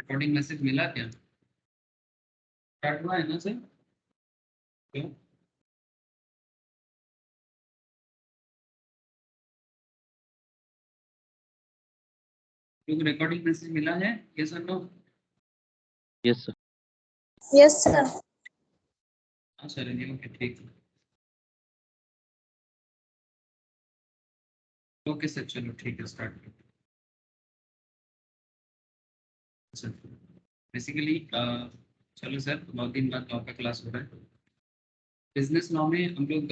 Recording message मिला क्या? Start हुआ है ना सर? क्यों? क्योंकि रिकॉर्डिंग मैसेज मिला है, यस और no? Yes sir. Yes sir. हाँ सर, ओके ठीक है। ओके सर, चलो ठीक है, स्टार्ट करते हैं। सर बेसिकली चलो सर, बहुत दिन बाद आपका क्लास हो रहा है। बिजनेस लॉ में हम लोग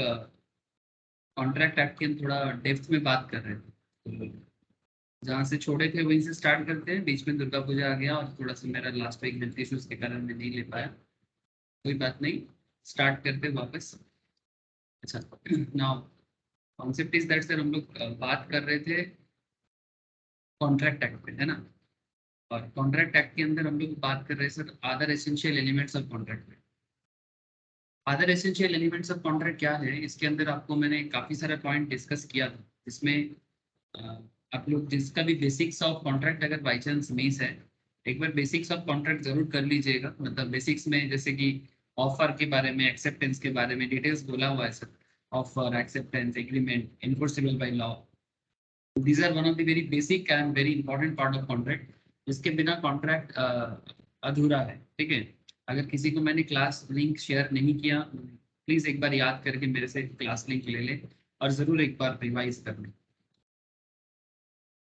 कॉन्ट्रैक्ट एक्ट के थोड़ा डेप्थ में बात कर रहे थे, तो जहाँ से छोड़े थे वहीं से स्टार्ट करते हैं। बीच में दुर्गा पूजा आ गया और थोड़ा सा मेरा लास्ट वीक हेल्थ इश्यूज के कारण मैं नहीं ले पाया, कोई बात नहीं, स्टार्ट करते वापस। अच्छा, now concept is that sir, हम लोग बात कर रहे थे कॉन्ट्रैक्ट एक्ट पे, है ना? और कॉन्ट्रैक्ट एक्ट के अंदर हम लोग बात कर रहे हैं sir other essential elements of contract पे। Other essential elements of contract क्या है, इसके अंदर आपको मैंने काफ़ी सारा पॉइंट डिस्कस किया था, जिसमें अ, आप लोग जिसका भी बेसिक्स ऑफ कॉन्ट्रैक्ट अगर बाई चांस मिस है, एक बार बेसिक्स ऑफ कॉन्ट्रैक्ट जरूर कर लीजिएगा। मतलब बेसिक्स में जैसे कि ऑफर के बारे में, एक्सेप्टेंस के बारे में डिटेल्स बोला हुआ है sir. Offer, acceptance, agreement, enforceable by law, these are one of the very basic and very important part of contract, जिसके बिना कॉन्ट्रैक्ट अधूरा है। ठीक है, अगर किसी को मैंने क्लास लिंक शेयर नहीं किया, प्लीज एक बार याद करके मेरे से क्लास लिंक ले लें और जरूर एक बार रिवाइज कर लें।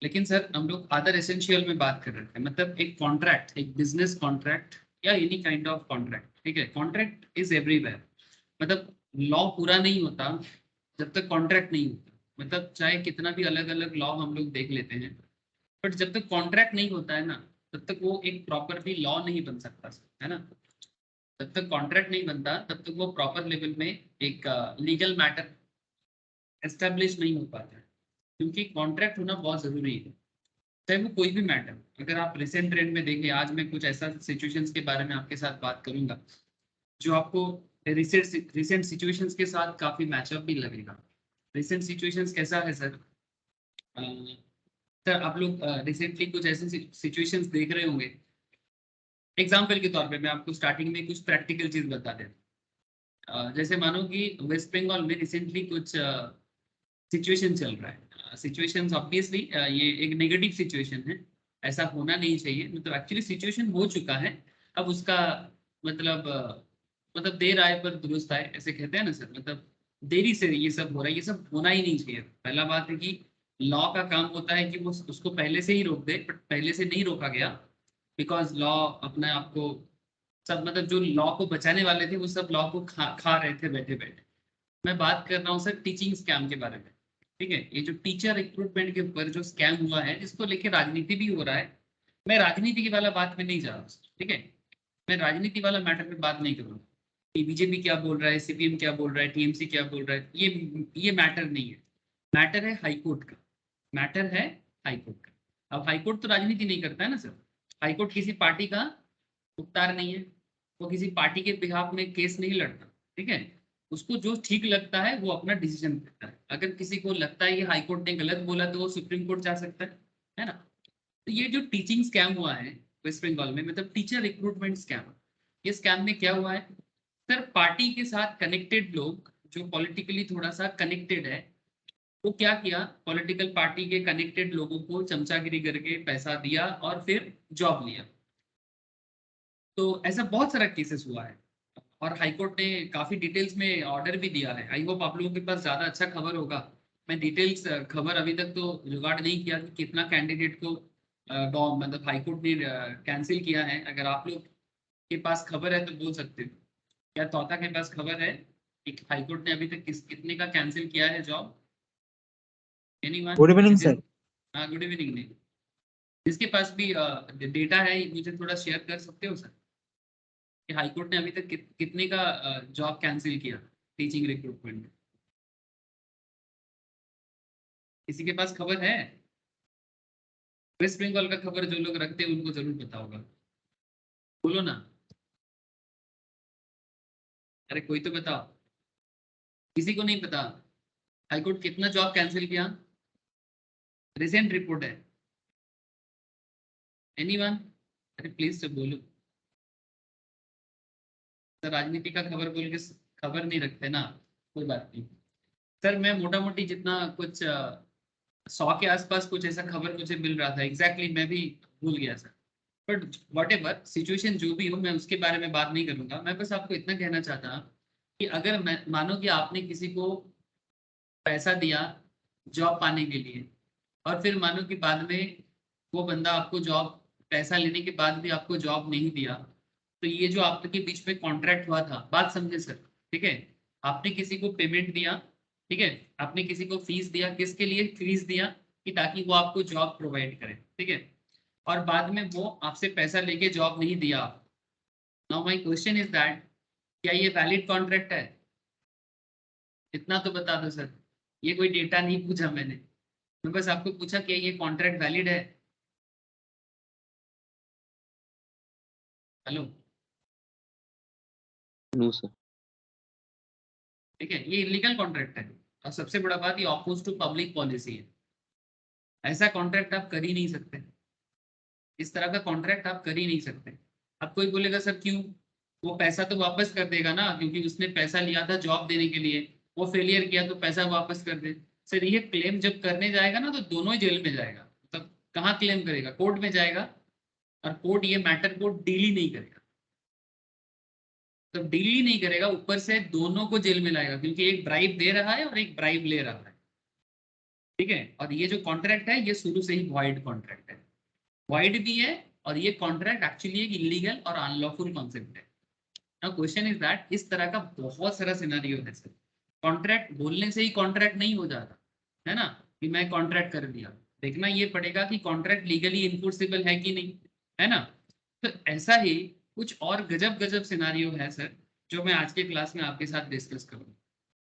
लेकिन सर हम लोग अदर एसेंशियल में बात कर रहे थे, मतलब एक कॉन्ट्रैक्ट, एक बिजनेस कॉन्ट्रैक्ट या एनी काइंड ऑफ कॉन्ट्रैक्ट, ठीक है, कॉन्ट्रैक्ट इज एवरीवेयर। मतलब लॉ पूरा नहीं होता जब तक कॉन्ट्रैक्ट नहीं होता। मतलब चाहे कितना भी अलग अलग लॉ हम लोग देख लेते हैं, बट जब तक कॉन्ट्रैक्ट नहीं होता है ना, तब तक वो एक प्रॉपर भी लॉ नहीं बन सकता, है ना? जब तक कॉन्ट्रैक्ट नहीं बनता तब तक वो प्रॉपर लेवल में एक लीगल मैटर एस्टेब्लिश नहीं हो पाता है, क्योंकि कॉन्ट्रैक्ट होना बहुत जरूरी है, चाहे वो कोई भी मैटर। अगर आप रिसेंट ट्रेंड में देखें, आज मैं कुछ ऐसा सिचुएशंस के बारे में आपके साथ बात करूंगा जो आपको रिसेंट सिचुएशंस के साथ काफी मैचअप भी लगेगा। रिसेंट सिचुएशंस कैसा है सर? सर आप लोग रिसेंटली कुछ ऐसे सिचुएशंस देख रहे होंगे। एग्जाम्पल के तौर पे मैं आपको स्टार्टिंग में कुछ प्रैक्टिकल चीज बता देता हूँ। जैसे मानो कि वेस्ट बंगाल में रिसेंटली कुछ सिचुएशन चल रहा है। सिचुएशंस ऑब्वियसली ये एक नेगेटिव सिचुएशन है, ऐसा होना नहीं चाहिए। मतलब एक्चुअली सिचुएशन हो चुका है, अब उसका मतलब मतलब देर आए पर दुरुस्त आए, ऐसे कहते हैं ना सर। मतलब देरी से ये सब हो रहा है, ये सब होना ही नहीं चाहिए। पहला बात है कि लॉ का काम होता है कि वो उसको पहले से ही रोक दे, बट पहले से नहीं रोका गया, बिकॉज लॉ अपने आप को सब, मतलब जो लॉ को बचाने वाले थे वो सब लॉ को खा रहे थे बैठे बैठे। मैं बात कर रहा हूँ सर टीचिंग स्कैम के बारे में। ठीक है, ये जो टीचर रिक्रूटमेंट के ऊपर जो स्कैम हुआ है, जिसको लेके राजनीति भी हो रहा है, मैं राजनीति की वाला बात में नहीं जा रहा। ठीक है, मैं राजनीति वाला मैटर पे बात नहीं करूँगा कि बीजेपी क्या बोल रहा है, सीपीएम क्या बोल रहा है, टीएमसी क्या बोल रहा है, ये मैटर नहीं है। मैटर है हाईकोर्ट का, मैटर है हाईकोर्ट का। अब हाईकोर्ट तो राजनीति नहीं करता है ना सर। हाईकोर्ट किसी पार्टी का मुख्तार नहीं है, वो किसी पार्टी के बिहाफ में केस नहीं लड़ता। ठीक है, उसको जो ठीक लगता है वो अपना डिसीजन लेता है। अगर किसी को लगता है कि हाईकोर्ट ने गलत बोला तो वो सुप्रीम कोर्ट जा सकता है ना? तो ये जो टीचिंग स्कैम हुआ है वेस्ट बंगाल में, मतलब टीचर रिक्रूटमेंट स्कैम, ये स्कैम में क्या हुआ है सर? पार्टी के साथ कनेक्टेड लोग, जो पॉलिटिकली थोड़ा सा कनेक्टेड है, वो क्या किया, पॉलिटिकल पार्टी के कनेक्टेड लोगों को चमचागिरी करके पैसा दिया और फिर जॉब लिया। तो ऐसा बहुत सारा केसेस हुआ है और हाईकोर्ट ने काफी डिटेल्स में ऑर्डर भी दिया है। आई होप आप लोगों के पास ज्यादा अच्छा खबर होगा। मैं डिटेल्स खबर अभी तक तो जुगाड़ नहीं किया कि कितना कैंडिडेट को मतलब हाईकोर्ट ने कैंसिल किया है। अगर आप लोग के पास खबर है तो बोल सकते हो। क्या तोता के पास खबर है कि हाईकोर्ट ने अभी तक कितने का कैंसिल किया है job? Anyone? Good evening sir. हाँ, गुड इवनिंग। नहीं, जिसके पास भी डेटा है मुझे थोड़ा शेयर कर सकते हो सर कि हाईकोर्ट ने अभी तक कितने का जॉब कैंसिल किया टीचिंग रिक्रूटमेंट में? किसी के पास खबर है? वेस्ट बंगाल का खबर जो लोग रखते हैं उनको जरूर पता होगा, बोलो ना। अरे कोई तो बताओ, किसी को नहीं पता हाईकोर्ट कितना जॉब कैंसिल किया? रिसेंट रिपोर्ट है। एनीवन? अरे प्लीज तो बोलो सर, राजनीति का खबर बोल के खबर नहीं रखते ना, कोई बात नहीं सर। मैं मोटा मोटी जितना कुछ 100 के आसपास कुछ ऐसा खबर मुझे मिल रहा था, एग्जैक्टली मैं भी भूल गया sir. But what ever situation जो भी हो, मैं उसके बारे में बात नहीं करूंगा। मैं बस आपको इतना कहना चाहता हूँ कि अगर मैं मानो कि आपने किसी को पैसा दिया जॉब पाने के लिए, और फिर मानो कि बाद में वो बंदा आपको जॉब, पैसा लेने के बाद भी आपको जॉब नहीं दिया, तो ये जो आपके बीच में कॉन्ट्रैक्ट हुआ था, बात समझे सर, ठीक है? आपने किसी को पेमेंट दिया, ठीक है, आपने किसी को फीस दिया, किसके लिए फीस दिया? कि ताकि वो आपको जॉब प्रोवाइड करे, ठीक है? और बाद में वो आपसे पैसा लेके जॉब नहीं दिया। Now my question is that, क्या ये वैलिड कॉन्ट्रैक्ट है? इतना तो बता दो सर। ये कोई डेटा नहीं पूछा मैंने, मैं बस आपको पूछा क्या ये कॉन्ट्रैक्ट वैलिड है? हेलो? No sir. ठीक है, ये इलीगल कॉन्ट्रैक्ट है। और सबसे बड़ा बात, ये ऑपोज टू पब्लिक पॉलिसी है। ऐसा कॉन्ट्रैक्ट आप कर ही नहीं सकते, इस तरह का कॉन्ट्रैक्ट आप कर ही नहीं सकते। अब कोई बोलेगा सर क्यों? वो पैसा तो वापस कर देगा ना, क्योंकि उसने पैसा लिया था जॉब देने के लिए, वो फेलियर किया तो पैसा वापस कर दे। सर ये क्लेम जब करने जाएगा ना, तो दोनों ही जेल में जाएगा। मतलब कहाँ क्लेम करेगा? कोर्ट में जाएगा, और कोर्ट ये मैटर को डील ही नहीं करेगा। तो डील ही नहीं करेगा, ऊपर से दोनों को जेल में लाएगा, क्योंकि एक ब्राइब दे रहा है और एक ब्राइब ले रहा है, ठीक है? और ये जो कॉन्ट्रैक्ट है, ये शुरू से ही वॉइड कॉन्ट्रैक्ट है, वॉइड भी है। और ये कॉन्ट्रैक्ट एक्चुअली एक इलीगल और अनलॉफुल कॉन्सेप्ट है। नाउ क्वेश्चन इज दैट, इस तरह का बहुत सारा सिनेरियो है सर। कॉन्ट्रैक्ट बोलने से ही कॉन्ट्रैक्ट नहीं हो जाता है ना, कि मैं कॉन्ट्रैक्ट कर दिया। देखना ये पड़ेगा कि कॉन्ट्रैक्ट लीगली इन्फोर्सेबल है कि नहीं, है ना? तो ऐसा ही कुछ और गजब गजब सिनेरियो है सर, जो मैं आज के क्लास में आपके साथ डिस्कस करूंगा।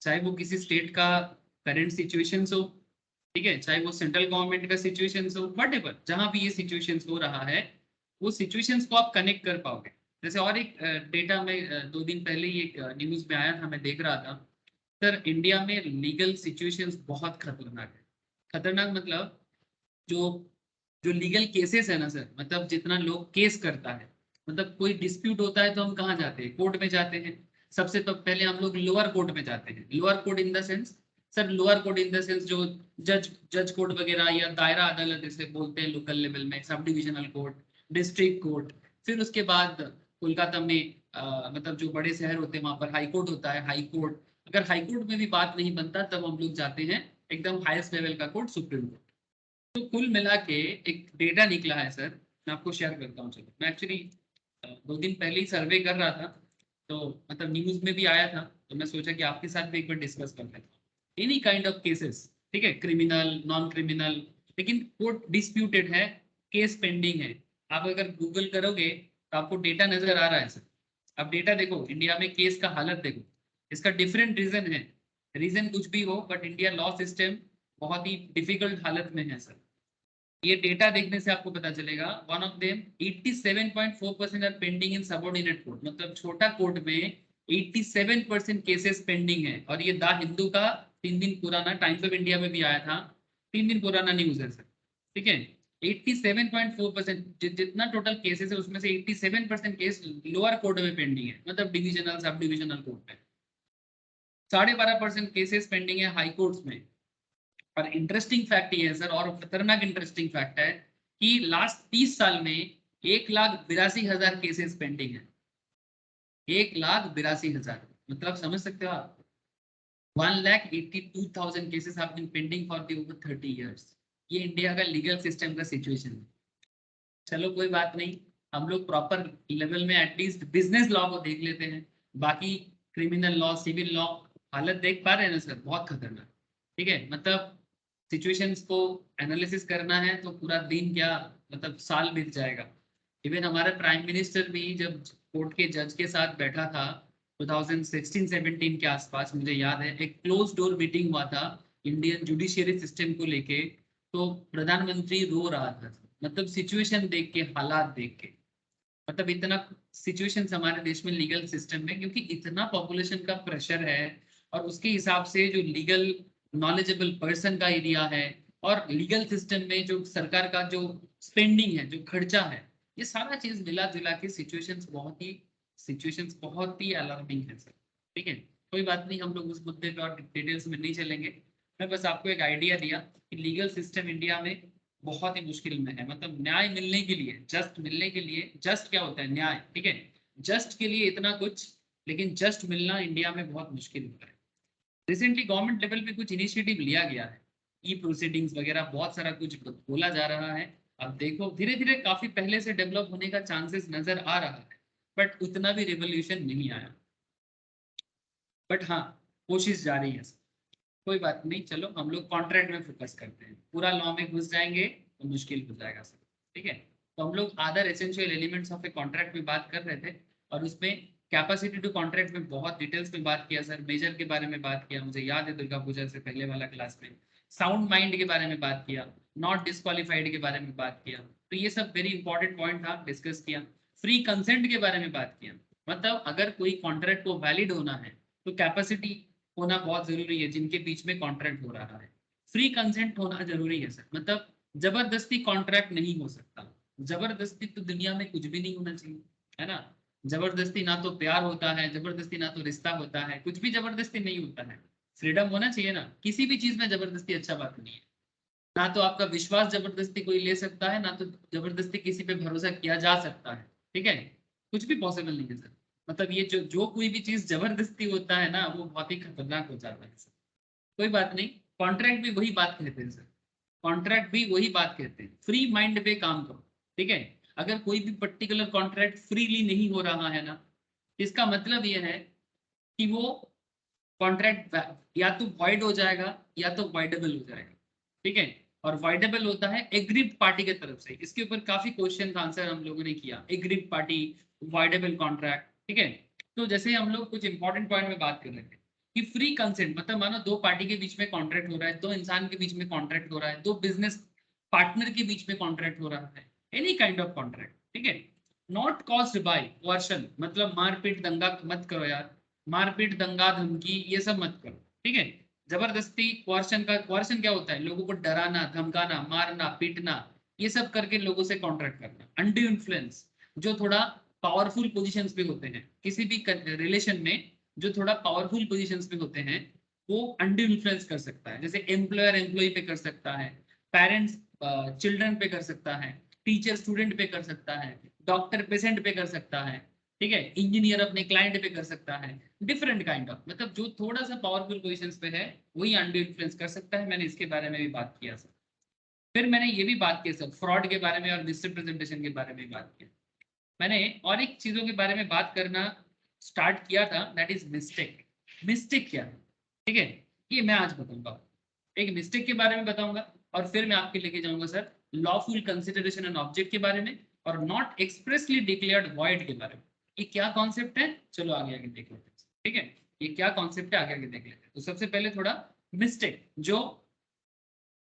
चाहे वो किसी स्टेट का करंट सिचुएशन हो, ठीक है, चाहे वो सेंट्रल गवर्नमेंट का सिचुएशन हो, वट एवर, जहां भी ये सिचुएशन हो रहा है, वो सिचुएशंस को आप कनेक्ट कर पाओगे। जैसे और एक डेटा में 2 दिन पहले ही एक न्यूज में आया था, मैं देख रहा था सर, इंडिया में लीगल सिचुएशंस बहुत खतरनाक है। खतरनाक मतलब, जो जो लीगल केसेस है ना सर, मतलब जितना लोग केस करता है, मतलब कोई डिस्प्यूट होता है तो हम कहाँ जाते हैं? कोर्ट में जाते हैं। सबसे तो पहले हम लोग लोअर कोर्ट में जाते हैं। Lower court in the sense, sir lower court in the sense जो जज कोर्ट वगैरह, या दायरा अदालत जैसे बोलते हैं लोकल लेवल में, sub divisional court, district court. फिर उसके बाद कोलकाता में मतलब जो बड़े शहर होते हैं वहां पर हाई कोर्ट होता है, हाई कोर्ट। अगर हाई कोर्ट में भी बात नहीं बनता, तब हम लोग जाते हैं एकदम हाईएस्ट लेवल का कोर्ट, सुप्रीम कोर्ट। तो कुल मिला के एक डेटा निकला है सर, मैं आपको शेयर करता हूँ। चलो, मैं एक्चुअली 2 दिन पहले ही सर्वे कर रहा था, तो मतलब न्यूज में भी आया था, तो मैं सोचा कि आपके साथ भी एक बार डिस्कस कर लेता हूँ। एनी काइंड ऑफ केसेस, ठीक है, क्रिमिनल, नॉन क्रिमिनल, लेकिन कोर्ट डिस्प्यूटेड है, केस पेंडिंग है। आप अगर गूगल करोगे तो आपको डेटा नजर आ रहा है सर। अब डेटा देखो, इंडिया में केस का हालत देखो। इसका डिफरेंट रीजन है, रीजन कुछ भी हो, बट इंडिया लॉ सिस्टम बहुत ही डिफिकल्ट हालत में है सर। ये डेटा देखने से आपको पता चलेगा, one of them 87.4% are pending in subordinate court. मतलब छोटा कोर्ट में 87% केसेस पेंडिंग है। और ये द हिंदू का 3 दिन पुराना, टाइम्स ऑफ इंडिया में भी आया था, 3 दिन पुराना न्यूज है सर, ठीक है? 87.4%, जितना टोटल केसेस है उसमें से 87% केस लोअर कोर्ट में पेंडिंग है, मतलब डिविजनल, सब डिविजनल कोर्ट में। 12.5% केसेस पेंडिंग है हाई कोर्ट्स में। और इंटरेस्टिंग फैक्ट ये है सर, और खतरनाक इंटरेस्टिंग फैक्ट है, कि लास्ट 30 साल में 1,82,000 केसेस पेंडिंग है। 1,82,000, मतलब समझ सकते हो आप, 1,82,000 cases have been pending for the over 30 years. ये इंडिया का लीगल सिस्टम का सिचुएशन है। चलो कोई बात नहीं, हम लोग प्रॉपर लेवल में एटलीस्ट बिजनेस लॉ को देख लेते हैं। बाकी क्रिमिनल लॉ, सिविल लॉ, हालत देख पा रहे हैं ना सर, बहुत खतरनाक, ठीक है? मतलब सिचुएशंस को एनालिसिस करना है तो पूरा दिन क्या, मतलब साल बीत जाएगा। इवन हमारा प्राइम मिनिस्टर भी जब कोर्ट के जज के साथ बैठा था 2016-17 के आसपास, मुझे याद है, एक क्लोज डोर मीटिंग हुआ था इंडियन जुडिशियरी सिस्टम को लेके, तो प्रधानमंत्री रो रहा था। मतलब सिचुएशन देख के, हालात देख के, मतलब इतना सिचुएशन हमारे देश में लीगल सिस्टम में, क्योंकि इतना पॉपुलेशन का प्रेशर है, और उसके हिसाब से जो लीगल नॉलेजेबल पर्सन का एरिया है, और लीगल सिस्टम में जो सरकार का जो स्पेंडिंग है, जो खर्चा है, ये सारा चीज मिला जुला के सिचुएशंस बहुत ही अलार्मिंग है सर। ठीक है, कोई बात नहीं, हम लोग उस मुद्दे पे और डिटेल्स में नहीं चलेंगे। मैं बस आपको एक आइडिया दिया कि लीगल सिस्टम इंडिया में बहुत ही मुश्किल में है। मतलब न्याय मिलने के लिए, जस्ट मिलने के लिए, जस्ट क्या होता है न्याय, ठीक है, जस्ट के लिए इतना कुछ, लेकिन जस्ट मिलना इंडिया में बहुत मुश्किल होता है। रिसेंटली गवर्नमेंट लेवल पे कुछ इनिशिएटिव लिया गया है, ई प्रोसीडिंग्स वगैरह बहुत सारा कुछ बोला जा रहा है। अब देखो धीरे धीरे काफी पहले से डेवलप होने का चांसेस नजर आ रहा है, बट उतना भी रिवोल्यूशन नहीं आया। बट हाँ, कोशिश जारी है। कोई बात नहीं, चलो हम लोग कॉन्ट्रैक्ट में फोकस करते हैं। पूरा लॉ में घुस जाएंगे तो मुश्किल हो जाएगा सर। ठीक है, तो हम लोग other essential elements of a contract में बात कर रहे थे, और उसमें कैपेसिटी टू कॉन्ट्रैक्ट में बहुत डिटेल्स में बात किया सर। मेजर के बारे में बात किया, मुझे याद है दुर्गा पूजा से पहले वाला क्लास में। साउंड माइंड के बारे में बात किया, नॉट डिस्क्वालीफाइड के बारे में बात किया, तो ये सब वेरी इंपॉर्टेंट पॉइंट था, डिस्कस किया। फ्री कंसेंट के बारे में बात किया, मतलब अगर कोई कॉन्ट्रैक्ट को वैलिड होना है तो कैपेसिटी होना बहुत जरूरी है जिनके बीच में कॉन्ट्रैक्ट हो रहा है। फ्री कंसेंट होना जरूरी है सर, मतलब जबरदस्ती कॉन्ट्रैक्ट नहीं हो सकता। जबरदस्ती तो दुनिया में कुछ भी नहीं होना चाहिए, है ना। जबरदस्ती ना तो प्यार होता है, जबरदस्ती ना तो रिश्ता होता है, कुछ भी जबरदस्ती नहीं होता है। फ्रीडम होना चाहिए ना, किसी भी चीज में जबरदस्ती अच्छा बात नहीं है। ना तो आपका विश्वास जबरदस्ती कोई ले सकता है, ना तो जबरदस्ती किसी पे भरोसा किया जा सकता है। ठीक है, कुछ भी पॉसिबल नहीं है सर। मतलब ये जो जो कोई भी चीज जबरदस्ती होता है ना, वो बहुत ही खतरनाक हो जाता है सर। कोई बात नहीं, कॉन्ट्रैक्ट भी वही बात कहते हैं सर। कॉन्ट्रैक्ट भी वही बात कहते हैं, फ्री माइंड पे काम करो। ठीक है, अगर कोई भी पर्टिकुलर कॉन्ट्रैक्ट फ्रीली नहीं हो रहा है ना, इसका मतलब ये है कि वो कॉन्ट्रैक्ट या तो वॉइड हो जाएगा या तो वाइडेबल हो जाएगा। ठीक है, और वाइडेबल होता है एग्रीड पार्टी की तरफ से। इसके ऊपर काफी क्वेश्चन का आंसर हम लोगों ने किया, एग्रीड पार्टी, वाइडेबल कॉन्ट्रैक्ट। ठीक है, तो जैसे हम लोग कुछ इंपॉर्टेंट पॉइंट में बात कर रहे थे कि फ्री कंसेंट, मतलब मानो दो पार्टी के बीच में कॉन्ट्रैक्ट हो रहा है, दो इंसान के बीच में कॉन्ट्रैक्ट हो रहा है, दो बिजनेस पार्टनर के बीच में कॉन्ट्रैक्ट हो रहा है, एनी काइंड ऑफ कॉन्ट्रैक्ट। ठीक है, नॉट कॉज्ड बाय कोर्शन, मतलब मारपीट दंगा मत करो यार, मारपीट दंगा धमकी ये सब मत करो। ठीक है, जबरदस्ती कोर्शन क्या होता है, लोगों को डराना, धमकाना, मारना, पीटना, ये सब करके लोगों से कॉन्ट्रैक्ट करना। अंडू इन्फ्लुएंस, जो थोड़ा पावरफुल पोजीशंस पे होते हैं किसी भी रिलेशन में, जो थोड़ा पावरफुल पोजीशंस पे होते हैं, वो अंडू इन्फ्लुएंस कर सकता है। जैसे एम्प्लॉयर एम्प्लॉय पे कर सकता है, पेरेंट्स चिल्ड्रन पे कर सकता है, टीचर स्टूडेंट पे कर सकता है, डॉक्टर पेशेंट पे कर सकता है। ठीक है, इंजीनियर अपने क्लाइंट पे कर सकता है। डिफरेंट काइंड ऑफ, मतलब जो थोड़ा सा पावरफुल पोजीशंस पे है वही अंडू इन्फ्लुएंस कर सकता है। मैंने इसके बारे में भी बात किया सर। फिर मैंने ये भी बात की सर, फ्रॉड के बारे में और मिसरिप्रेजेंटेशन के बारे में बात किया। मैंने और एक चीजों के बारे में बात करना स्टार्ट किया था, दैट इज मिस्टेक। मिस्टेक क्या है, ठीक है, ये मैं आज बताऊंगा। एक मिस्टेक के बारे में बताऊंगा, और फिर मैं आपके लेके जाऊंगा sir lawful consideration and object के बारे में, और नॉट एक्सप्रेसली डिक्लेयर्ड वॉइड के बारे में। ये क्या कॉन्सेप्ट है, चलो आगे आगे देख लेते हैं। ठीक है, ये क्या कॉन्सेप्ट है, आगे आगे देख लेते हैं। तो सबसे पहले थोड़ा मिस्टेक, जो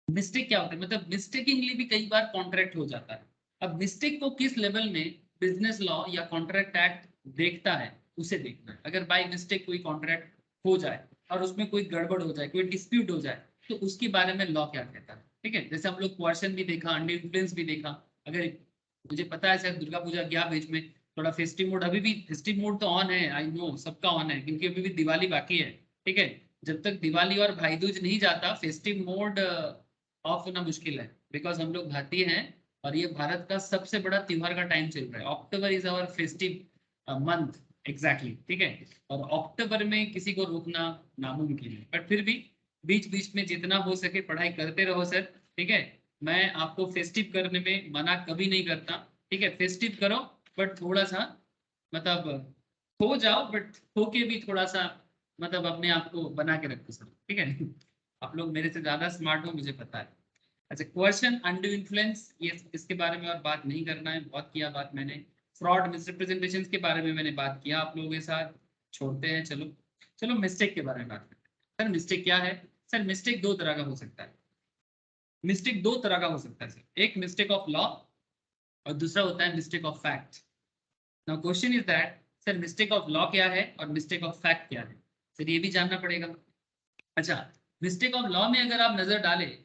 मिस्टेक क्या होता है, मतलब मिस्टेकिंगली भी कई बार कॉन्ट्रैक्ट हो जाता है। अब मिस्टेक को किस लेवल में बिजनेस लॉ या कॉन्ट्रैक्ट एक्ट देखता है, उसे देखना है। अगर बाय मिस्टेक कोई कॉन्ट्रैक्ट हो जाए और उसमें कोई गड़बड़ हो जाए, कोई डिस्प्यूट हो जाए, तो उसके बारे में लॉ क्या कहता है। ठीक है, जैसे हम लोग क्वेश्चन भी देखा, अंडर इन्फ्लुएंस भी देखा। अगर मुझे पता है शायद दुर्गा पूजा गया बीच में, थोड़ा फेस्टिव मोड, अभी भी फेस्टिव मोड तो ऑन है, आई नो सबका ऑन है, क्योंकि अभी भी दिवाली बाकी है। ठीक है, जब तक दिवाली और भाई दूज नहीं जाता, फेस्टिव मोड ऑफ होना मुश्किल है, बिकॉज हम लोग भारतीय हैं और ये भारत का सबसे बड़ा त्योहार का टाइम चल रहा है। October is our festive month exactly. ठीक है, और अक्टूबर में किसी को रोकना नामुमकिन है, बट फिर भी बीच बीच में जितना हो सके पढ़ाई करते रहो सर। ठीक है, मैं आपको फेस्टिव करने में मना कभी नहीं करता। ठीक है, फेस्टिव करो, बट थोड़ा सा मतलब हो जाओ, बट होके भी थोड़ा सा मतलब अपने आप को बना के रखो सर। ठीक है, आप लोग मेरे से ज्यादा स्मार्ट हो, मुझे पता है। अच्छा, क्वेश्चन अंडू इन्फ्लुएंस, ये इसके बारे में और बात नहीं करना है, बहुत किया बात मैंने। फ्रॉड मिसरिप्रेजेंटेशन के बारे में मैंने बात किया आप लोगों के साथ, छोड़ते हैं। चलो चलो मिस्टेक के बारे में बात करते हैं। सर मिस्टेक क्या है, सर मिस्टेक दो तरह का हो सकता है। मिस्टेक दो तरह का हो सकता है सर, एक मिस्टेक ऑफ लॉ और दूसरा होता है mistake of fact. Now question is that sir mistake of law क्या है और मिस्टेक ऑफ फैक्ट क्या है, सर ये भी जानना पड़ेगा। अच्छा, मिस्टेक ऑफ लॉ में अगर आप नजर डालें,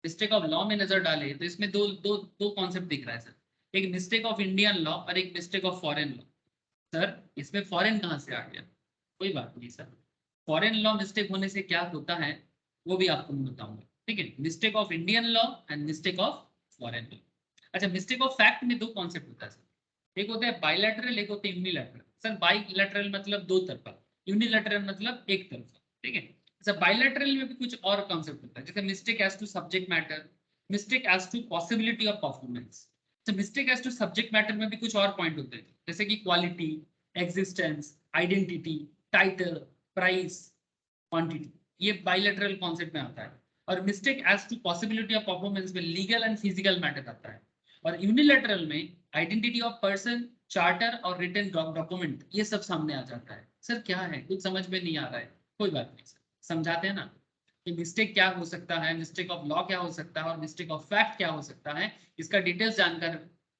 मिस्टेक ऑफ लॉ में नजर डालें, तो इसमें दो दो दो कॉन्सेप्ट दिख रहा है सर। एक मिस्टेक ऑफ इंडियन लॉ और एक mistake of foreign law. Sir इसमें फॉरेन कहाँ से आ गया? कोई बात नहीं सर, फॉरेन लॉ मिस्टेक होने से क्या होता है वो भी आपको मैं बताऊंगा, ठीक है। Mistake of Indian law and mistake of foreign law. अच्छा, मिस्टेक ऑफ फैक्ट में दो कॉन्सेप्ट होता है सर, एक होता है बायलैटरल, एक होता है यूनिलैटरल। सर बायलैटरल मतलब दो तरफा, यूनिलैटरल मतलब एक तरफा, ठीक है। अच्छा, बायलैटरल में भी कुछ और कॉन्सेप्ट होता है, जैसे mistake as to subject matter, mistake as to possibility of performance. तो mistake as to subject matter में भी कुछ और पॉइंट होते हैं, जैसे कि quality, existence, identity, title, price, quantity, ये बायलैटरल कॉन्सेप्ट में आता है। और mistake as to possibility of performance में लीगल एंड फिजिकल मैटर आता है। और यूनिलैटरल में आइडेंटिटी ऑफ पर्सन, चार्टर और रिटन डॉक्यूमेंट, ये सब सामने आ जाता है। सर क्या है, कुछ समझ में नहीं आ रहा है? कोई बात नहीं सर, समझाते हैं ना कि मिस्टेक क्या हो सकता है, मिस्टेक ऑफ लॉ क्या हो सकता है और मिस्टेक ऑफ फैक्ट क्या हो सकता है, इसका डिटेल्स जानकर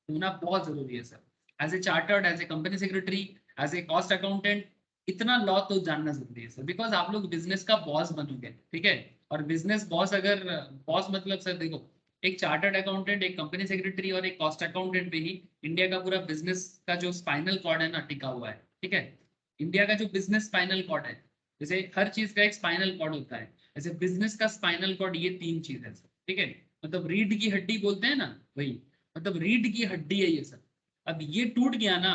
होना बहुत जरूरी है sir. As a chartered, as a company secretary, as a cost accountant, इतना लॉ तो जानना जरूरी है सर, बिकॉज आप लोग बिजनेस का बॉस बनोगे, ठीक है। और बिजनेस बॉस, अगर बॉस मतलब सर देखो, एक चार्टर्ड अकाउंटेंट, एक कंपनी सेक्रेटरी और एक कॉस्ट अकाउंटेंट पे ही इंडिया का पूरा बिजनेस का जो स्पाइनल कॉर्ड है ना टिका हुआ है, ठीक है। इंडिया का जो बिजनेस स्पाइनल कॉर्ड है, जैसे हर चीज का एक स्पाइनल कॉर्ड होता है, जैसे बिजनेस का स्पाइनल कॉर्ड ये तीन चीज है सर, ठीक है। मतलब रीढ़ की हड्डी बोलते हैं ना, वही मतलब रीढ़ की हड्डी है ये सर। अब ये टूट गया ना,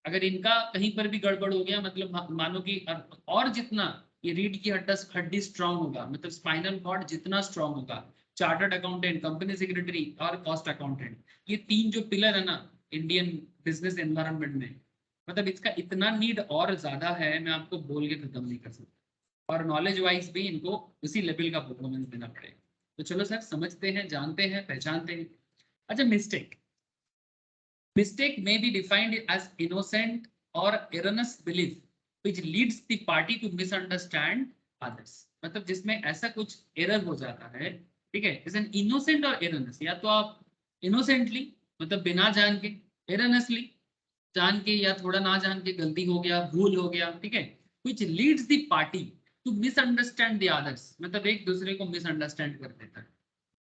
अगर इनका कहीं पर भी गड़बड़ हो गया, मतलब मानो कि और जितना ये रीढ़ की हड्डी स्ट्रांग होगा, मतलब स्पाइनल कॉर्ड जितना स्ट्रांग होगा, चार्टर्ड अकाउंटेंट, कंपनी सेक्रेटरी और कॉस्ट अकाउंटेंट, ये तीन जो पिलर है ना इंडियन बिजनेस एनवायरनमेंट में, मतलब इसका इतना नीड और ज्यादा है, मैं आपको बोल के खत्म नहीं कर सकता। और नॉलेज वाइज भी इनको उसी लेवल का परफॉर्मेंस देना पड़ेगा। तो चलो सर, समझते हैं, जानते हैं, पहचानते हैं। अच्छा, mistake, mistake may be defined as innocent or erroneous belief which leads the party to misunderstand others। मतलब जिसमें ऐसा कुछ एरर हो जाता है, ठीक है। जैसे इनोसेंट और एररनेस, या तो आप इनोसेंटली मतलब बिना जान के, एररनेसली जान के या थोड़ा ना जान के, गलती हो गया, भूल हो गया, ठीक है। which leads the party to misunderstand the others, मतलब एक दूसरे को मिसअंडरस्टैंड कर देता है,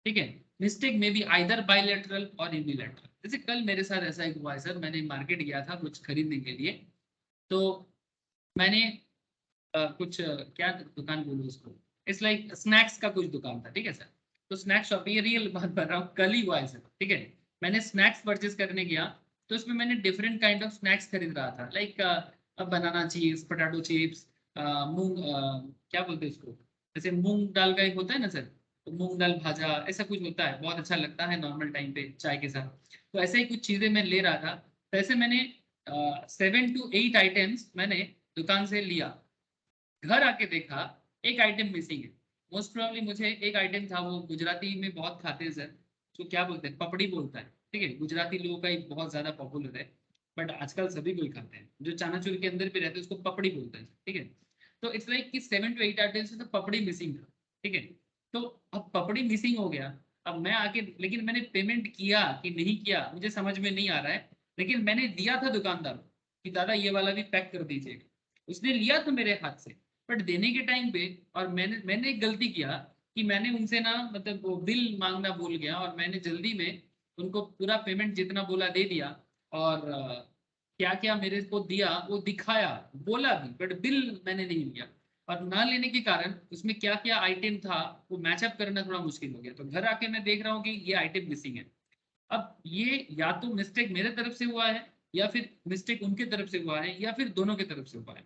ठीक है। मिस्टेक में भी आइदर बायलैटरल और यूनिलैटरल। जैसे कल मेरे साथ ऐसा एक हुआ है सर, मैंने मार्केट गया था कुछ खरीदने के लिए, तो मैंने कुछ क्या दुकान बोलूँ उसको, इट्स लाइक स्नैक्स का कुछ दुकान था, ठीक है सर। तो स्नैक्स शॉप, ये रियल बात कर रहा हूँ, कल ही हुआ है सर, ठीक है। मैंने स्नैक्स परचेज करने गया, तो उसमें मैंने डिफरेंट काइंड ऑफ स्नैक्स खरीद रहा था, like banana chips, potato chips, मूंग, क्या बोलते हैं उसको, जैसे मूंग दाल का एक होता है ना सर, तो मूंग दाल भाजा, ऐसा कुछ होता है, बहुत अच्छा लगता है नॉर्मल टाइम पे चाय के साथ। तो ऐसे ही कुछ चीजें मैं ले रहा था, तो ऐसे मैंने 7 to 8 आइटम्स मैंने दुकान से लिया। घर आके देखा एक आइटम मिसिंग है। मोस्ट प्रोबेबली मुझे एक आइटम था, वो गुजराती में बहुत खाते हैं सर, जो क्या बोलते हैं, पपड़ी बोलता है, ठीक है। गुजराती लोगों का एक बहुत ज्यादा पॉपुलर है, बट आजकल सभी कोई खाते हैं, जो चानाचूर के अंदर भी रहते हैं उसको पपड़ी बोलते हैं, ठीक है। तो इट्स लाइक कि 7 to 8 आइटम्स में तो पपड़ी मिसिंग था, ठीक है। तो अब पपड़ी मिसिंग हो गया, अब मैं आके, लेकिन मैंने पेमेंट किया कि नहीं किया मुझे समझ में नहीं आ रहा है, लेकिन मैंने दिया था दुकानदार को कि दादा ये वाला भी पैक कर दीजिएगा। उसने लिया तो मेरे हाथ से, बट देने के टाइम पे, और मैंने एक गलती किया कि मैंने उनसे ना, मतलब वो बिल मांगना भूल गया, और मैंने जल्दी में उनको पूरा पेमेंट जितना बोला दे दिया, और क्या क्या मेरे को दिया वो दिखाया, बोला भी, बट बिल मैंने नहीं लिया। और ना लेने के कारण उसमें क्या क्या आइटम था वो मैचअप करना थोड़ा मुश्किल हो गया। तो घर आके मैं देख रहा हूँ कि ये आइटम मिसिंग है। अब ये या तो मिस्टेक मेरे तरफ से हुआ है, या फिर मिस्टेक उनके तरफ से हुआ है, या फिर दोनों की तरफ से हुआ है।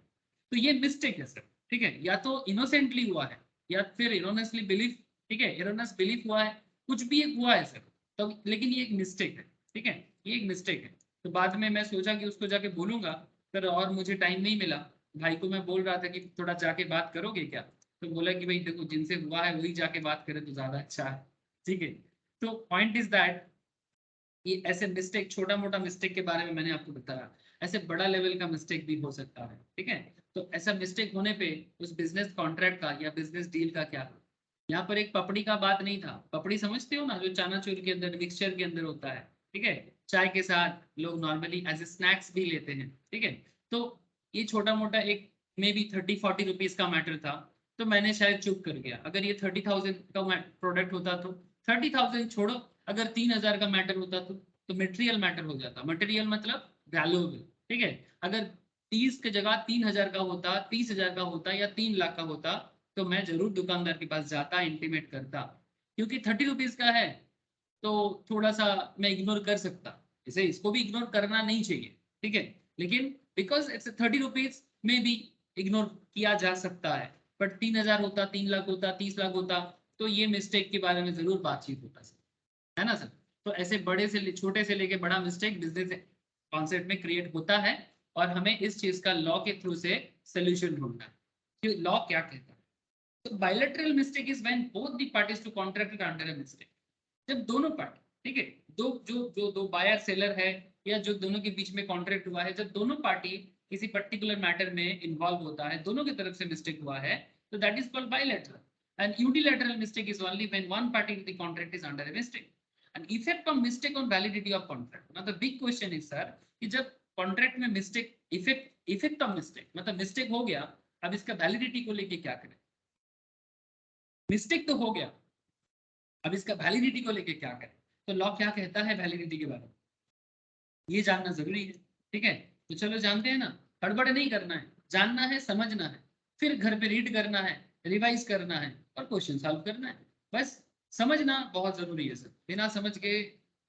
तो ये मिस्टेक है सर, ठीक है। या तो इनोसेंटली हुआ है, या फिर इरोनसली बिलीफ, ठीक है, इरोनस बिलीफ हुआ है, कुछ भी एक हुआ है सर। तो लेकिन ये एक मिस्टेक है, ठीक है, ये एक मिस्टेक है। तो बाद में मैं सोचा कि उसको जाके बोलूंगा सर, और मुझे टाइम नहीं मिला। भाई को मैं बोल रहा था कि थोड़ा जाके बात करोगे क्या, तो बोला कि भाई देखो जिनसे हुआ है वही जाके बात करे तो ज्यादा अच्छा है, ठीक है। तो पॉइंट इज दैट, ये ऐसे मिस्टेक, छोटा मोटा मिस्टेक के बारे में मैंने आपको बताया, ऐसे बड़ा लेवल का मिस्टेक भी हो सकता है, ठीक है। तो ऐसा मिस्टेक होने पे उस बिजनेस कॉन्ट्रैक्ट का या बिजनेस डील का क्या, यहाँ पर एक पपड़ी का बात नहीं था। पपड़ी समझते हो ना, जो चानाचूर के अंदर, मिक्सचर के अंदर होता है, ठीक है। चाय के साथ लोग नॉर्मली एज ए स्नैक्स भी लेते हैं, ठीक है। तो ये छोटा मोटा एक मे बी 30-40 रुपीज का मैटर था, तो मैंने शायद चुप कर गया। अगर ये 30,000 का प्रोडक्ट होता तो 30,000 छोड़ो, अगर 3,000 का मैटर होता तो तो मटेरियल मैटर हो जाता। मटेरियल मतलब वैल्यूएबल, ठीक है। अगर 30 की जगह 3000 का होता, 30,000 का होता या 3 लाख का होता, तो मैं जरूर दुकानदार के पास जाता, इंटीमेट करता। क्योंकि 30 रुपीज का है तो थोड़ा सा मैं इग्नोर कर सकता, इसे इसको भी इग्नोर करना नहीं चाहिए, ठीक है। लेकिन बिकॉज इट्स 30 रुपीज में भी इग्नोर किया जा सकता है। बट 3000 होता, 3 लाख होता, 30 लाख होता, तो ये मिस्टेक के बारे में जरूर बातचीत होता सर, है ना सर। तो ऐसे बड़े से छोटे से लेके बड़ा मिस्टेक बिजनेस कॉन्सेप्ट में क्रिएट होता है, और हमें इस चीज का लॉ के थ्रू से सोल्यूशन ढूंढना है कि लॉ क्या कहता है। तो bilateral mistake is when both the parties to contract under a mistake. जब दोनों पार्टी, ठीक है, दो बायर सेलर है, या जो दोनों के बीच में कॉन्ट्रैक्ट हुआ है, जब दोनों पार्टी किसी पर्टिकुलर मैटर में इन्वॉल्व होता है, दोनों की तरफ से मिस्टेक हुआ है, तो that is called bilateral. And unilateral mistake is only when one party in the contract is under a mistake. And effect of mistake on validity of contract, मतलब बिग क्वेश्चन इज सर कि जब contract में mistake, effect of mistake मतलब mistake हो गया, अब इसका validity को लेके क्या करें। मिस्टेक तो हो गया, अब इसका वैलिडिटी को लेके क्या करें। तो लॉ क्या कहता है वैलिडिटी के बारे में, ये जानना जरूरी है, ठीक है। तो चलो जानते हैं ना, हड़बड़ नहीं करना है, जानना है, समझना है, फिर घर पे रीड करना है, रिवाइज करना है और क्वेश्चन सॉल्व करना है। बस समझना बहुत जरूरी है सर, बिना समझ के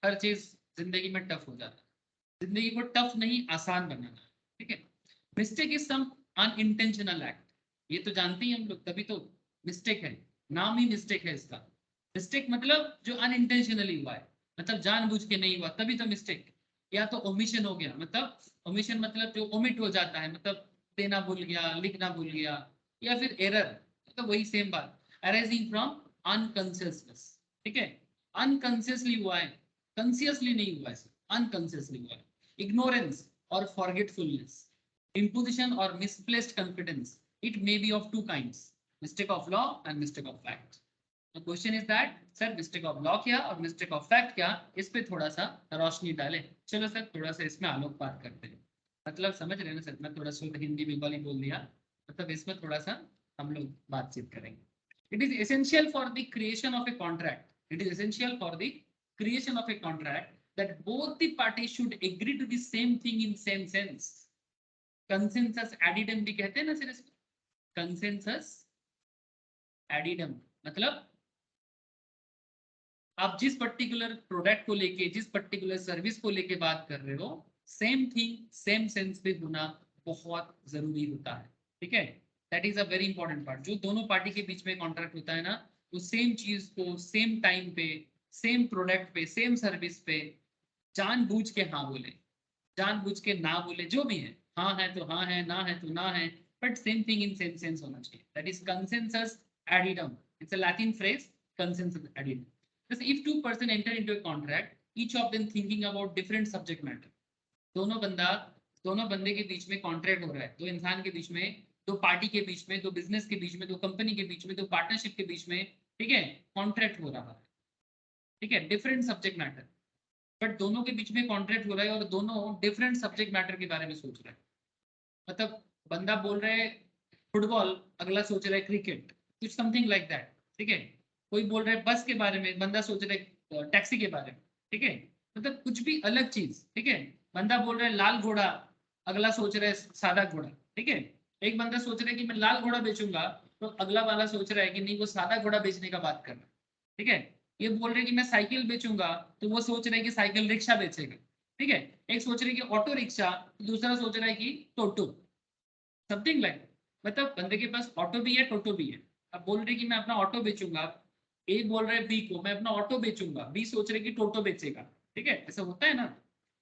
हर चीज जिंदगी में टफ हो जाता है। जिंदगी को टफ नहीं आसान बनाना, ठीक है। Mistake is some unintentional act, ये तो जानते ही हम लोग, तभी तो मिस्टेक है, नाम ही मिस्टेक है इसका। मिस्टेक मतलब जो अनइंटेंशनली हुआ है, मतलब जानबूझ के नहीं हुआ, तभी तो मिस्टेक। या तो ओमिशन हो गया, मतलब ओमिशन मतलब जो ओमिट हो जाता है, मतलब देना भूल गया, लिखना भूल गया, या फिर एरर, तो वही सेम बात, अराइजिंग फ्रॉम अनकॉन्शियसनेस, ठीक है। अनकॉन्शियसली हुआ है, कॉन्शियसली नहीं हुआ है, अनकॉन्शियसली हुआ है। इग्नोरेंस और forgetfulness, imposition or misplaced confidence, it may be of two kinds, mistake of law and mistake of fact. The question is that sir mistake of law क्या और मिस्टेक ऑफ फैक्ट क्या, इस पे थोड़ा सा रोशनी डालें। चलो सर थोड़ा सा इसमें आलोकपात करते हैं, मतलब समझ रहे हैं ना सर, मैं थोड़ा शुद्ध हिंदी बंगाली बोल दिया, मतलब इसमें थोड़ा सा हम लोग बातचीत करेंगे। It is essential for the creation of a contract, it is essential for the creation of a contract that both the parties should agree to the same thing in same sense. Consensus ad idem भी कहते हैं ना sir इसको, consensus एडिडम मतलब आप जिस particular product को लेके, जिस पर्टिकुलर सर्विस को लेके बात कर रहे हो, सेम थिंग सेम सेंस पे होना बहुत जरूरी होता है, ठीक है। That is a very important part. जो दोनों पार्टी के बीच में कॉन्ट्रैक्ट होता है ना, वो सेम चीज को सेम टाइम पे, सेम प्रोडक्ट पे, सेम सर्विस पे जानबूझ के हाँ बोले, जानबूझ के ना बोले, जो भी है, हाँ है तो हाँ है, ना है तो ना है, but same thing in same sense होना चाहिए। That is consensus ad idem, it's a Latin phrase, consensus ad idem. जैसे if two person enter into a contract, each of them thinking about different subject matter, दोनों बंदे के बीच में contract हो रहा है, दो इंसान के बीच में, दो पार्टी के बीच में, दो बिजनेस के बीच में, दो कंपनी के बीच में, दो पार्टनरशिप के बीच में, ठीक है, कॉन्ट्रैक्ट हो रहा है, ठीक है, डिफरेंट सब्जेक्ट मैटर, बट दोनों के बीच में कॉन्ट्रैक्ट हो रहा है और दोनों डिफरेंट सब्जेक्ट मैटर के बारे में सोच रहे हैं। मतलब बंदा बोल रहा है फुटबॉल, अगला सोच रहा है क्रिकेट, कुछ समथिंग लाइक दैट, ठीक है। कोई बोल रहा है बस के बारे में, बंदा सोच रहा है टैक्सी के बारे में, ठीक है। मतलब कुछ भी अलग चीज, ठीक है। बंदा बोल रहा है लाल घोड़ा, अगला सोच रहा है सादा घोड़ा, ठीक है। एक बंदा सोच रहा है कि मैं लाल घोड़ा बेचूंगा, तो अगला वाला सोच रहा है कि नहीं, वो सादा घोड़ा बेचने का बात कर रहा है, ठीक है। ये बोल रहे हैं कि मैं साइकिल बेचूंगा, तो वो सोच रहे हैं कि साइकिल रिक्शा बेचेगा, ठीक है। एक सोच रहे हैं कि ऑटो रिक्शा, दूसरा सोच रहा है कि टोटो, समथिंग लाइक। मतलब बंदे के पास ऑटो भी है, टोटो भी है। अब बोल रहे कि मैं अपना ऑटो बेचूंगा, ए बोल रहा है बी को मैं अपना ऑटो बेचूंगा, बी सोच रहे कि टोटो बेचेगा, ठीक है, ऐसा होता है ना।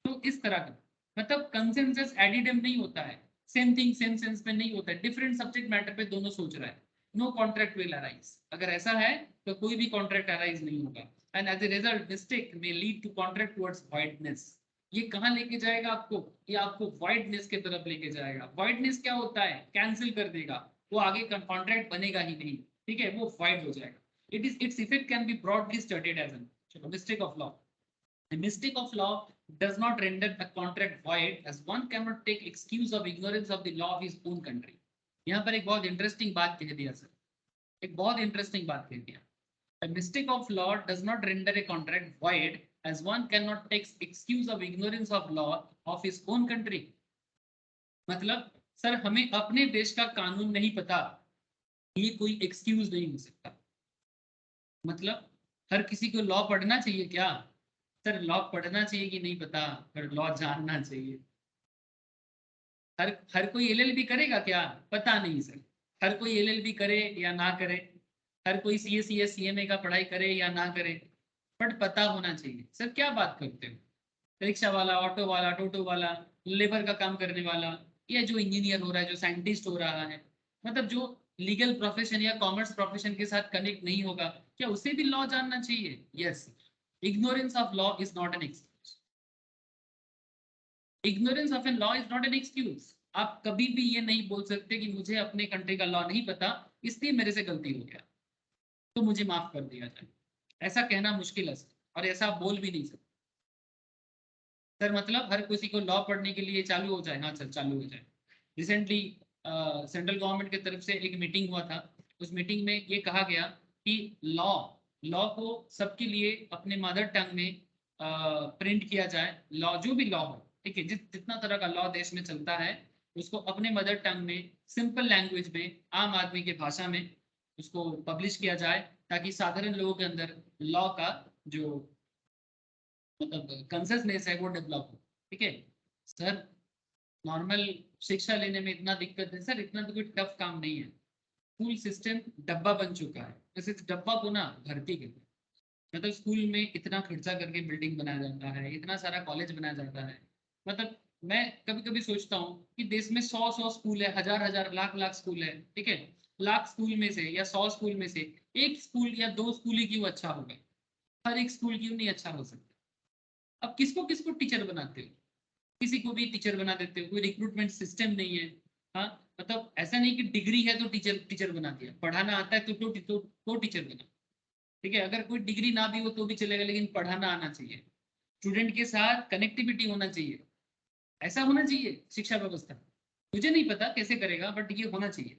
तो इस तरह का मतलब कंसेंसस एडिडम नहीं होता है, सेम थिंग सेम सेंस में नहीं होता है, डिफरेंट सब्जेक्ट मैटर पे दोनों सोच रहा है, नो कॉन्ट्रैक्ट विल अराइज। अगर ऐसा है तो कोई भी कॉन्ट्रैक्ट अराइज नहीं होगा, and as a result mistake may lead to contract towards voidness. ये कहाँ लेके जाएगा आपको, ये आपको वॉइडनेस की तरफ लेके जाएगा। वॉइडनेस क्या होता है, कैंसिल कर देगा, वो आगे कॉन्ट्रैक्ट बनेगा ही नहीं, ठीक है, वो वॉइड हो जाएगा। its effect can be broadly studied as a mistake of law. A mistake of law does not render a contract void, as one cannot take excuse of ignorance of the law of his own country. यहाँ पर एक बहुत interesting बात कह दिया sir, एक बहुत interesting बात कह दिया। A mistake of law does not render a contract void, as one cannot take excuse of ignorance of law of his own country. मतलब सर हमें अपने देश का कानून नहीं पता, ये कोई एक्सक्यूज नहीं हो सकता। मतलब हर किसी को लॉ पढ़ना चाहिए क्या? सर लॉ पढ़ना चाहिए कि नहीं पता, पर लॉ जानना चाहिए। हर कोई एलएलबी करेगा क्या? पता नहीं सर। हर कोई एलएलबी करे या ना करे, हर कोई सीए सीएस सीएमए का पढ़ाई करे या ना करे, बट पता होना चाहिए। सर क्या बात करते हो? रिक्शा वाला, ऑटो वाला, टोटो वाला, लेबर का काम करने वाला, या जो इंजीनियर हो रहा है, जो साइंटिस्ट हो रहा है, मतलब जो लीगल प्रोफेशन या कॉमर्स प्रोफेशन के साथ कनेक्ट नहीं होगा, क्या उसे भी लॉ जानना चाहिए? Yes, ignorance of law is not an excuse. Ignorance of an law is not an excuse. आप कभी भी ये नहीं बोल सकते कि मुझे अपने कंट्री का लॉ नहीं पता, इसलिए मेरे से गलती हो गया तो मुझे माफ कर दिया जाए। ऐसा कहना मुश्किल है सर, और ऐसा आप बोल भी नहीं सकते सर। मतलब हर किसी को लॉ पढ़ने के लिए चालू हो जाए? हाँ सर चालू हो जाए। रिसेंटली सेंट्रल गवर्नमेंट की तरफ से एक मीटिंग हुआ था, उस मीटिंग में ये कहा गया कि लॉ लॉ को सबके लिए अपने मदर टंग में प्रिंट किया जाए। लॉ जो भी लॉ हो, ठीक है, जितना तरह का लॉ देश में चलता है, उसको अपने मदर टंग में, सिंपल लैंग्वेज में, आम आदमी की भाषा में उसको पब्लिश किया जाए, ताकि साधारण लोगों के अंदर लॉ का जो मतलब कंसियसनेस है वो डेवलप हो। ठीक है सर, नॉर्मल शिक्षा लेने में इतना दिक्कत है सर, इतना तो कोई टफ काम नहीं है। स्कूल सिस्टम डब्बा बन चुका है, जैसे इस डब्बा को ना भर्ती करते हैं। मतलब स्कूल में इतना खर्चा करके बिल्डिंग बनाया जाता है, इतना सारा कॉलेज बनाया जाता है। मतलब मैं कभी कभी सोचता हूँ कि देश में 100 स्कूल है, हजार हजार लाख लाख स्कूल है, ठीक है, लाख स्कूल में से या 100 स्कूल में से एक स्कूल या 2 स्कूल ही क्यों अच्छा होगा? हर एक स्कूल क्यों नहीं अच्छा हो सकता? अब किसको किसको टीचर बनाते हो? किसी को भी टीचर बना देते हो, कोई रिक्रूटमेंट सिस्टम नहीं है। हाँ, मतलब ऐसा नहीं कि डिग्री है तो टीचर टीचर बना दिया, पढ़ाना आता है तो टीचर बना। ठीक है, अगर कोई डिग्री ना भी हो तो भी चलेगा, लेकिन पढ़ाना आना चाहिए, स्टूडेंट के साथ कनेक्टिविटी होना चाहिए। ऐसा होना चाहिए शिक्षा व्यवस्था। मुझे नहीं पता कैसे करेगा, बट ये होना चाहिए।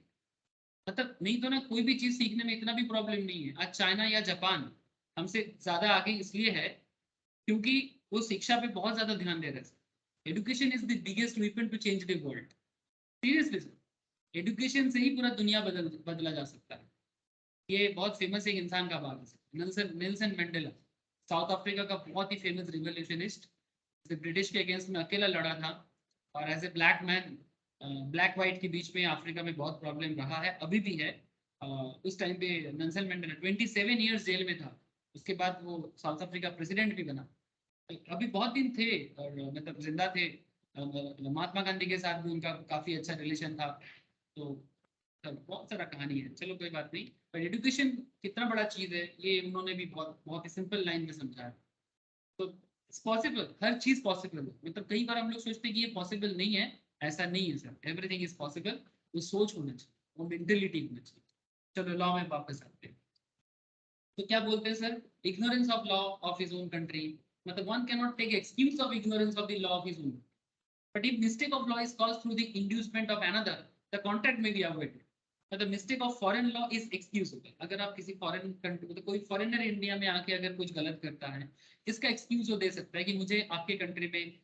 मतलब नहीं तो ना कोई भी चीज सीखने में इतना भी प्रॉब्लम नहीं है। आज चाइना या जापान हमसे ज्यादा आगे इसलिए है क्योंकि वो शिक्षा पे बहुत ज्यादा ध्यान दे रहे हैं। Education is the biggest weapon to change the world. Seriously sir, education से ही पूरा दुनिया बदला जा सकता है। ये बहुत फेमस एक इंसान का बात है, नेल्सन मंडेला, साउथ अफ्रीका का बहुत ही फेमस रिवोल्यूशनिस्ट, ब्रिटिश के अगेंस्ट में अकेला लड़ा था। और as a black man, black white के बीच में अफ्रीका में बहुत प्रॉब्लम रहा है, अभी भी है। उस टाइम पे नेल्सन मंडेला 27 ईयर्स जेल में था, उसके बाद वो साउथ अफ्रीका प्रेसिडेंट भी बना। अभी बहुत दिन थे और मतलब जिंदा थे। महात्मा गांधी के साथ भी उनका काफी अच्छा रिलेशन था। तो बहुत सारा कहानी है, चलो कोई बात नहीं। पर एजुकेशन कितना बड़ा चीज है ये उन्होंने भी बहुत बहुत ही सिंपल लाइन में समझाया। तो इट्स पॉसिबल, हर चीज पॉसिबल है। मतलब कई बार हम लोग सोचते हैं कि ये पॉसिबल नहीं है, ऐसा नहीं है सर, एवरीथिंग इज पॉसिबल। वो सोच होना चाहिए, वो मेंटेलिटी होना चाहिए। चलो लॉ में वापस आते हैं। तो क्या बोलते हैं sir? Ignorance of law of his own country, मतलब one can not take excuse of ignorance of the law of his own. But if mistake of law is caused through the inducement of another, the contract may be avoided. मतलब mistake of foreign law is excusable. अगर आप किसी foreign country, मतलब कोई foreigner India में आके अगर कुछ गलत करता है, इसका एक्सक्यूज वो दे सकता है कि मुझे आपके कंट्री में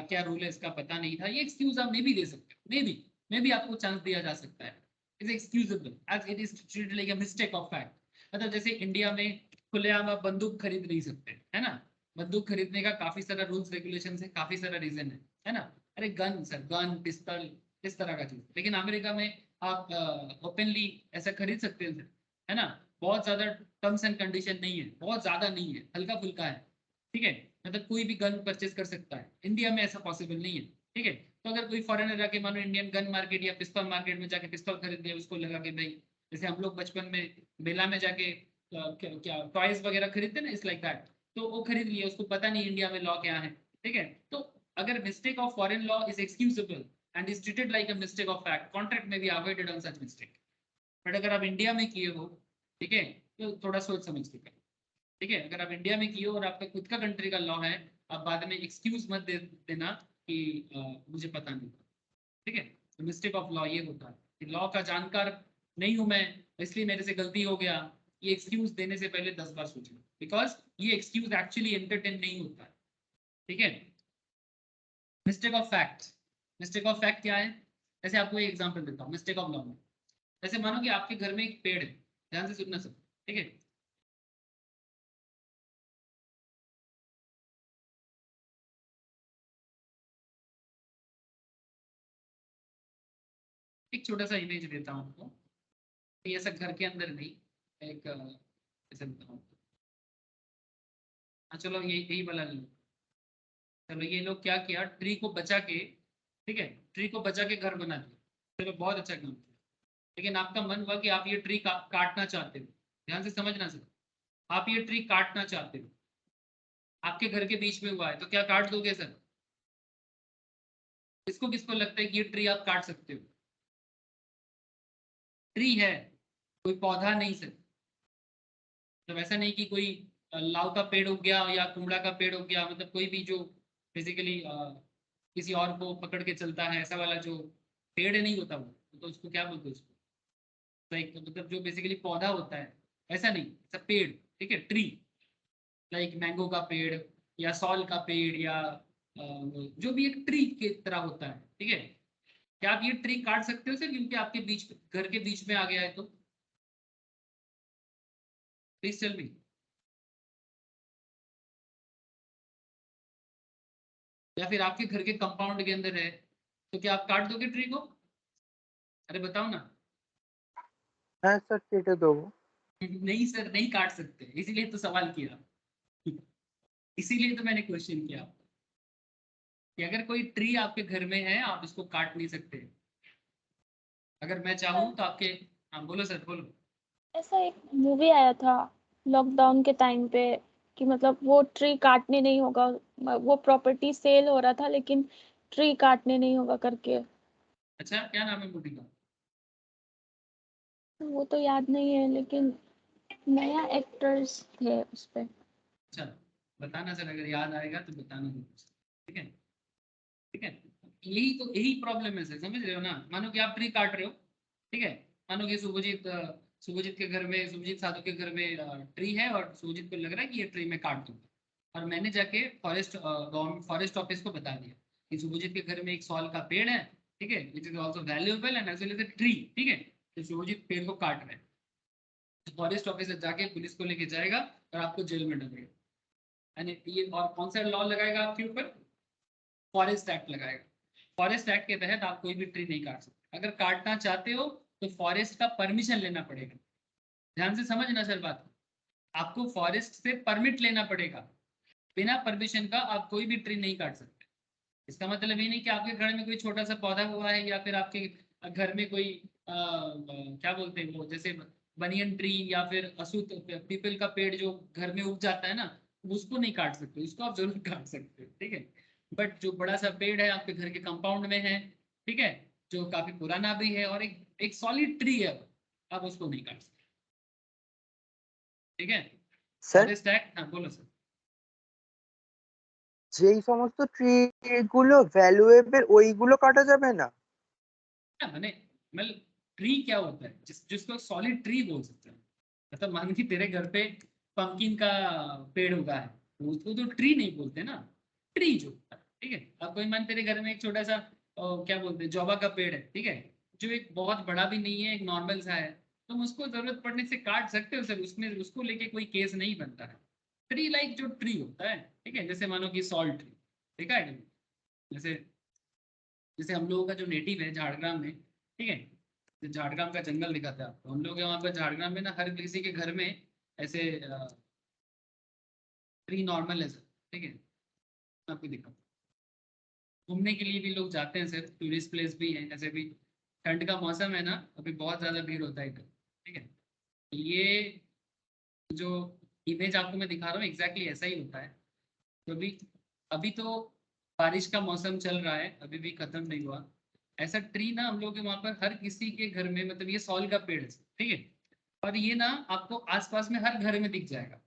क्या रूल है इसका पता नहीं था। ये एक्सक्यूज आप मे भी दे सकते हो, मे बी आपको चांस दिया जा सकता है। Is excusable as it is treated like a mistake of fact. मतलब जैसे इंडिया में खुलेआम आप बंदूक खरीद नहीं सकते, है ना? बंदूक खरीदने का काफी सारा रूल्स रेगुलेशन है, काफी सारा रीजन है ना? अरे गन सर, गन पिस्तल इस तरह का चीज। लेकिन अमेरिका में आप ओपनली ऐसा खरीद सकते हैं सर, है ना? बहुत ज्यादा टर्म्स एंड कंडीशन नहीं है, बहुत ज्यादा नहीं है, हल्का फुल्का है। ठीक है, मतलब कोई भी गन परचेज कर सकता है। इंडिया में ऐसा पॉसिबल नहीं है। ठीक है, तो अगर कोई फॉरेनर जाके मानो इंडियन गन मार्केट या पिस्तौल मार्केट में जाके पिस्तौल खरीद लिया, उसको लगा के भाई, जैसे हम लोग बचपन में मेला में जाके क्या टॉयज वगैरह खरीदते ना, इस लाइक दैट। तो वो खरीद लिया, उसको पता नहीं इंडिया में लॉ क्या है। ठीक है, तो अगर mistake of foreign law is excusable and is treated like a mistake of fact, contract may be avoided on such mistake. But अगर आप इंडिया में किए हो, ठीक है, तो थोड़ा सोच समझ के करें। ठीक है, अगर आप इंडिया में किए हो और आपका खुद का कंट्री का लॉ है, आप बाद में एक्सक्यूज मत देना कि मुझे पता नहीं। ठीक है, तो मिस्टेक ऑफ लॉ ये होता है कि लॉ का जानकार नहीं हूं मैं, इसलिए मेरे से गलती हो गया, ये एक्सक्यूज देने से पहले 10 बार सोचें, बिकॉज ये एक्सक्यूज एक्चुअली एंटरटेन नहीं होता है, ठीक है। Mistake of fact, mistake of fact क्या है? जैसे आपको एक एग्जांपल देता हूँ मिस्टेक ऑफ लॉ में। जैसे मानो कि आपके घर में एक पेड़ है, ध्यान से सुनना सब, ठीक है। एक छोटा सा इमेज देता हूँ आपको, ये ऐसा घर के अंदर नहीं, एक ऐसे बताऊँ, हाँ चलो ये यही वाला लो। चलो ये लोग क्या किया, ट्री को बचा के, ठीक है, ट्री को बचा के घर बना दिया, चलो बहुत अच्छा काम किया। लेकिन आपका मन हुआ कि आप ये ट्री काटना चाहते हो, ध्यान से समझना सर, आप ये ट्री काटना चाहते हो, आपके घर के बीच में हुआ है, तो क्या काट दोगे सर? किसको किसको लगता है कि ये ट्री आप काट सकते हो? ट्री है, कोई पौधा नहीं सर। मतलब ऐसा नहीं कि कोई लाव का पेड़ उग गया या कुमड़ा का पेड़ उग गया, मतलब कोई भी जो बेसिकली किसी और को पकड़ के चलता है, ऐसा वाला जो पेड़ नहीं होता वो, तो उसको क्या बोलते हैं उसको, लाइक मतलब जो बेसिकली पौधा होता है, ऐसा नहीं, ऐसा पेड़, ठीक है, ट्री, लाइक मैंगो का पेड़ या सॉल का पेड़ या जो भी एक ट्री की तरह होता है, ठीक है। क्या आप ये ट्री काट सकते हो सर क्योंकि आपके बीच, घर के बीच में आ गया है तो? Please tell me. या फिर आपके घर के कंपाउंड के अंदर है, तो क्या आप काट दोगे ट्री को? अरे बताओ ना। हाँ सर केटे दो। नहीं सर, नहीं काट सकते, इसीलिए तो सवाल किया, इसीलिए तो मैंने क्वेश्चन किया कि अगर कोई ट्री आपके घर में है आप इसको काट नहीं सकते। अगर मैं चाहूँ तो आपके, हाँ बोलो सर बोलो। ऐसा एक मूवी आया था लॉकडाउन के टाइम पे कि मतलब वो ट्री काटने नहीं होगा, वो प्रॉपर्टी सेल हो रहा था लेकिन ट्री काटने नहीं होगा करके। अच्छा क्या नाम है मूवी का? वो तो याद नहीं है लेकिन नया एक्टर्स थे उस पे। अच्छा बताना सर, अगर याद आएगा तो बताना जरूर सर, ठीक है, ठीक है। यही प्रॉब्लम है सर, समझ रहे हो ना? मानो कि आप ट्री काट रहे हो, ठीक है, मानो कि शुभजीत के घर में, शुभजीत साधु के घर में ट्री है और शुभजीत को लग रहा है कि ये ट्री मैं काट दूंगा, और मैंने जाके गवर्नमेंट फॉरेस्ट ऑफिस को बता दिया कि शुभजीत के घर में एक सॉल का पेड़ है, ठीक है, which is also valuable and as well as a tree, ठीक है, तो शुभजीत पेड़ को काट रहे हैं। फॉरेस्ट ऑफिसर जाके पुलिस को लेके जाएगा और आपको जेल में डालेगा, यानी ये, और कौन सा लॉ लगाएगा आपके ऊपर? फॉरेस्ट एक्ट लगाएगा। फॉरेस्ट एक्ट के तहत आप कोई भी ट्री नहीं काट सकते, अगर काटना चाहते हो तो फॉरेस्ट का परमिशन लेना पड़ेगा। ध्यान से समझना सर बात, आपको फॉरेस्ट से परमिट लेना पड़ेगा, बिना परमिशन का आप कोई भी ट्री नहीं काट सकते। इसका मतलब ये नहीं कि आपके घर में कोई छोटा सा पौधा हुआ है या फिर आपके घर में कोई क्या बोलते हैं वो, जैसे बनियन ट्री या फिर अशुद्ध पीपल का पेड़ जो घर में उग जाता है ना, उसको नहीं काट सकते, उसको आप जरूर काट सकते हो, ठीक है। बट जो बड़ा सा पेड़ है आपके घर के कंपाउंड में है, ठीक है, जो काफी पुराना भी है और एक सॉलिड ट्री है, आप उसको नहीं काट सकते, ठीक है। স্যার फॉरेस्ट एक्ट, हाँ बोलो सर। যেই সমস্ত ট্রি গুলো ভ্যালুয়েবল ওইগুলো কাটা যাবে না? हाँ, मैंने मतलब ट्री क्या होता है जिसको सॉलिड ट्री बोल सकते हैं, मतलब मान कि तेरे घर पे पंकिन का पेड़ उगा है, तो उसको तो ट्री नहीं बोलते ना, ट्री जो होता है, ठीक है। अब कोई मान तेरे घर में एक छोटा सा क्या बोलते हैं जौबा का पेड़ है, ठीक है, जो एक बहुत बड़ा भी नहीं है, एक नॉर्मल सा है, तुम उसको जरूरत पड़ने से काट सकते हो सर, उसमें उसको लेके कोई केस नहीं बनता है। ट्री लाइक जो ट्री होता है, ठीक है, जैसे मानो कि सॉल्ट ट्री, ठीक है, जैसे जैसे हम लोगों का जो नेटिव है झाड़ग्राम में, ठीक है, तो झाड़ग्राम का जंगल दिखाता है आपको, हम लोग वहाँ पर झाड़ग्राम में ना हर किसी के घर में ऐसे ट्री नॉर्मल है सर, ठीक है, मैं आपको दिखाता हूँ। घूमने के लिए भी लोग जाते हैं सर, टूरिस्ट प्लेस भी है, ऐसे भी ठंड का मौसम है ना, अभी बहुत ज़्यादा भीड़ होता है इधर, ठीक है। तो ये जो इमेज आपको मैं दिखा रहा हूँ एग्जैक्टली ऐसा ही होता है। तो अभी अभी तो बारिश का मौसम चल रहा है, अभी भी खत्म नहीं हुआ। ऐसा ट्री ना हम लोग के वहाँ पर हर किसी के घर में, मतलब ये सॉल का पेड़ है, ठीक है, और ये ना आपको आसपास में हर घर में दिख जाएगा।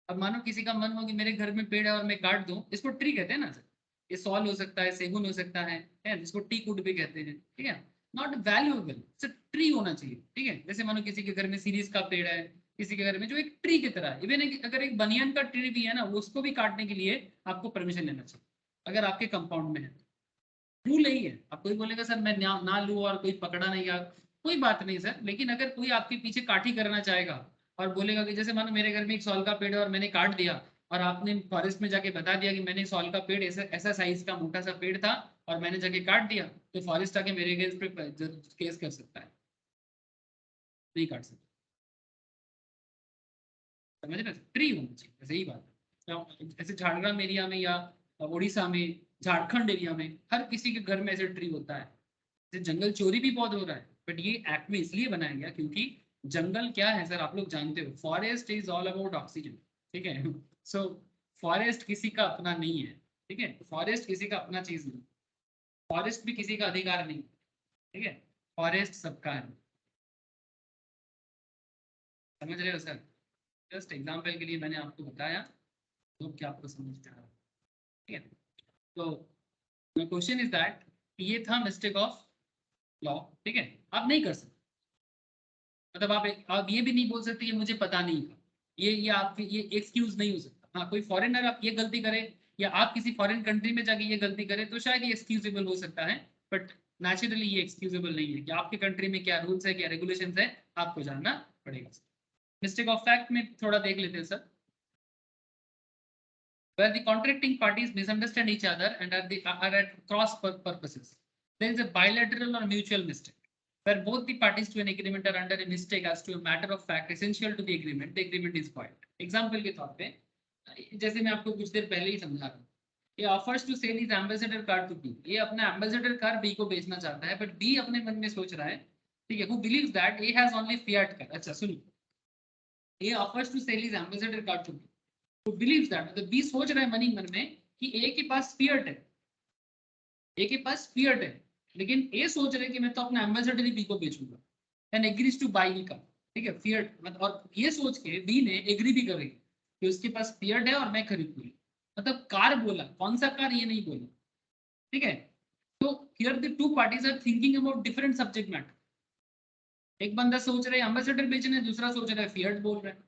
अब मानो किसी का मन हो कि मेरे घर में पेड़ है और मैं काट दूं, इसको ट्री कहते हैं ना सर, ये सॉल हो सकता है, सेगुन हो सकता है जिसको टीक वुड भी कहते हैं, ठीक है, नॉट वैल्यूएबल, सिर्फ ट्री होना चाहिए, ठीक है। जैसे मानो किसी के घर में सीरीज का पेड़ है किसी के घर में जो एक ट्री की तरह है। इवन अगर एक बनियान का ट्री भी है ना, उसको भी काटने के लिए आपको परमिशन लेना चाहिए अगर आपके कंपाउंड में है। रूल यही है। आप कोई बोलेगा सर मैं ना लूँ और कोई पकड़ा नहीं, या कोई बात नहीं सर, लेकिन अगर कोई आपके पीछे काठी करना चाहेगा और बोलेगा कि जैसे मानो मेरे घर में एक सॉल का पेड़ है और मैंने काट दिया, और आपने फॉरेस्ट में जाके बता दिया कि मैंने सॉल का पेड़ ऐसा साइज का मोटा सा पेड़ था और मैंने जाके काट दिया, तो फॉरेस्ट आके मेरे अगेंस्ट पे केस कर सकता है, नहीं काट सकता। समझ रहे? ट्री होना चाहिए, ऐसे ही बात है। ऐसे झारग्राम एरिया में या उड़ीसा में, झारखंड एरिया में हर किसी के घर में ऐसे ट्री होता है। जंगल चोरी भी बहुत हो रहा है, बट ये एक्ट में इसलिए बनाया गया क्योंकि जंगल क्या है सर, आप लोग जानते हो, forest is all about oxygen. ठीक है, सो फॉरेस्ट किसी का अपना नहीं है। ठीक है, फॉरेस्ट किसी का अपना चीज नहीं, फॉरेस्ट भी किसी का अधिकार नहीं। ठीक है, फॉरेस्ट सबका है। समझ रहे हो सर? जस्ट एग्जाम्पल के लिए मैंने आपको बताया, तो क्या आपको समझ में आ रहा है? ठीक है, तो क्वेश्चन इज दैट ये था मिस्टेक ऑफ लॉ। ठीक है, आप नहीं कर सकते, मतलब आप ये भी नहीं बोल सकते कि मुझे पता नहीं था, ये आपके ये एक्सक्यूज नहीं हो सकता। हाँ, कोई फॉरेनर आप ये गलती करे या आप किसी फॉरेन कंट्री में जाके ये गलती करे तो शायद ये एक्सक्यूजेबल हो सकता है, बट नेचुरली ये एक्सक्यूजेबल नहीं है कि आपके कंट्री में क्या रूल्स है, क्या रेगुलेशंस है, आपको जानना पड़ेगा। मिस्टेक ऑफ फैक्ट में थोड़ा देख लेते हैं sir. Where the contracting parties misunderstand each other and are at cross purposes, there is a bilateral or mutual mistake. Where both the parties to an agreement are under a mistake as to a matter of fact essential to the agreement is void. Example के तौर पे, जैसे मैं आपको कुछ देर पहले ही समझा रहा हूँ, ये offers to sell his ambassador car to B. ये अपना ambassador car B को बेचना चाहता है, but B अपने मन में सोच रहा है, ठीक है, who believes that A has only Fiat car. अच्छा सुनो, A offers to sell his ambassador car to B. Who believes that, मतलब B सोच रहा है मन में कि A के पास Fiat है, A के पास Fiat है, लेकिन A सोच रहे कि मैं तो अपना एम्बेसडर ही B को बेचूंगा, एंड एग्रीज टू बाई का। ठीक है, फिएट, मतलब और ये सोच के B ने एग्री भी करेगी कि उसके पास फिएट है और मैं खरीद लूंगी, मतलब कार बोला, कौन सा कार ये नहीं बोला। ठीक है, तो here the two parties are thinking about different subject matter. एक बंदा सोच रहा है एम्बेसडर बेचना है, दूसरा सोच रहा है फिएट बोल रहा है,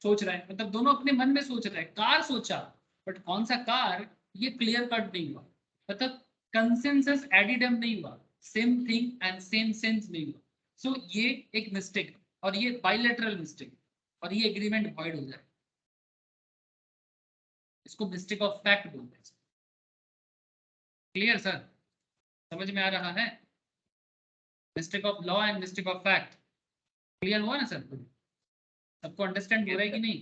सोच रहा है, मतलब दोनों अपने मन में सोच रहा है, कार सोचा, बट कौन सा कार ये क्लियर कट नहीं हुआ, मतलब कंसेंसस एडिडम नहीं हुआ, same thing and same sense नहीं हुआ। सो ये एक मिस्टेक और ये बाइलेटरल मिस्टेक, और ये एग्रीमेंट वॉइड हो जाए, इसको मिस्टेक ऑफ फैक्ट बोलते हैं। Clear sir? समझ में आ रहा है? Mistake of law and mistake of fact clear हुआ ना सर? सबको अंडरस्टैंड हो रहा है कि नहीं?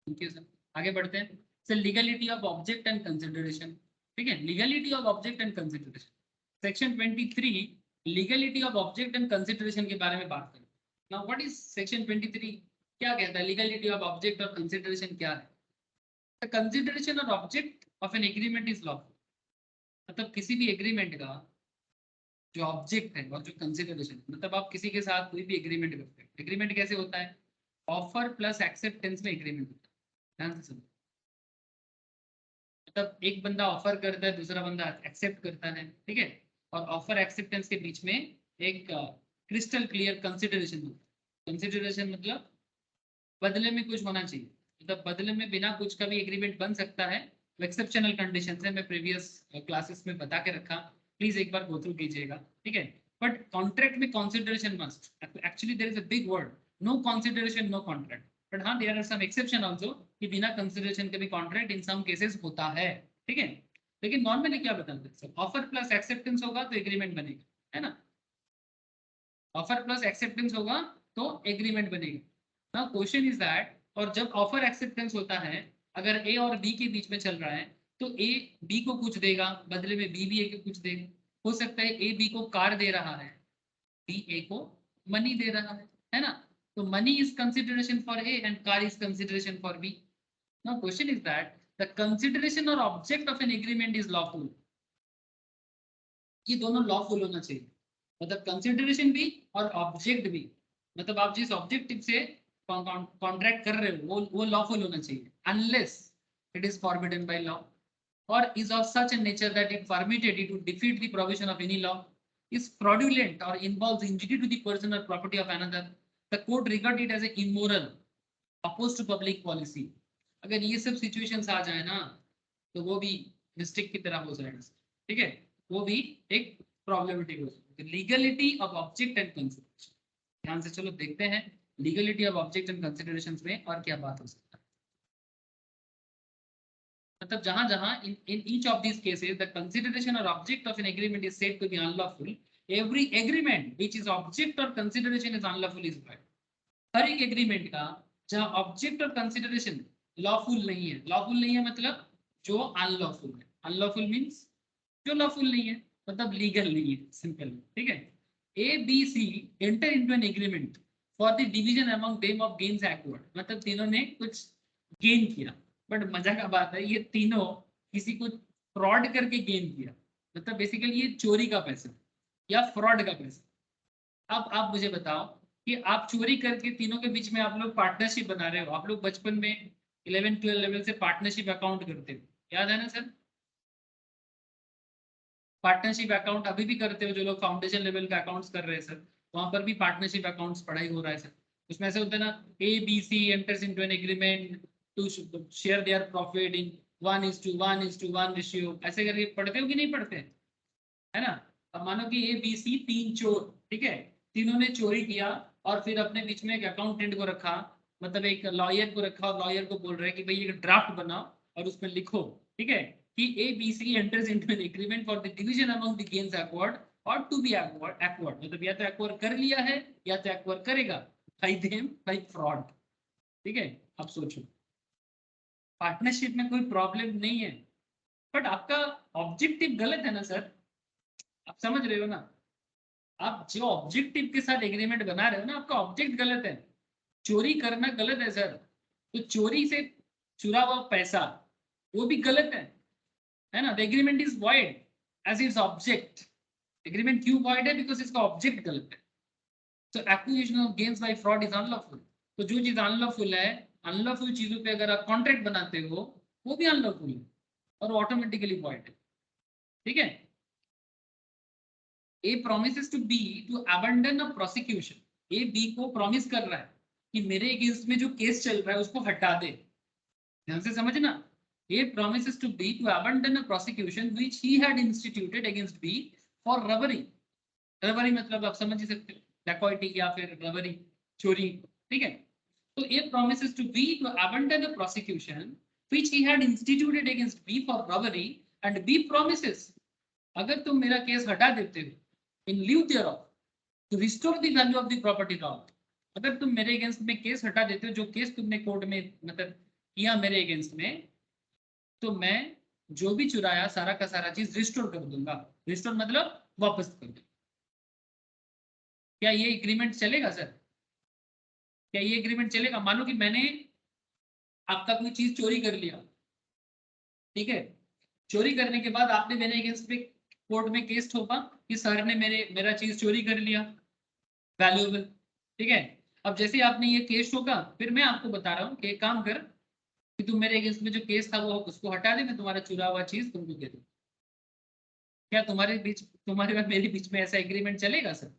ठीक है सर, आगे बढ़ते हैं। Sir legality of object and consideration. ठीक है, legality of object and consideration, section 23 legality of object and consideration के बारे में बात करें। Now what is section 23? क्या कहता है? लीगलिटी ऑफ ऑब्जेक्ट और कंसिडरेशन क्या है? The consideration or object of an agreement is lawful, मतलब किसी भी एग्रीमेंट का जो ऑब्जेक्ट है और जो कंसिडरेशन, मतलब आप किसी के साथ कोई भी एग्रीमेंट करते हैं, एग्रीमेंट कैसे होता है? ऑफर प्लस एक्सेप्टेंस में एग्रीमेंट होता है। ध्यान से सुनो, मतलब एक बंदा ऑफर करता है, दूसरा बंदा एक्सेप्ट करता है, ठीक है, और ऑफर एक्सेप्टेंस के बीच में एक क्रिस्टल क्लियर कंसिडरेशन होता है। कंसिडरेशन मतलब बदले में कुछ होना चाहिए, मतलब बदले में बिना कुछ का भी एग्रीमेंट बन सकता है, एक्सेप्शनल कंडीशन है। मैं प्रीवियस क्लासेस में बता के रखा, प्लीज एक बार गो थ्रू कीजिएगा, ठीक है। बट कॉन्ट्रैक्ट में consideration must, actually there is a big word, no consideration no contract, but हाँ there are some exception also कि बिना कंसिडरेशन के भी कॉन्ट्रैक्ट इन सम केसेस होता है, ठीक है। लेकिन नॉर्मली क्या बताते हैं सर, ऑफर प्लस एक्सेप्टेंस होगा तो एग्रीमेंट बनेगा, है ना। ऑफर प्लस एक्सेप्टेंस होगा तो एग्रीमेंट बनेगा। नाउ क्वेश्चन इज दैट, और जब ऑफर एक्सेप्टेंस होता है, अगर ए और बी के बीच में चल रहा है, तो ए बी को कुछ देगा, बदले में बी भी ए को कुछ देगा। हो सकता है ए बी को कार दे रहा है, बी ए को मनी दे रहा है ना। तो money is consideration for A and car is consideration for B. Now question is that the consideration or object of an agreement is lawful. ये दोनों लॉफुल होना चाहिए, मतलब कंसिडरेशन भी और ऑब्जेक्ट भी, मतलब आप जिस ऑब्जेक्टिव से कॉन्ट्रैक्ट कर रहे हो वो लॉफुल होना चाहिए, unless it is forbidden by law और is of such a nature that it permitted it to defeat the provision of any law। is fraudulent or involves injury to the person or property of another, the court regard it as a immoral, opposed to public policy. अगर ये सब situations आ जाए ना तो वो भी mistake की तरह हो जाएगा, ठीक है, वो भी एक प्रॉब्लमेटिक हो सकती है. Legality of object and consideration, ध्यान से चलो देखते हैं legality of object and considerations में और क्या बात हो सकता है. मतलब जहां जहां in each of these cases the consideration or object of an agreement is said to be unlawful, every agreement which is object or consideration is unlawful is void. हर एक एग्रीमेंट का जहां ऑब्जेक्ट और कंसिडरेशन लॉफुल नहीं है, lawful नहीं है मतलब जो अनलॉफुल है, अनलॉफुल मींस जो लॉफुल नहीं है मतलब लीगल नहीं है, सिंपल, ठीक है. A B C enter into an agreement for the division among them of gains acquired, मतलब तीनों ने कुछ गेन किया, बट मजा का बात है ये तीनों किसी को फ्रॉड करके गेन किया, मतलब बेसिकली ये चोरी का पैसा या फ्रॉड का पैसा. अब आप मुझे बताओ कि आप चोरी करके तीनों के बीच में आप लोग पार्टनरशिप बना रहे हो. आप लोग बचपन में 11-12 लेवल से पार्टनरशिप अकाउंट करते हो, याद है ना सर? पार्टनरशिप अकाउंट अभी भी करते हो जो लोग फाउंडेशन लेवल का अकाउंट्स कर रहे हैं सर, वहां पर भी पार्टनरशिप अकाउंट्स पढ़ाई हो रहा है सर. उसमें ऐसे होता है ना, A B C enters into an agreement to share their profit in 1:1:1 ratio, ऐसे करके पढ़ते हो कि नहीं पढ़ते, है ना? अब मानो कि ए बी सी तीन चोर, ठीक है, तीनों ने चोरी किया और फिर अपने बीच में एक अकाउंटेंट को रखा, मतलब एक लॉयर को रखा और लॉयर को बोल रहे हैं कि भाई एक ड्राफ्ट बनाओ और उसमें लिखो, ठीक है, कि A B C enters into an agreement for the division among the gains acquired और टू बी एक्वायर्ड, मतलब या तो एक्वायर कर लिया है या तो एक्वायर करेगा, बाय देम बाय फ्रॉड, ठीक है. अब सोचो पार्टनरशिप में कोई प्रॉब्लम नहीं है, बट आपका ऑब्जेक्टिव गलत है ना सर, आप समझ रहे हो ना? आप जो ऑब्जेक्टिव के साथ एग्रीमेंट बना रहे हो ना, आपका ऑब्जेक्ट गलत है, चोरी करना गलत है सर. तो चोरी से चुरा हुआ पैसा वो भी गलत है ना? The agreement is void as its object. Agreement क्यों वॉइड है? बिकॉज इसका ऑब्जेक्ट गलत है. तो acquisition of gains by fraud is unlawful. तो जो चीज अनलॉफुल है, अनलॉफुल चीजों पे अगर आप कॉन्ट्रैक्ट बनाते हो वो भी अनलॉफुल है और ऑटोमेटिकली वॉइड है, ठीक है. A promises to B to abandon a prosecution. A B को प्रॉमिस कर रहा है कि मेरे अगेंस्ट में जो केस चल रहा है उसको हटा दे, ध्यान से समझना. A promises to B to abandon a prosecution which he had instituted against B for robbery. robbery मतलब आप समझ ही सकते हो, डकैती या फिर robbery, चोरी, ठीक है. तो A promises to B to abandon a prosecution which he had instituted against B for robbery and B promises, अगर तुम मेरा केस हटा देते हो in lieu thereof to restore the value of the property wrong, अगर तुम मेरे against में केस हटा देते हो, जो केस तुमने कोर्ट में मतलब किया मेरे अगेंस्ट में, तो मैं जो भी चुराया सारा का सारा चीज रिस्टोर कर दूंगा. रिस्टोर मतलब वापस कर दूंगा. क्या ये एग्रीमेंट चलेगा सर? क्या ये एग्रीमेंट चलेगा? मानो कि मैंने आपका कोई चीज चोरी कर लिया, ठीक है, चोरी करने के बाद आपने मेरे अगेंस्ट में कोर्ट में केस ठोका कि सर ने मेरा चीज चोरी कर लिया वैल्यूएबल, ठीक है. अब जैसे आपने ये केस ठोका, फिर मैं आपको बता रहा हूँ कि एक काम कर कि तुम मेरे अगेंस्ट में जो केस था वो उसको हटा दे, मैं तुम्हारा चुरा हुआ चीज तुमको दे दूं. क्या तुम्हारे और मेरे बीच में ऐसा एग्रीमेंट चलेगा सर?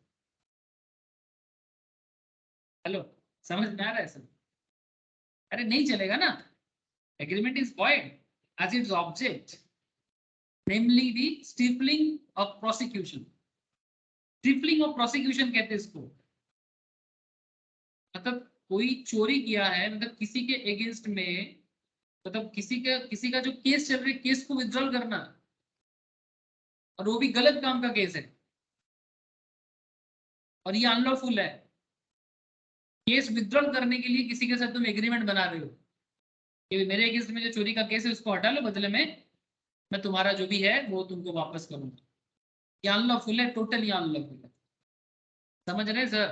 हेलो, समझ में आ रहा है सर? अरे नहीं चलेगा ना. Agreement is void as its object, namely the stifling of prosecution. Stifling of prosecution कहते हैं इसको, मतलब कोई चोरी किया है, मतलब किसी के अगेंस्ट में, मतलब किसी का जो केस चल रहा है, केस को विथड्रॉल करना, और वो भी गलत काम का केस है और ये अनलॉफुल है. केस विथड्रॉल करने के लिए किसी के साथ तुम एग्रीमेंट बना रहे हो कि मेरे अगेंस्ट में जो चोरी का केस है उसको हटा लो, बदले में मैं तुम्हारा जो भी है वो तुमको वापस करूंगा. ये अनलॉफुल है, टोटली अनलॉफुल है. समझ रहे sir?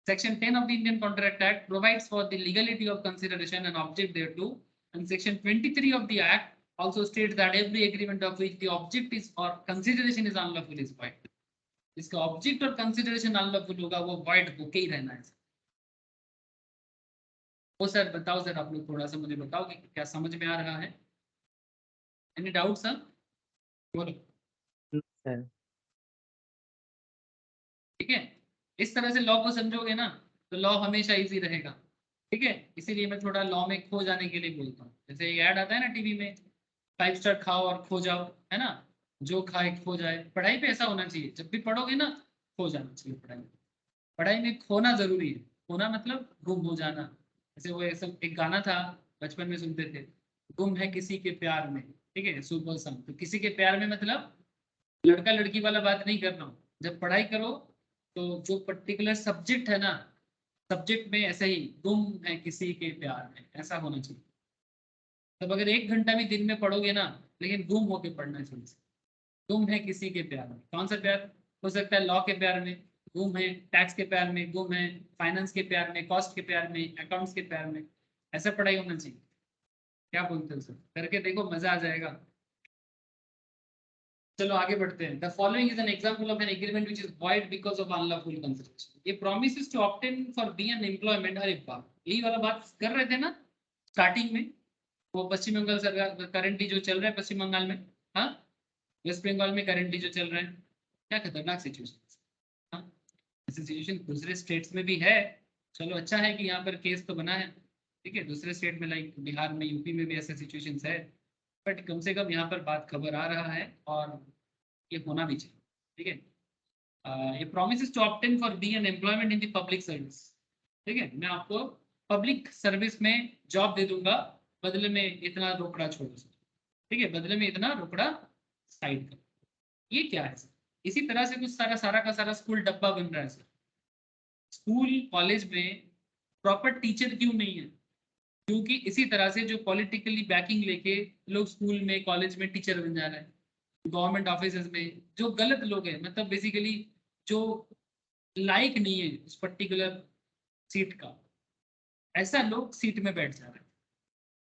Section 10 of the Indian Contract Act provides for the legality of consideration and object thereto, and Section 23 of the Act also states that every agreement of which the object is or consideration is unlawful is void. इसका object और consideration unlawful होगा वो void होके ही रहना है. वो sir बताओ sir, आप लोग थोड़ा सा मुझे बताओ कि क्या समझ में आ रहा है? Any doubt sir? बोलो सर ठीक है, इस तरह से लॉ को समझोगे ना तो लॉ हमेशा इजी रहेगा। ठीक है, इसीलिए मैं थोड़ा लॉ में खो जाने के लिए बोलता हूँ। जैसे ये ऐड आता है ना टीवी में, 5 स्टार खाओ और खो जाओ, है ना, जो खाए खो जाए। पढ़ाई पे ऐसा होना चाहिए, जब भी पढ़ोगे ना खो जाना चाहिए पढ़ाई में। पढ़ाई में खोना जरूरी है, खोना मतलब गुम हो जाना। जैसे वो सब एक गाना था बचपन में सुनते थे, गुम है किसी के प्यार में। ठीक है, सुपर सॉन्ग। तो किसी के प्यार में मतलब लड़का लड़की वाला बात नहीं कर रहा हूँ। जब पढ़ाई करो तो जो पर्टिकुलर सब्जेक्ट है ना, सब्जेक्ट में ऐसे ही गुम है किसी के प्यार में, ऐसा होना चाहिए। तब अगर 1 घंटा भी दिन में पढ़ोगे ना, लेकिन गुम होके पढ़ना चाहिए। गुम है किसी के प्यार में, कौन सा प्यार हो सकता है? लॉ के प्यार में गुम है, टैक्स के प्यार में गुम है, फाइनेंस के प्यार में, कॉस्ट के प्यार में, अकाउंट्स के प्यार में। ऐसा पढ़ाई होना चाहिए। क्या बोलते हो सर? करके देखो, मजा आ जाएगा। चलो आगे बढ़ते हैं। The following is an example of an agreement which is void because of unlawful consideration. ये promises to obtain for B an employment. अरे बाप, यही वाला बात कर रहे थे ना स्टार्टिंग में। वो पश्चिम बंगाल सरकार करंटली जो चल रहा है पश्चिम बंगाल में, हाँ, वेस्ट बंगाल में करंटली जो चल रहा है, क्या खतरनाक सिचुएशन। हाँ, ऐसी सिचुएशन दूसरे स्टेट्स में भी है। चलो अच्छा है कि यहाँ पर केस तो बना है। ठीक है, दूसरे स्टेट में लाइक बिहार में, यूपी में भी ऐसे सिचुएशन है, बट कम से कम यहाँ पर बात खबर आ रहा है और ये होना भी चाहिए। ठीक है, ये promises to obtain for B an employment in the public service. ठीक है, मैं आपको पब्लिक सर्विस में जॉब दे दूंगा, बदले में इतना रोकड़ा छोड़ो सर। ठीक है, बदले में इतना रोकड़ा साइड करो। ये क्या है सर? इसी तरह से कुछ सारा सारा का सारा स्कूल डब्बा बन रहा है सर। स्कूल कॉलेज में प्रॉपर टीचर क्यों नहीं है? क्योंकि इसी तरह से जो पॉलिटिकली बैकिंग लेके लोग स्कूल में कॉलेज में टीचर बन जा रहे हैं, गवर्नमेंट ऑफिस में जो गलत लोग हैं, मतलब बेसिकली जो लायक नहीं है उस पर्टिकुलर सीट का, ऐसा लोग सीट में बैठ जा रहे हैं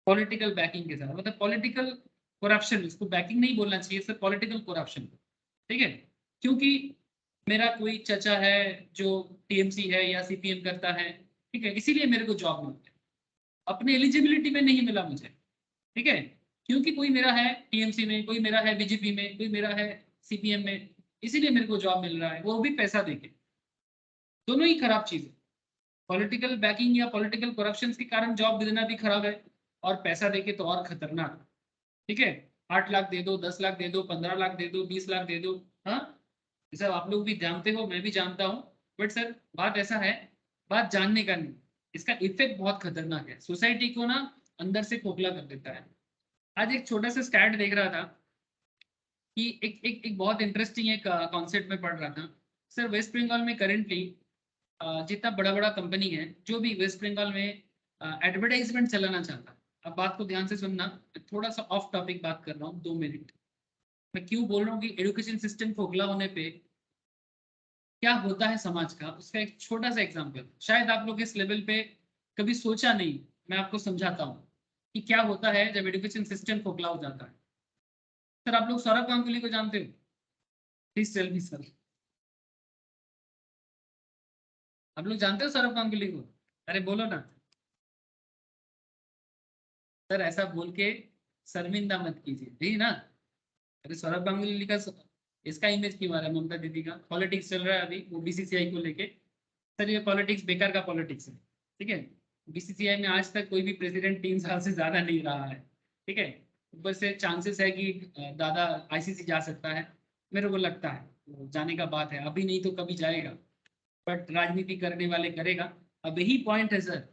पॉलिटिकल बैकिंग के साथ। मतलब पॉलिटिकल करप्शन, इसको बैकिंग नहीं बोलना चाहिए सर, पॉलिटिकल करप्शन। ठीक है, क्योंकि मेरा कोई चचा है जो टीएमसी है या सीपीएम करता है, ठीक है, इसीलिए मेरे को जॉब मिल गया, अपने एलिजिबिलिटी में नहीं मिला मुझे। ठीक है, क्योंकि कोई मेरा है टीएमसी में, कोई मेरा है बीजेपी में, कोई मेरा है सीपीएम में, इसीलिए मेरे को जॉब मिल रहा है, वो भी पैसा देके। दोनों ही खराब चीज है। पॉलिटिकल बैकिंग या पॉलिटिकल करप्शन के कारण जॉब देना भी खराब है, और पैसा देके तो और खतरनाक। ठीक है, 8 लाख दे दो, 10 लाख दे दो, 15 लाख दे दो, 20 लाख दे दो। हाँ, ये सब आप लोग भी जानते हो, मैं भी जानता हूँ, बट सर बात ऐसा है, बात जानने का नहीं, इसका इफेक्ट बहुत खतरनाक है, सोसाइटी को ना अंदर से खोखला कर देता है। आज एक छोटा सा स्टैट देख रहा था कि एक बहुत इंटरेस्टिंग एक कॉन्सेप्ट में पढ़ रहा था सर। वेस्ट बंगाल में करेंटली जितना बड़ा बड़ा कंपनी है, जो भी वेस्ट बंगाल में एडवर्टाइजमेंट चलाना चाहता है, अब बात को ध्यान से सुनना, थोड़ा सा ऑफ टॉपिक बात कर रहा हूँ, 2 मिनट। मैं क्यों बोल रहा हूँ कि एजुकेशन सिस्टम खोखला होने पे क्या होता है समाज का, उसका एक छोटा सा एग्जांपल। शायद आप लोग इस लेवल पे कभी सोचा नहीं, मैं आपको समझाता हूँ कि क्या होता है जब एजुकेशन सिस्टम खोखला हो जाता है। सर आप लोग सौरभ गांगुली को जानते हो? प्लीज टेल मी सर, आप लोग जानते हो सौरभ गांगुली को? अरे बोलो ना सर, ऐसा बोल के शर्मिंदा मत कीजिए, ठीक है ना? अरे सौरभ गांगुली का इसका इमेज क्यों आ रहा है? ममता दीदी का पॉलिटिक्स चल रहा है अभी, वो बीसीसीआई को लेके। सर ये पॉलिटिक्स बेकार का पॉलिटिक्स है। ठीक है, बीसीसीआई में आज तक कोई भी प्रेसिडेंट 3 साल से ज्यादा नहीं रहा है। ठीक है, ऊपर से चांसेस है कि दादा आईसीसी जा सकता है, मेरे को लगता है वो जाने का बात है, अभी नहीं तो कभी जाएगा, बट राजनीति करने वाले करेगा। अब यही पॉइंट है सर,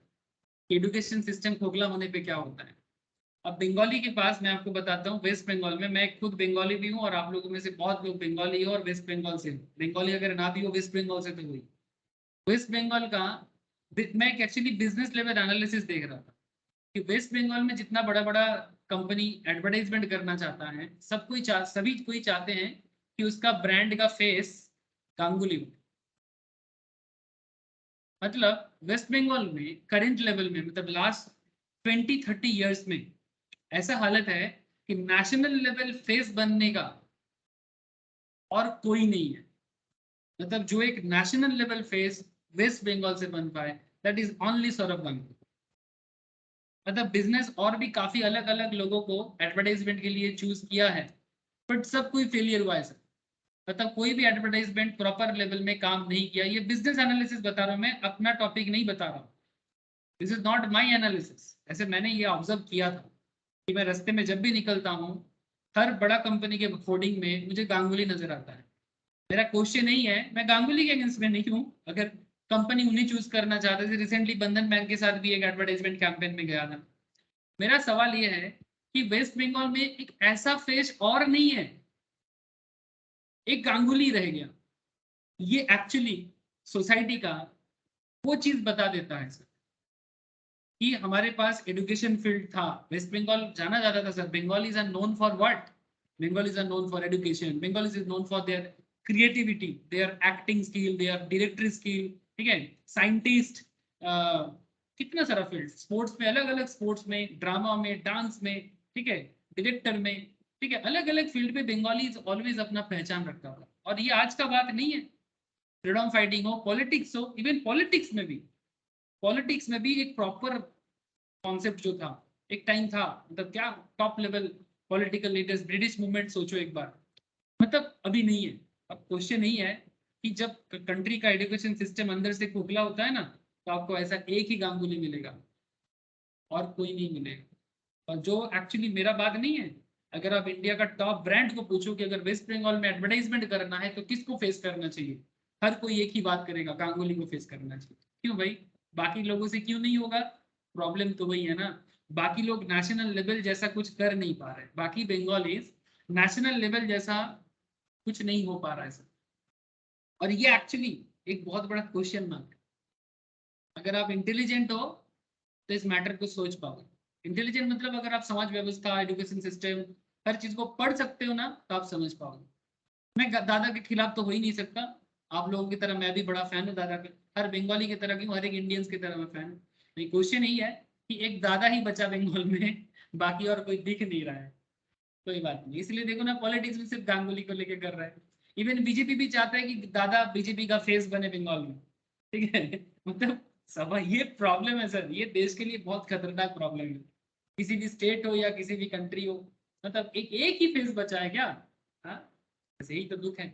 एजुकेशन सिस्टम खोखला होने पे क्या होता है। अब बंगाली के पास मैं आपको बताता हूँ, वेस्ट बंगाल में, मैं खुद बंगाली भी हूँ और आप लोगों में से बहुत लोग बंगाली हो और वेस्ट बंगाल से हो। बंगाली अगर ना भी हो, वेस्ट बंगाल से तो हुई। वेस्ट बंगाल का मैं एक्चुअली बिजनेस लेवल एनालिसिस देख रहा था कि वेस्ट बंगाल में जितना बड़ा बड़ा कंपनी एडवर्टाइजमेंट करना चाहता है, सभी कोई चाहते हैं कि उसका ब्रांड का फेस गांगुली हो। मतलब वेस्ट बंगाल में करंट लेवल में, मतलब लास्ट 20-30 ईयर्स में ऐसा हालत है कि नेशनल लेवल फेस बनने का और कोई नहीं है। मतलब जो एक national level face West Bengal से बन पाए, that is only Sourav Ganguly. मतलब बिजनेस और भी काफी अलग अलग लोगों को एडवर्टाइजमेंट के लिए चूज किया है, बट सब कोई फेलियर हुआ है सर। मतलब कोई भी एडवर्टाइजमेंट प्रॉपर लेवल में काम नहीं किया। ये बिजनेस एनालिसिस बता रहा हूँ मैं, अपना टॉपिक नहीं बता रहा हूँ। This is not my analysis. ऐसे मैंने ये ऑब्जर्व किया था कि मैं रास्ते में जब भी निकलता हूँ, हर बड़ा कंपनी के होर्डिंग में मुझे गांगुली नजर आता है। मेरा क्वेश्चन नहीं है, मैं गांगुली के अगेंस्ट में नहीं हूँ। अगर कंपनी उन्हें चूज करना चाहते थे, रिसेंटली बंधन बैंक के साथ भी एक एडवर्टाइजमेंट कैंपेन में गया था। मेरा सवाल ये है कि वेस्ट बंगाल में एक ऐसा फेस और नहीं है, एक गांगुली रह गया। ये एक्चुअली सोसाइटी का वो चीज बता देता है सर कि हमारे पास एजुकेशन फील्ड था। वेस्ट बंगाल जाना जाता था sir, Bengal is known for what? Bengal is known for education, Bengal is known for their creativity, their acting skill, their directory skill, ठीक है, साइंटिस्ट, कितना सारा फील्ड, स्पोर्ट्स में अलग अलग, स्पोर्ट्स में, ड्रामा में, डांस में, ठीक है, डायरेक्टर में, ठीक है, अलग अलग फील्ड में बंगाली ऑलवेज अपना पहचान रखता था। और ये आज का बात नहीं है। फ्रीडम फाइटिंग हो, पॉलिटिक्स हो, इवन पॉलिटिक्स में भी एक प्रॉपर कॉन्सेप्ट जो था, एक टाइम था, मतलब क्या top level political leaders, British movement सोचो एक बार, मतलब अभी नहीं है। अब क्वेश्चन नहीं है कि जब कंट्री का एजुकेशन सिस्टम अंदर से खोखला होता है ना, तो आपको ऐसा एक ही गांगुली मिलेगा और कोई नहीं मिलेगा। और जो एक्चुअली मेरा बात नहीं है, अगर आप इंडिया का टॉप ब्रांड को पूछो कि अगर वेस्ट बंगाल में एडवर्टाइजमेंट करना है तो किसको फेस करना चाहिए, हर कोई एक ही बात करेगा, गांगुली को फेस करना चाहिए। क्यों भाई? बाकी लोगों से क्यों नहीं होगा? प्रॉब्लम तो वही है ना, बाकी लोग नेशनल लेवल जैसा कुछ कर नहीं पा रहे, बाकी बंगालीज नेशनल लेवल जैसा कुछ नहीं हो पा रहा है सर। और ये एक्चुअली एक बहुत बड़ा क्वेश्चन मार्क है। अगर आप इंटेलिजेंट हो तो इस मैटर को सोच पाओगे। इंटेलिजेंट मतलब अगर आप समाज व्यवस्था, एजुकेशन सिस्टम, हर चीज को पढ़ सकते हो ना, तो आप समझ पाओगे। मैं दादा के खिलाफ तो हो ही नहीं सकता। आप लोगों की तरह मैं भी बड़ा फैन हूँ दादा का, हर बंगाली की तरह क्यों, हर एक इंडियंस की तरह मैं फैन हूँ। नहीं, क्वेश्चन यही है कि एक दादा ही बचा बंगाल में, बाकी और कोई दिख नहीं रहा है। कोई बात नहीं, इसलिए देखो ना, पॉलिटिक्स में सिर्फ गांगुली को लेके कर रहा है। इवन बीजेपी भी चाहता है कि दादा बीजेपी का फेस बने बंगाल में, ठीक है। मतलब सब ये प्रॉब्लम है सर, ये देश के लिए बहुत खतरनाक प्रॉब्लम है। किसी भी स्टेट हो या किसी भी कंट्री हो, मतलब एक एक ही फेस बचा है क्या? हाँ, बस यही तो दुख है।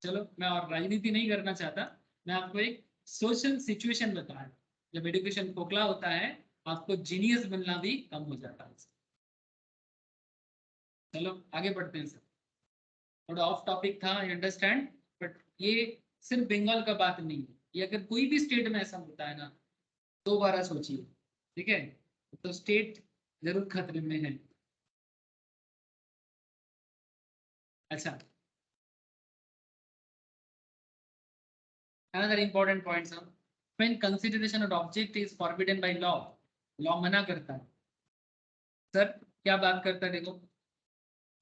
चलो, मैं और राजनीति नहीं करना चाहता, मैं आपको एक सोशल सिचुएशन बता रहा हूं। जब एजुकेशन खोखला होता है, आपको जीनियस बनना भी कम हो जाता है। चलो आगे बढ़ते हैं सर, थोड़ा ऑफ टॉपिक था, आई अंडरस्टैंड, बट ये सिर्फ बंगाल का बात नहीं है। ये अगर कोई भी स्टेट में ऐसा होता है ना, दोबारा सोचिए, ठीक है, तो स्टेट जरूर खतरे में है। अच्छा, another important point sir, when consideration of object is forbidden by law, law मना करता है सर, क्या बात करता है देखो,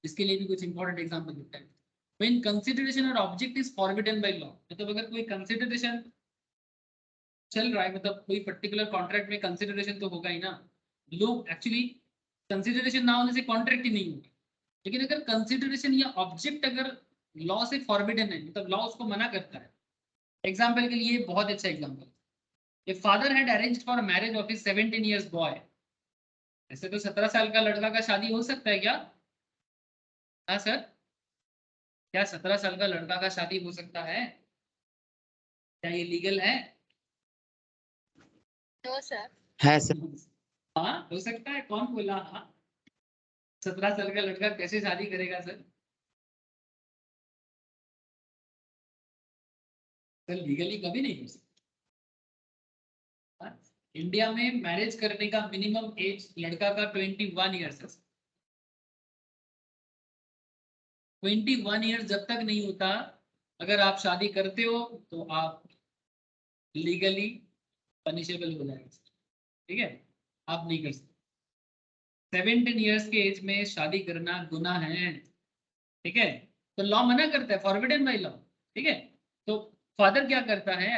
इसके लिए भी कुछ इंपॉर्टेंट एग्जांपल देता है। when consideration और object is forbidden by law, मतलब अगर कोई कंसिडरेशन चल रहा है, मतलब कोई पर्टिकुलर कॉन्ट्रैक्ट में कंसिडरेशन तो होगा ही ना। लोग एक्चुअली कंसिडरेशन ना होने से कॉन्ट्रैक्ट ही नहीं होगा। लेकिन अगर कंसिडरेशन या ऑब्जेक्ट अगर लॉ से फॉरबिडन है, मतलब लॉ उसको मना करता है। एग्जाम्पल के लिए बहुत अच्छा example, a father had arranged for marriage of his 17 years boy. ऐसे तो 17 साल का लड़का का शादी हो सकता है क्या? हाँ सर, क्या 17 साल का लड़का का शादी हो सकता है? क्या ये लीगल है? No sir. है सर। हाँ हो सकता है, कौन बोला? हाँ, 17 साल का लड़का कैसे शादी करेगा सर? सर लीगली कभी नहीं हो सकता। हाँ? इंडिया में मैरिज करने का मिनिमम एज लड़का का 21 ईयर्स है। 21 ईयर्स जब तक नहीं होता, अगर आप शादी करते हो तो आप लीगली पनिशेबल हो जाएगा, ठीक है, आप नहीं कर सकते। 17 ईयर्स के एज में शादी करना गुनाह है, ठीक है, तो लॉ मना करता है, फॉरबिडन बाय लॉ, ठीक है। तो फादर क्या करता है,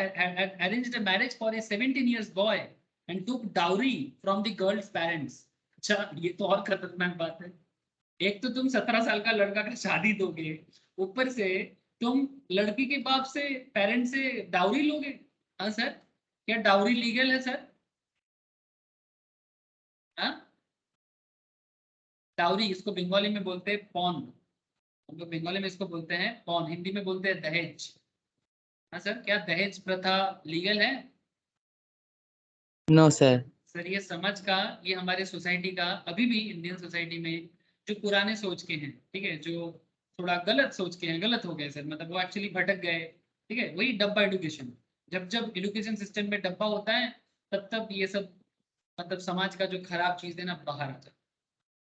arranged a marriage for a 17 years boy and took dowry from the girls parents. अच्छा, ये तो और खतरनाक बात है। एक तो तुम 17 साल का लड़का का शादी दोगे, ऊपर से तुम लड़की के बाप से, पेरेंट्स से डाउरी लोगे। हाँ सर, क्या डाउरी लीगल है सर? हाँ, डाउरी इसको बंगाली में बोलते हैं पॉन, हम लोग बंगाली में इसको बोलते हैं पॉन, हिंदी में बोलते हैं दहेज। हाँ सर, क्या दहेज प्रथा लीगल है? No sir. सर ये समझ का, ये हमारे सोसाइटी का, अभी भी इंडियन सोसाइटी में जो पुराने सोच के हैं, ठीक है, जो थोड़ा गलत सोच के हैं, गलत हो गए सर, मतलब वो एक्चुअली भटक गए, ठीक है, वही डब्बा एडुकेशन। जब जब एजुकेशन सिस्टम में डब्बा होता है, तब तब ये सब मतलब समाज का जो खराब चीज है ना बाहर आ जाता है।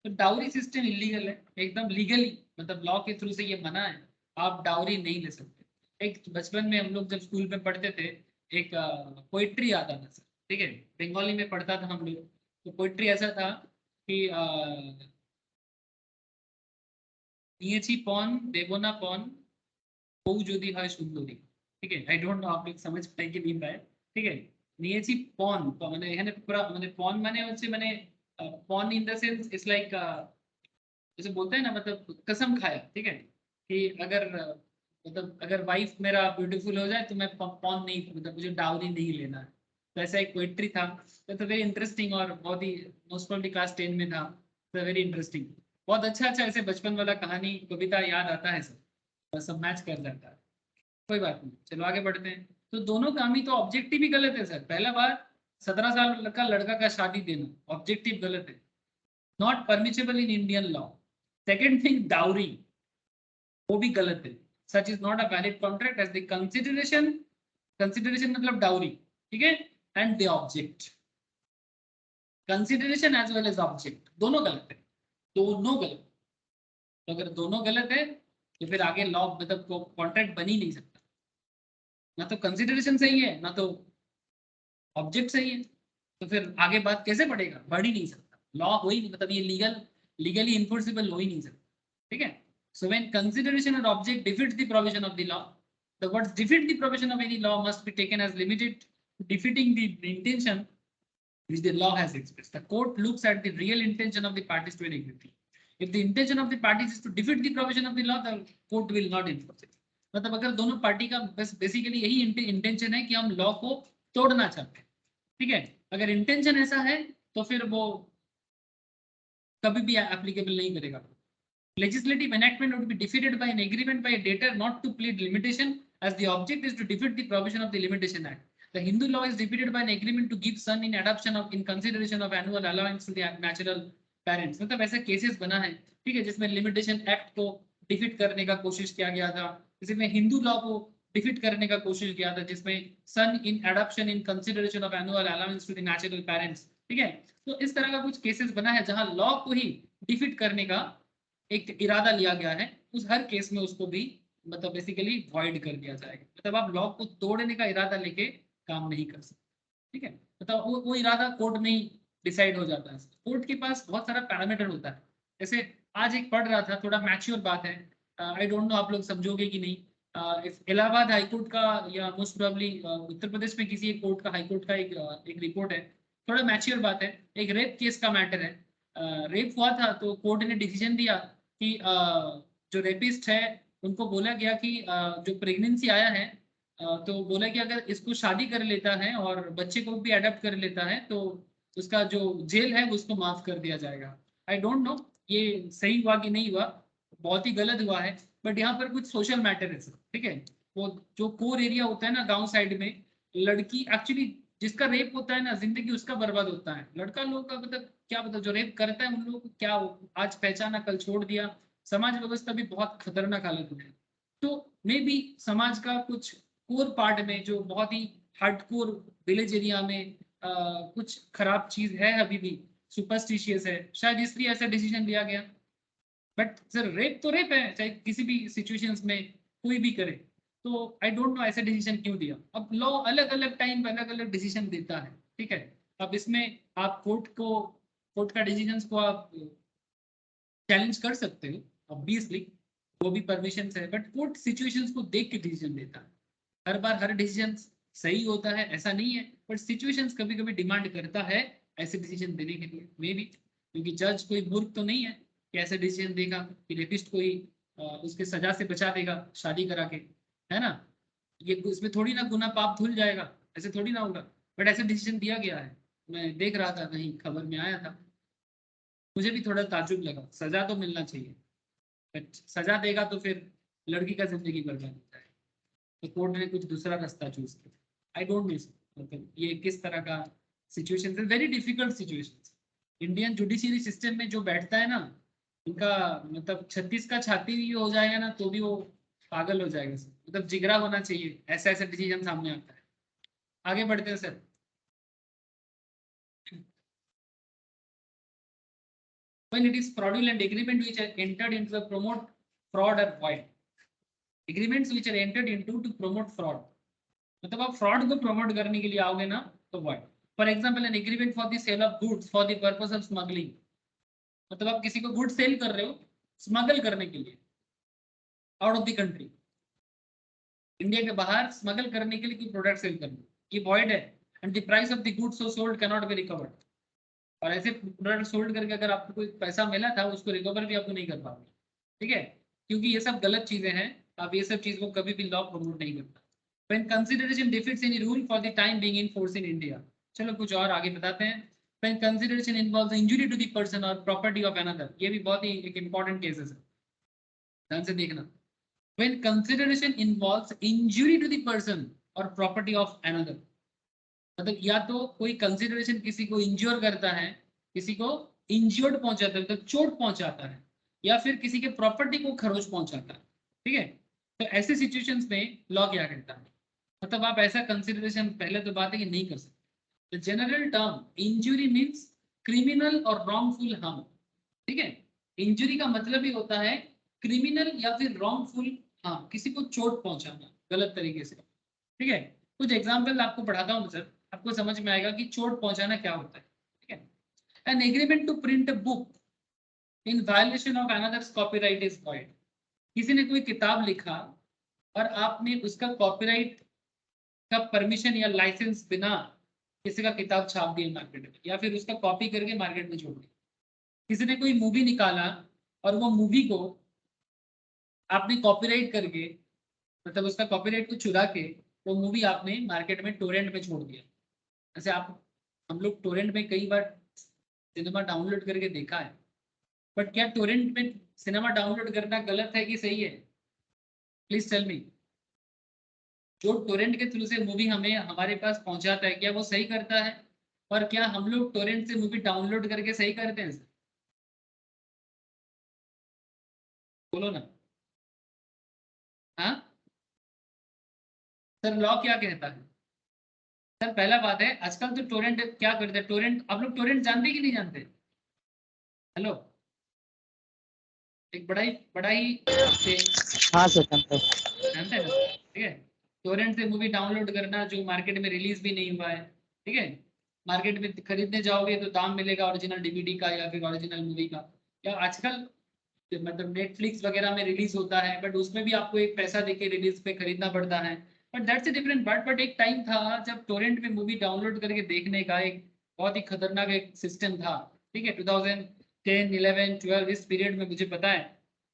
तो डाउरी सिस्टम इलीगल है, एकदम लीगली, मतलब लॉ के थ्रू से ये मना है, आप डाउरी नहीं ले सकते। एक बचपन में हम लोग जब स्कूल में पढ़ते थे, एक पोइट्री आता था सर, ठीक है, बंगाली में पढ़ता था हम लोग। तो पोइट्री ऐसा था कि নিয়েছি পণ দেব না পণ বউ যদি হয় সুন্দরী, ঠিক আছে, আই ডোন্ট নো आप लोग समझ पाए कि नहीं पाए, ठीक है। নিয়েছি পণ মানে এখানে পুরো মানে পণ মানে হচ্ছে মানে পণ in the sense it's like जैसे बोलते हैं ना, मतलब कसम खाया, ठीक है, कि अगर मतलब अगर वाइफ मेरा ब्यूटीफुल हो जाए तो मैं पॉन नहीं, मतलब मुझे डाउरी नहीं लेना है। तो ऐसा एक पोइट्री था, तो वेरी इंटरेस्टिंग, और बहुत ही मोस्ट प्रॉब्ली क्लास 10 में था, तो वेरी इंटरेस्टिंग। बहुत अच्छा अच्छा ऐसे बचपन वाला कहानी कविता याद आता है सब, सब मैच कर जाता है। कोई बात नहीं, चलो आगे बढ़ते हैं। तो दोनों काम ही तो ऑब्जेक्टिव ही गलत है सर। पहला बात, 17 साल का लड़का का शादी देना ऑब्जेक्टिव गलत है, not permissible in Indian law. Second thing, dowry, वो भी गलत है, such is not a valid contract as the consideration, consideration मतलब डाउरी, ठीक है, and the object, consideration as well as object, दोनों गलत है, दोनों गलत। तो अगर दोनों गलत है तो फिर आगे लॉ मतलब कॉन्ट्रैक्ट बन ही नहीं सकता, ना तो कंसिडरेशन सही है ना तो ऑब्जेक्ट सही है, तो फिर आगे बात कैसे बढ़ेगा, बढ़ ही नहीं सकता, लॉ हो ही नहीं, मतलब ये लीगली इन्फोर्सेबल हो ही नहीं सकता, ठीक है। So when consideration or object defeats the provision of the law, the words defeat the provision of any law must be taken as limited to defeating the intention which the law has expressed. The court looks at the real intention of the parties to an agreement. If the intention of the parties is to defeat the provision of the law, the court will not enforce it. मतलब अगर दोनों party का बस basically यही intention है कि हम law को तोड़ना चाहते हैं, ठीक है, अगर इंटेंशन ऐसा है तो फिर वो कभी भी एप्लीकेबल नहीं करेगा। Legislative enactment would be defeated by an agreement by a debtor not to plead limitation, as the object is to defeat the provision of the Limitation Act. The Hindu law is defeated by an agreement to give son in adoption of in consideration of annual allowance to the natural parents. मतलब ऐसा cases बना है, ठीक है, जिसमें limitation act को defeat करने का कोशिश किया गया था, जिसमें हिंदू लॉ को डिफीट करने का कोशिश किया था, जिसमें son in adoption in consideration of annual allowance to the natural parents, ठीक है। तो इस तरह का कुछ केसेस बना है जहां लॉ को ही डिफीट करने का एक इरादा लिया गया है, उस हर केस में उसको भी मतलब बेसिकली वॉइड कर दिया जाएगा। मतलब आप लॉ को तोड़ने का इरादा लेके काम नहीं कर सकते, ठीक है, मतलब वो इरादा कोर्ट में ही डिसाइड हो जाता है। कोर्ट के पास बहुत सारा पैरामीटर होता है। जैसे आज एक पढ़ रहा था, थोड़ा मैच्योर बात है, आई डोंट नो आप लोग समझोगे कि नहीं। इलाहाबाद हाईकोर्ट का या मोस्ट प्रोबेबली उत्तर प्रदेश में किसी एक कोर्ट का, हाईकोर्ट का एक रिपोर्ट है, थोड़ा मैच्योर बात है, एक रेप केस का मैटर है। रेप हुआ था तो कोर्ट ने डिसीजन दिया कि जो रेपिस्ट है उनको बोला गया कि जो प्रेगनेंसी आया है तो बोला कि अगर इसको शादी कर लेता है और बच्चे को भी अडॉप्ट कर लेता है तो उसका जो जेल है उसको माफ कर दिया जाएगा। आई डोंट नो ये सही हुआ कि नहीं हुआ, बहुत ही गलत हुआ है, बट यहाँ पर कुछ सोशल मैटर है सर, ठीक है। वो जो कोर एरिया होता है ना गांव साइड में, लड़की एक्चुअली जिसका रेप होता है ना, जिंदगी उसका बर्बाद होता है। लड़का लोग का मतलब क्या, मतलब जो रेप करता है उन लोगों को क्या आज पहचाना कल छोड़ दिया, समाज व्यवस्था भी बहुत खतरनाक हालत में है। तो मे बी समाज का कुछ कोर पार्ट में जो बहुत ही हार्डकोर विलेज एरिया में कुछ खराब चीज है, अभी भी सुपरस्टिशियस है, शायद इसलिए ऐसा डिसीजन लिया गया। बट सर रेप तो रेप है, चाहे किसी भी सिचुएशंस में कोई भी करे, तो आई डोंट नो ऐसा डिसीजन क्यों दिया। अब लॉ अलग अलग टाइम पे अलग अलग डिसीजन देता है, ठीक है। अब इसमें आप कोर्ट का डिसीजन को आप चैलेंज कर सकते हो ऑब्वियसली, वो भी परमिशन है, बट कोर्ट सिचुएशंस को देख के डिसीजन देता है। हर बार हर डिसीजन सही होता है ऐसा नहीं है, बट सिचुएशंस कभी कभी डिमांड करता है ऐसे डिसीजन देने के लिए, मे बी, क्योंकि जज कोई मूर्ख तो नहीं है कि ऐसे डिसीजन देगा कि रेपिस्ट को ही उसके सजा से बचा देगा शादी करा के, है ना। ये इसमें थोड़ी ना गुना पाप धुल जाएगा, ऐसे थोड़ी ना होगा, बट ऐसे डिसीजन दिया गया है। मैं देख रहा था कहीं खबर में आया था, मुझे भी थोड़ा ताज्जुब लगा, सजा तो मिलना चाहिए। सजा देगा तो फिर लड़की का जिंदगी बर्बाद होता है, तो कोर्ट ने कुछ दूसरा रास्ता चूज किया। आई डोंट नो, मतलब ये किस तरह का सिचुएशन है, very difficult situation. Indian judiciary system में जो बैठता है ना, उनका मतलब 36 का छाती भी हो जाएगा ना तो भी वो पागल हो जाएगा सर, मतलब जिगरा होना चाहिए, ऐसा ऐसा डिसीजन सामने आता है। आगे बढ़ते हैं sir. When it is fraudulent agreement which are entered into the promote fraud or void, agreements which are entered into to promote fraud, मतलब आप फ्रॉड को प्रमोट करने के लिए आओगे ना तो void. For example, an agreement for the sale of goods for the purpose of smuggling, मतलब आप किसी को गुड सेल कर रहे हो स्मगल करने के लिए out of the country, India के बाहर स्मगल करने के लिए कोई प्रोडक्ट सेल करना, ये void है, and the price of the goods so sold can not be recovered. और ऐसे प्रोडक्ट सोल्ड करके अगर आपको कोई पैसा मिला था उसको रिकवर भी आपको नहीं कर पाओगे, ठीक है, क्योंकि ये सब गलत चीजें हैं। आप ये सब चीज को कभी भी लॉ प्रमोट नहीं करता। When consideration defeats any rule for the time being in force in India, चलो कुछ और आगे बताते हैं। When consideration involves injury to the person or property of another, ये भी बहुत ही एक important cases है, ध्यान से देखना। When consideration involves injury to the person or property of another, मतलब या तो कोई कंसिडरेशन किसी को इंज्योर करता है, किसी को इंज्योर्ड पहुंचाता है, मतलब चोट पहुंचाता है, या फिर किसी के प्रॉपर्टी को खरोच पहुंचाता है, ठीक है, तो ऐसे सिचुएशंस में लॉ क्या कहता है, मतलब आप ऐसा कंसिडरेशन, पहले तो बात है कि नहीं कर सकते। General term injury means criminal और रॉन्गफुल हार्म, ठीक है, इंजुरी का मतलब ही होता है क्रिमिनल या फिर रॉन्गफुल हार्म, किसी को चोट पहुंचाना गलत तरीके से, ठीक है। कुछ एग्जाम्पल आपको पढ़ाता हूँ सर, आपको समझ में आएगा कि चोट पहुंचाना क्या होता है, ठीक है। An agreement to print a book in violation of another's copyright is void, किसी ने कोई किताब लिखा और आपने उसका कॉपीराइट का परमिशन या लाइसेंस बिना किसी का किताब छाप दिया मार्केट में, या फिर उसका कॉपी करके मार्केट में छोड़ दिया। किसी ने कोई मूवी निकाला और वो मूवी को आपने कॉपीराइट करके, मतलब उसका कॉपीराइट को चुरा के वो मूवी आपने मार्केट में टोरेंट में छोड़ दिया। ऐसे हम लोग टोरेंट में कई बार सिनेमा डाउनलोड करके देखा है, बट क्या टोरेंट में सिनेमा डाउनलोड करना गलत है कि सही है? Please tell me. जो टोरेंट के थ्रू से मूवी हमें हमारे पास पहुंचाता है, क्या वो सही करता है? और क्या हम लोग टोरेंट से मूवी डाउनलोड करके सही करते हैं सर? बोलो ना। हाँ सर, लॉ क्या कहता है? सर पहला बात है, आजकल तो टोरेंट क्या करते हैं, टोरेंट, आप लोग टोरेंट जानते कि नहीं जानते? हेलो, एक बड़ा ही से हाँ सर जानते जानते हैं ना, ठीक है। टोरेंट से मूवी डाउनलोड करना जो मार्केट में रिलीज भी नहीं हुआ है, ठीक है, मार्केट में खरीदने जाओगे तो दाम मिलेगा ओरिजिनल डीवीडी का या फिर ओरिजिनल मूवी का, या आजकल मतलब नेटफ्लिक्स वगैरह में रिलीज होता है, बट उसमें भी आपको एक पैसा देके रिलीज पे खरीदना पड़ता है, but that's a different. But एक टाइम था जब टोरेंट में मूवी डाउनलोड करके देखने का एक बहुत ही खतरनाक एक सिस्टम था, ठीक है। 2010, 11, 12 इस पीरियड में मुझे पता है,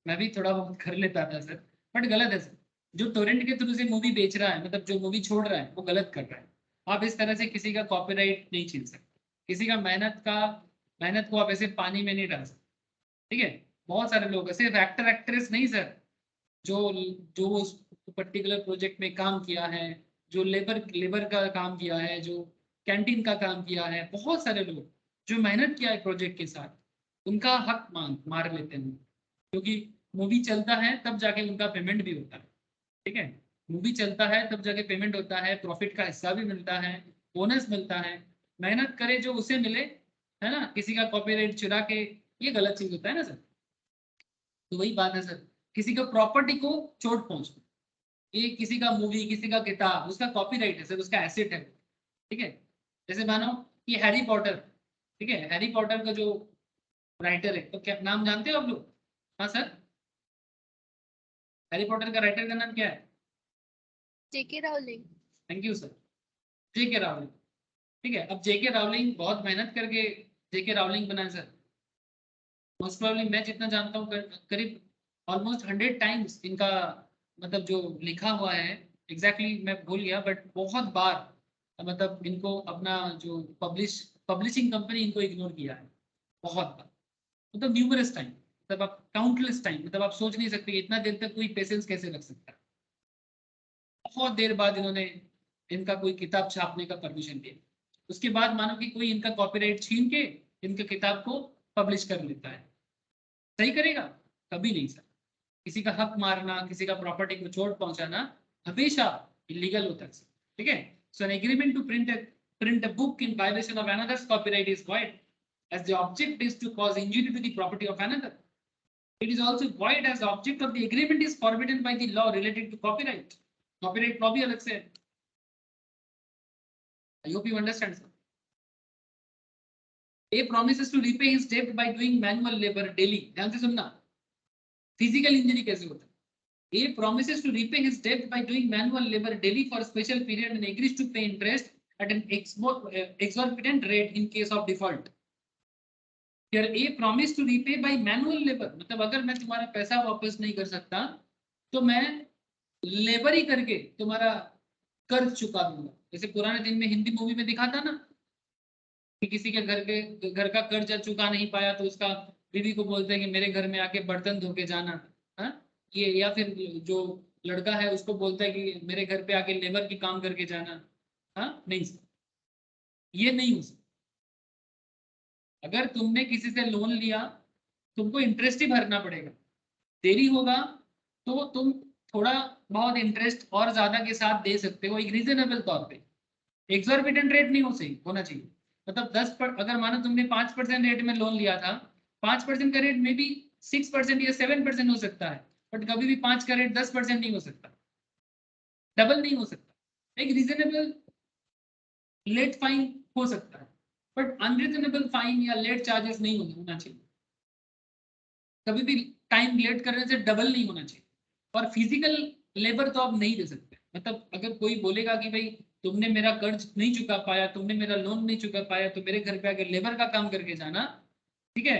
मैं भी थोड़ा बहुत कर लेता था सर, बट गलत है सर। जो टोरेंट के थ्रू से मूवी बेच रहा है, मतलब जो मूवी छोड़ रहा है, वो गलत कर रहा है। आप इस तरह से किसी का कॉपीराइट नहीं छीन सकते, किसी का मेहनत को आप ऐसे पानी में नहीं डाल सकते, ठीक है। बहुत सारे लोग, सिर्फ एक्टर एक्ट्रेस नहीं सर, जो जो उस पर्टिकुलर प्रोजेक्ट में काम किया है, जो लेबर का काम किया है, जो कैंटीन का काम किया है, बहुत सारे लोग जो मेहनत किया है प्रोजेक्ट के साथ, उनका हक मार लेते हैं, क्योंकि मूवी चलता है तब जाके उनका पेमेंट भी होता है, ठीक है। मूवी चलता है तब जाके पेमेंट होता है, प्रॉफिट का हिस्सा भी मिलता है, बोनस मिलता है, मेहनत करे जो उसे मिले, है ना, किसी का कॉपीराइट चुरा के, ये गलत चीज होता है ना सर। तो वही बात है सर, किसी का प्रॉपर्टी को चोट पहुंचना, ये किसी का मूवी, किसी का किताब, उसका कॉपीराइट है सर, उसका एसेट है, ठीक है। जैसे मानो कि हैरी पॉटर, ठीक है, हैरी पॉटर का जो राइटर है, तो क्या नाम जानते हो आप लोग? हाँ सर, हैरी पॉटर का राइटर का नाम क्या है? J K Rowling. Thank you sir, J K Rowling, ठीक है। अब जेके रावलिंग बहुत मेहनत करके जेके रावलिंग बनाए सर, मोस्ट प्रोबेबली मैं जितना जानता हूँ करीब ऑलमोस्ट 100 टाइम्स इनका मतलब जो लिखा हुआ है, एग्जैक्टली मैं भूल गया, बट बहुत बार मतलब इनको अपना जो पब्लिशिंग कंपनी इनको इग्नोर किया है, बहुत बार, मतलब न्यूमरस टाइम, मतलब आप काउंटलेस टाइम, मतलब आप सोच नहीं सकते इतना देर तक कोई पेशेंस कैसे रख सकता है। बहुत देर बाद इन्होंने इनका कोई किताब छापने का परमिशन दिया, उसके बाद मानो कि कोई इनका कॉपीराइट छीन के इनके किताब को पब्लिश कर लेता है। सही करेगा? कभी नहीं सर। किसी का हक मारना, किसी का प्रॉपर्टी को चोट पहुंचाना हमेशा इलीगल होता है। ठीक है? So an agreement to print a book in violation of another's copyright is void, as the object is to cause injury to the property of another. It is also void as the object of the agreement is forbidden by the law related to copyright. Copyright law भी अलग से है। I hope you understand, sir. A promises to repay his debt by doing manual labor daily. ध्यान से सुनना, physical injury कैसे होता है। A promises to repay his debt by doing manual labor daily for a special period and agrees to pay interest at an exorbitant rate in case of default. Here A promise to repay by manual labor, मतलब अगर मैं तुम्हारा पैसा वापस नहीं कर सकता तो मैं लेबर ही करके तुम्हारा कर्ज चुका दूंगा। जैसे पुराने दिन में हिंदी मूवी में दिखाता ना कि किसी के घर का कर्ज चुका नहीं पाया तो उसका बीवी को बोलते हैं कि मेरे घर में आके बर्तन धो के जाना। हाँ, ये या फिर जो लड़का है उसको बोलता है कि मेरे घर पे आके लेबर की काम करके जाना। हाँ, नहीं सर, ये नहीं हो सकता। अगर तुमने किसी से लोन लिया तुमको इंटरेस्ट ही भरना पड़ेगा। देरी होगा तो तुम थोड़ा बहुत इंटरेस्ट और ज्यादा के साथ दे सकते हो, एक रीजनेबल तौर पे। एक्सॉर्बिटेंट रेट नहीं होना चाहिए। मतलब 10% अगर मानो तुमने 5% रेट में लोन लिया था, 5% का रेट में भी 6% या 7% हो सकता है, बट कभी भी 5 का रेट 10% नहीं हो सकता, डबल नहीं हो सकता। एक रीजनेबल लेट फाइन हो सकता है, बट अनरीजनेबल फाइन या लेट चार्जेस नहीं होना चाहिए। कभी भी टाइम लेट करने से डबल नहीं होना चाहिए। और फिजिकल लेबर तो आप नहीं दे सकते। मतलब अगर कोई बोलेगा कि भाई तुमने मेरा कर्ज नहीं चुका पाया, तुमने मेरा लोन नहीं चुका पाया, तो मेरे घर पे आके लेबर का काम करके जाना, ठीक है,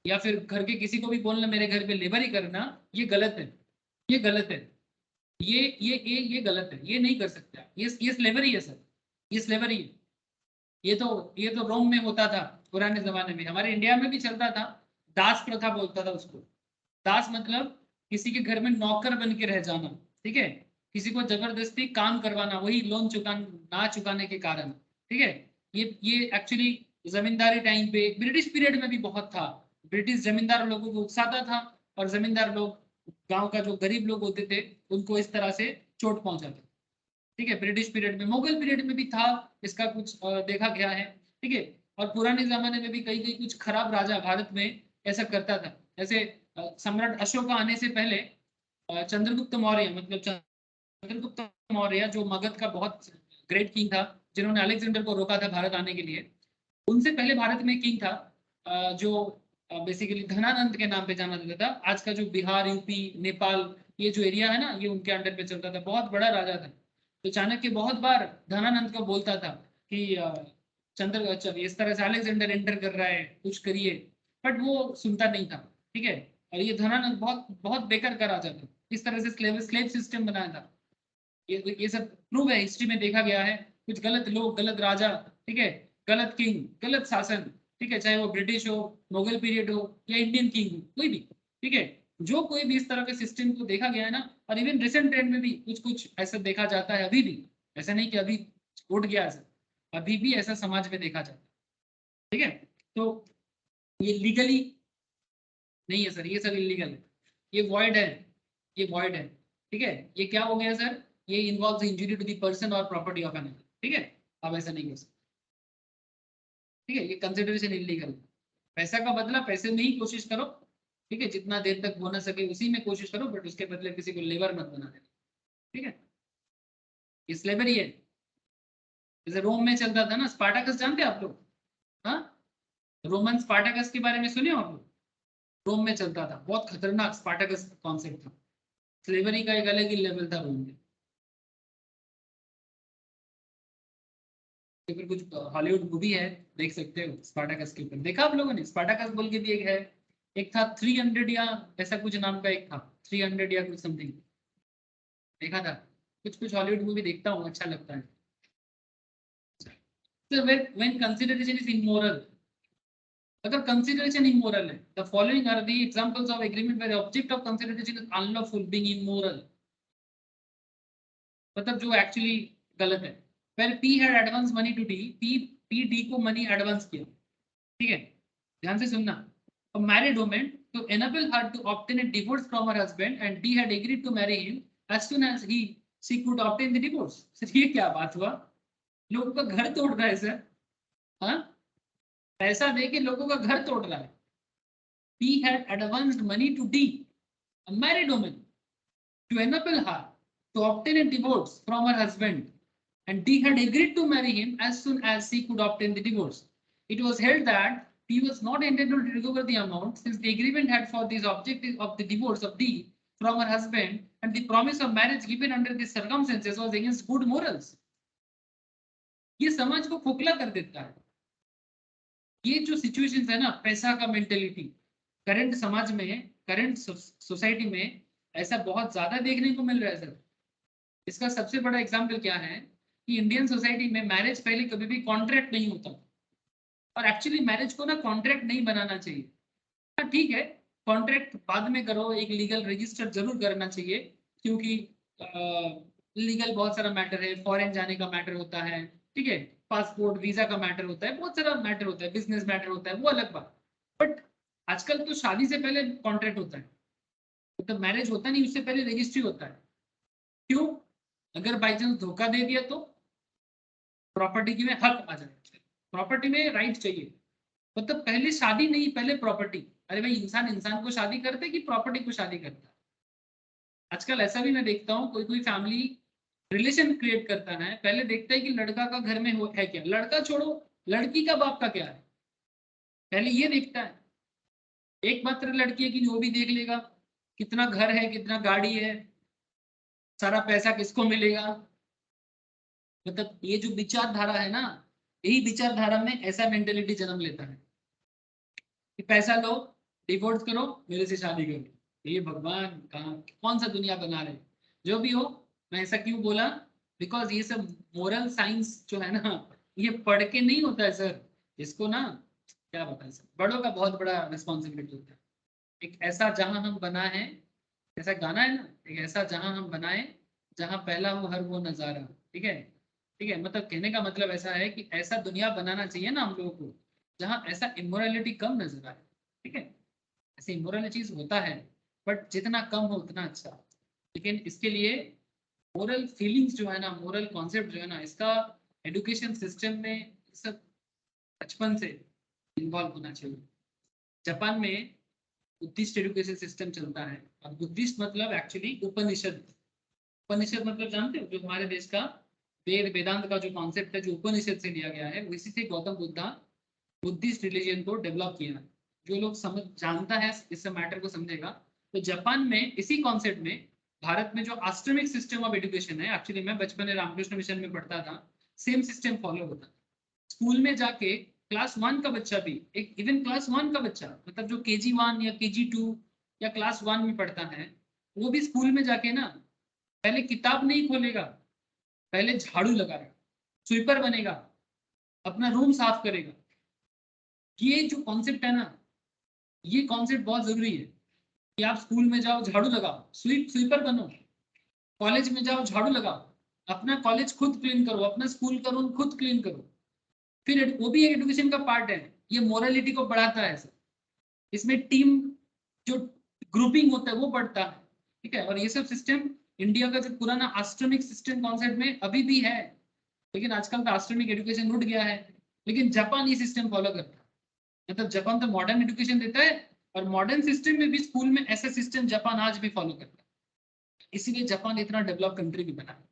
या फिर घर के किसी को भी बोलना मेरे घर पे लेबर ही करना, ये गलत है। ये गलत है, ये गलत है, ये नहीं कर सकते आप। ये स्लेवरी है सर, ये स्लेवरी है। ये तो रोम में होता था पुराने जमाने में, हमारे इंडिया में भी चलता था। दास प्रथा बोलता था उसको। दास मतलब किसी के घर में नौकर बन के रह जाना, ठीक है, किसी को जबरदस्ती काम करवाना, वही लोन ना चुकाने के कारण। ठीक है, ये एक्चुअली जमींदारी टाइम पे ब्रिटिश पीरियड में भी बहुत था। ब्रिटिश जमींदार लोगों को उकसाता था और जमींदार लोग, गांव का जो गरीब लोग होते थे, उनको इस तरह से चोट पहुंचाते। ठीक है, ब्रिटिश पीरियड में, मुगल पीरियड में भी था, इसका कुछ देखा गया है। ठीक है, और पुराने जमाने में भी कई कुछ खराब राजा भारत में ऐसा करता था। जैसे सम्राट अशोक आने से पहले चंद्रगुप्त मौर्य, मतलब चंद्रगुप्त मौर्य जो मगध का बहुत ग्रेट किंग था, जिन्होंने अलेक्जेंडर को रोका था भारत आने के लिए, उनसे पहले भारत में किंग था जो बेसिकली धनानंद के नाम पे जाना जाता था। आज का जो बिहार, यूपी, नेपाल, ये जो एरिया है ना, ये उनके अंडर पे चलता था। बहुत बड़ा राजा था। तो चाणक्य बहुत बार धनानंद को बोलता था कि इस तरह से अलेक्जेंडर एंटर कर रहा है, कुछ करिए, बट वो सुनता नहीं था। ठीक है, और ये धनानंद बहुत बहुत बेकार का राजा था। इस तरह से स्लेव सिस्टम बनाया था। ये सब प्रूव है, हिस्ट्री में देखा गया है। कुछ गलत लोग, गलत राजा, ठीक है, गलत किंग, गलत शासन, ठीक है, चाहे वो ब्रिटिश हो, मुगल पीरियड हो या इंडियन किंग हो, कोई भी, ठीक है, जो कोई भी इस तरह के सिस्टम को देखा गया है ना, और इवन रिसेंट ट्रेंड में भी कुछ कुछ ऐसा देखा जाता है अभी भी। ऐसा नहीं कि अभी उठ गया ऐसा, अभी भी ऐसा समाज में देखा जाता है। ठीक है, तो ये लीगली नहीं है सर, ये सब इलीगल है, ये वॉइड है, ये वॉइड है। ठीक है, ये क्या हो गया सर, ये involves injury to the person और प्रॉपर्टी ऑफ अनदर। ठीक है, आप ऐसा नहीं कर सकते। ठीक है, ये कंसिडरेशन इलीगल है। पैसा का बदला पैसे में ही कोशिश करो, ठीक है, जितना देर तक हो ना सके उसी में कोशिश करो, बट उसके बदले किसी को लेबर मत बना देना। ठीक है, ये स्लेवरी है। जैसे रोम में चलता था ना, स्पार्टाकस जानते हैं आप लोग? हाँ, रोमन स्पार्टाकस के बारे में सुने हो आप लोग? रोम में चलता था, बहुत खतरनाक स्पार्टाकस कॉन्सेप्ट था। स्लेवरी का एक अलग ही लेवल था रोम में। तो फिर कुछ हॉलीवुड मूवी है, देख सकते हो स्पार्टाकस के ऊपर। देखा आप लोगों ने? स्पार्टाकस बोल के भी एक है, एक था 300 या ऐसा कुछ नाम का एक था, 300 या कुछ समथिंग, देखा था। कुछ कुछ हॉलीवुड मूवी देखता हूँ, अच्छा लगता है। So when consideration is immoral, अगर कंसिडरेशन इमोरल है, the following are the examples of agreement where object of consideration is unlawful being immoral, मतलब जो एक्चुअली गलत है। Where P had advance money to D, P D को money advance किया, ठीक है, ध्यान से सुनना। A married woman to enable her to obtain a divorce from her husband and D had agreed to marry him as soon as she could obtain the divorce. Sir ये क्या बात हुआ? लोगों का घर तोड़ रहा है सर, हाँ, पैसा दे के लोगों का घर तोड़ रहा है। P had advanced money to D, a married woman, to enable her to obtain a divorce from her husband, and D had agreed to marry him as soon as she could obtain the divorce. It was held that P was not entitled to recover the amount since the agreement had for this objective of the divorce of D from her husband and the promise of marriage given under these circumstances was against good morals. ये समाज को खोखला कर देता है। ये जो situations है ना, पैसा का मेंटेलिटी करंट समाज में, करंट सोसाइटी में ऐसा बहुत ज्यादा देखने को मिल रहा है सर। इसका सबसे बड़ा एग्जाम्पल क्या है कि इंडियन सोसाइटी में मैरिज पहले कभी भी कॉन्ट्रैक्ट नहीं होता, और एक्चुअली मैरिज को ना कॉन्ट्रैक्ट नहीं बनाना चाहिए। हाँ ठीक है, कॉन्ट्रैक्ट बाद में करो, एक लीगल रजिस्टर जरूर करना चाहिए, क्योंकि लीगल बहुत सारा मैटर है, फॉरेन जाने का मैटर होता है, ठीक है, पासपोर्ट वीजा का मैटर होता है, बहुत सारा मैटर होता है, बिजनेस मैटर होता है, वो अलग बात। बट आजकल तो शादी से पहले कॉन्ट्रैक्ट होता है, तो मैरिज होता नहीं, उससे पहले रजिस्ट्री होता है। क्यों? अगर बाई चांस धोखा दे दिया तो प्रॉपर्टी की में हक आ जाए, प्रॉपर्टी में राइट चाहिए। मतलब पहले शादी नहीं, पहले प्रॉपर्टी। अरे भाई, इंसान इंसान को शादी करते कि प्रॉपर्टी को शादी करता है? आजकल ऐसा भी मैं देखता हूँ, कोई कोई फैमिली रिलेशन क्रिएट करता है, पहले देखता है कि लड़का का घर में है क्या, लड़का छोड़ो लड़की का बाप का क्या है, पहले ये देखता है। एकमात्र लड़की है कि वो भी देख लेगा कितना घर है, कितना गाड़ी है, सारा पैसा किसको मिलेगा। मतलब ये जो विचारधारा है ना, यही विचारधारा में ऐसा मेंटेलिटी जन्म लेता है कि पैसा लो, डिवोर्स करो, मेरे से शादी करो। ये भगवान कहाँ कौन सा दुनिया बना रहे। जो भी हो, मैं ऐसा क्यों बोला, बिकॉज ये सब मोरल साइंस जो है ना, ये पढ़ के नहीं होता है सर। इसको ना क्या बताएं सर, बड़ों का बहुत बड़ा रिस्पॉन्सिबिलिटी होता है। एक ऐसा जहां हम बना है, ऐसा गाना है ना, एक ऐसा जहां हम बनाए जहां पहला हो हर वो नजारा, ठीक है, ठीक है। मतलब कहने का मतलब ऐसा है कि ऐसा दुनिया बनाना चाहिए ना हम लोगों को, जहां ऐसा इमोरलिटी कम नजर आए, ठीक है। ऐसे इमोरलिटीज होता है, बट जितना कम हो उतना अच्छा। लेकिन इसके लिए मोरल फीलिंग्स जो है ना, मोरल कॉन्सेप्ट जो है ना, इसका एजुकेशन सिस्टम में सब बचपन से इन्वॉल्व होना चाहिए। जापान में बुद्धिस्ट एजुकेशन सिस्टम चलता है, और बुद्धिस्ट मतलब एक्चुअली उपनिषद। उपनिषद मतलब जानते हो, जो हमारे देश का वेद वेदांत का जो कॉन्सेप्ट है, जो उपनिषद से लिया गया है, इसी से गौतम बुद्धा बुद्धिस्ट रिलीजन को डेवलप किया। जो लोग समझ जानता है इस मैटर को समझेगा। तो जापान में इसी कॉन्सेप्ट में, भारत में जो आश्रमिक सिस्टम ऑफ एजुकेशन है, एक्चुअली मैं बचपन में रामकृष्ण मिशन में पढ़ता था, सेम सिस्टम फॉलो होता था। स्कूल में जाके क्लास 1 का बच्चा भी, एक इवन क्लास 1 का बच्चा, मतलब जो KG1 या KG2 या क्लास 1 में पढ़ता है, वो भी स्कूल में जाके ना पहले किताब नहीं खोलेगा, पहले झाड़ू लगाएगा, स्वीपर बनेगा, अपना रूम साफ करेगा। ये जो कॉन्सेप्ट है ना, ये कॉन्सेप्ट बहुत जरूरी है कि आप स्कूल में जाओ झाड़ू लगाओ, स्वीपर बनो, कॉलेज में जाओ झाड़ू लगाओ, अपना कॉलेज खुद क्लीन करो, अपना स्कूल का रूम खुद क्लीन करो। फिर वो भी एक एजुकेशन का पार्ट है, ये मोरालिटी को बढ़ाता है सर। इसमें टीम जो ग्रुपिंग होता है वो बढ़ता है, ठीक है। और ये सब सिस्टम इंडिया का जो पुराना आश्रमिक सिस्टम कॉन्सेप्ट में अभी भी है, लेकिन आजकल का आश्रमिक एजुकेशन उठ गया है। लेकिन जापान ये सिस्टम फॉलो करता है, मतलब जापान तो मॉडर्न एजुकेशन देता है, और मॉडर्न सिस्टम में भी स्कूल में ऐसा सिस्टम जापान आज भी फॉलो करता है। इसीलिए जापान इतना डेवलप कंट्री भी बना है।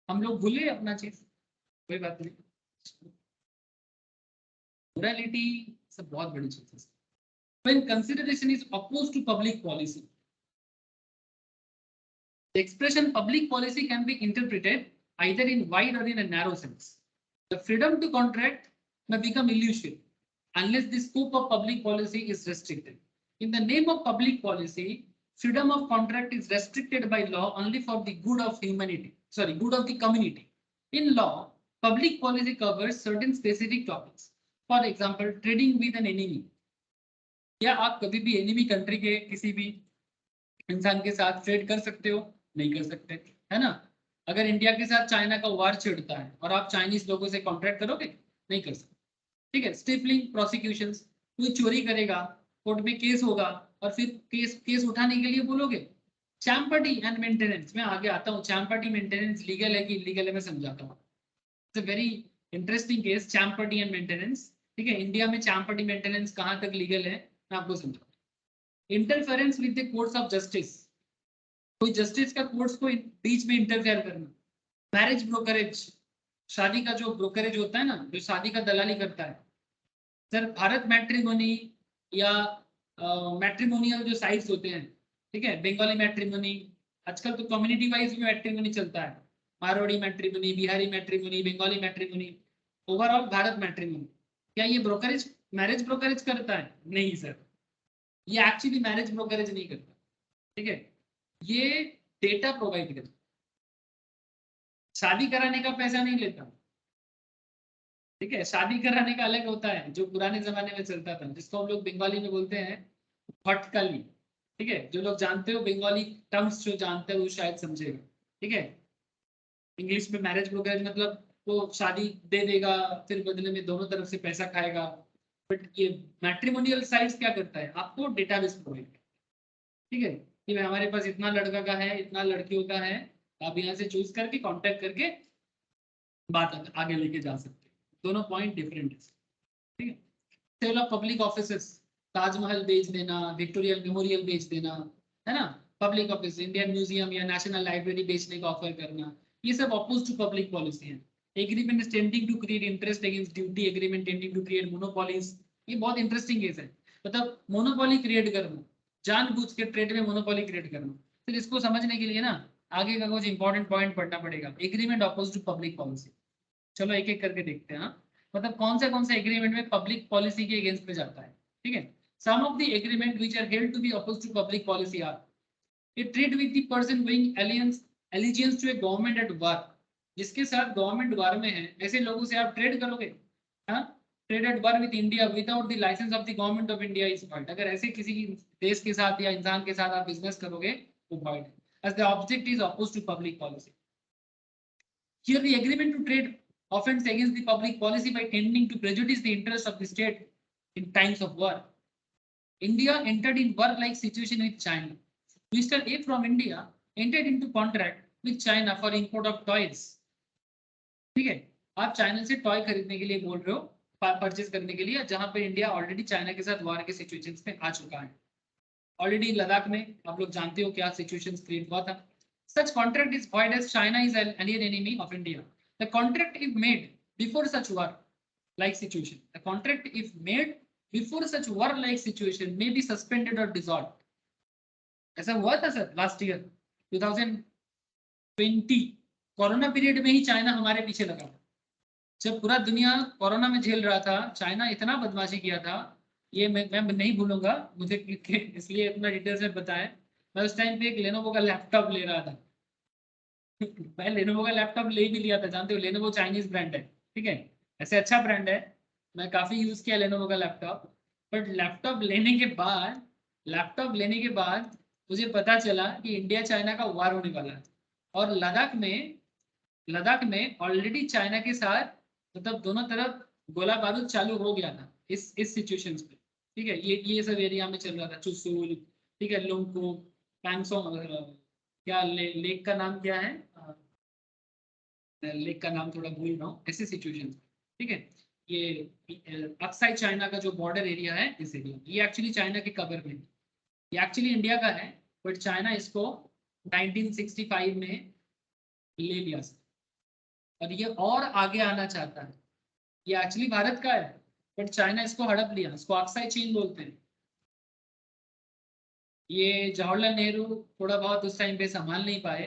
हम लोग भूले अपना चीज, कोई बात नहीं। मोरालिटी सब बहुत बड़ी चीज है। When consideration is opposed to public policy, the expression public policy can be interpreted either in wide or in a narrow sense. The freedom to contract may become illusory unless the scope of public policy is restricted. In the name of public policy, freedom of contract is restricted by law only for the good of humanity, good of the community. In law, public policy covers certain specific topics. For example trading with an enemy, क्या आप कभी भी enemy country के किसी भी इंसान के साथ ट्रेड कर सकते हो? नहीं कर सकते, है ना। अगर इंडिया के साथ चाइना का वार छिड़ता है और आप चाइनीज लोगों से कॉन्ट्रैक्ट करोगे? नहीं कर सकते, ठीक है। स्टिफलिंग प्रोसिक्यूशंस, कोई चोरी करेगा, कोर्ट में केस होगा, और फिर केस उठाने के लिए बोलोगे। चैम्पर्टी एंड मेंटेनेंस, मैं आगे आता हूँ। चैम्पर्टी मेंटेनेंस लीगल है कि इलीगल है मैं समझाता हूँ। It's a very interesting case, champerty and maintenance, ठीक है। इंडिया में चैम्पर्टी मेंटेनेंस कहाँ तक लीगल है मैं आपको समझाता हूँ। Interference with the courts of justice, कोई जस्टिस का कोर्ट्स को बीच में इंटरफेयर करना। मैरिज ब्रोकरेज, शादी का जो ब्रोकरेज होता है ना, जो शादी का दलाली करता है। सर भारत मैट्रिमोनी या मैट्रिमोनियल जो साइट्स होते हैं, ठीक है, बंगाली मैट्रिमोनी, आजकल तो कम्युनिटी वाइज भी मैट्रिमोनी चलता है, Marwari matrimony, Bihari matrimony, Bengali matrimony, overall Bharat matrimony. क्या ये ब्रोकरेज, मैरिज ब्रोकरेज करता है? नहीं सर, ये एक्चुअली मैरिज ब्रोकरेज नहीं करता, ठीक है। ये डेटा प्रोवाइड करता, शादी कराने का पैसा नहीं लेता, ठीक है। शादी कराने का अलग होता है, जो पुराने जमाने में चलता था, जिसको हम लोग बंगाली में बोलते हैं भटकली, ठीक है। जो लोग जानते हो बंगाली टर्म्स जो जानते हो वो शायद समझेगा, ठीक है। इंग्लिश में मैरिज ब्रोकरेज मतलब वो शादी दे देगा, फिर बदले में दोनों तरफ से पैसा खाएगा। बट ये मैट्रिमोनियल साइट्स क्या करता है, आपको डेटाबेस प्रोवाइड, ठीक है, कि भाई हमारे पास इतना लड़का का है, इतना लड़कियों का है, आप यहाँ से चूज करके कांटेक्ट करके बात आगे लेके जा सकते हैं। दोनों पॉइंट डिफरेंट है, ठीक है। Sale of public offices, Taj Mahal बेच देना, विक्टोरिया मेमोरियल बेच देना, है ना। पब्लिक ऑफिस, इंडियन म्यूजियम या नेशनल लाइब्रेरी बेचने का ऑफर करना, ये सब अपोज टू पब्लिक पॉलिसी है। Agreement tending to create interest against duty, agreement tending to create monopolies, ये बहुत इंटरेस्टिंग केस है। मतलब मोनोपोली क्रिएट करना, जानबूझ के ट्रेड में मोनोपोली क्रिएट करना। फिर इसको समझने के लिए ना आगे का कुछ इंपॉर्टेंट पॉइंट पढ़ना पड़ेगा। Agreement oppose to public policy, चलो एक एक करके देखते हैं। हाँ, मतलब कौन सा एग्रीमेंट में पब्लिक पॉलिसी के अगेंस्ट में जाता है, ठीक है। Some of the agreement which are held to be opposed to public policy are a trade with the person being allegiance to a government at war, जिसके साथ गवर्नमेंट वार में है, ऐसे लोगों से आप ट्रेड करोगे। हाँ, trade at war with India without the licence of the government of India is void, अगर ऐसे किसी देश के साथ या इंसान के साथ आप बिजनेस करोगे वो वॉइड है, as the object is opposed to public policy. Here the agreement to trade offends against the public policy by tending to prejudice the interests of the state in times of war. India entered in war-like situation with China. Mr. A from India entered into contract with China for import of toys. ठीक है, आप China से toy खरीदने के लिए बोल रहे हो, परचेज करने के लिए, जहां पर इंडिया ऑलरेडी चाइना के साथ वार के सिचुएशंस में आ चुका है। ऑलरेडी लद्दाख में आप लोग जानते हो क्या सिचुएशंस क्रिएट हुआ था। Such contract is void as China is an alien enemy of India. The contract if made before such war-like situation. The contract if made before such war-like situation may be suspended or dissolved. ऐसा हुआ था sir last year 2020 corona period में ही China हमारे पीछे लगा था। जब पूरा दुनिया कोरोना में झेल रहा था, चाइना इतना बदमाशी किया था, ये मैं नहीं भूलूंगा, मुझे इसलिए इतना डिटेल से बताएं। मैं उस टाइम पे एक लेनोवो का लैपटॉप ले रहा था मैं लेनोवो का लैपटॉप ले भी लिया था, जानते हो लेनोवो चाइनीज ब्रांड है, ठीक है, ऐसे अच्छा ब्रांड है, मैं काफी यूज किया लेनोवो का लैपटॉप। बट लैपटॉप लेने के बाद मुझे पता चला कि इंडिया चाइना का वार होने वाला है, और लद्दाख में ऑलरेडी चाइना के साथ मतलब दोनों तरफ गोला बारूद चालू हो गया था इस सिचुएशंस पे, ठीक है। ये सब एरिया में चल रहा था, चुसूल, ठीक है, लुंगकू, पैंगसोंग, क्या लेक का नाम क्या है, लेक का नाम थोड़ा भूल रहा हूँ, ऐसे सिचुएशन, ठीक है। ये अक्साई चाइना का जो बॉर्डर एरिया है, इस एरिया ये एक्चुअली चाइना के कवर में, ये एक्चुअली इंडिया का है, बट चाइना इसको 1965 में ले लिया और ये और आगे आना चाहता है। ये एक्चुअली भारत का है, बट चाइना इसको हड़प लिया, इसको अक्साई चीन बोलते हैं। ये जवाहरलाल नेहरू थोड़ा बहुत उस टाइम पे संभाल नहीं पाए,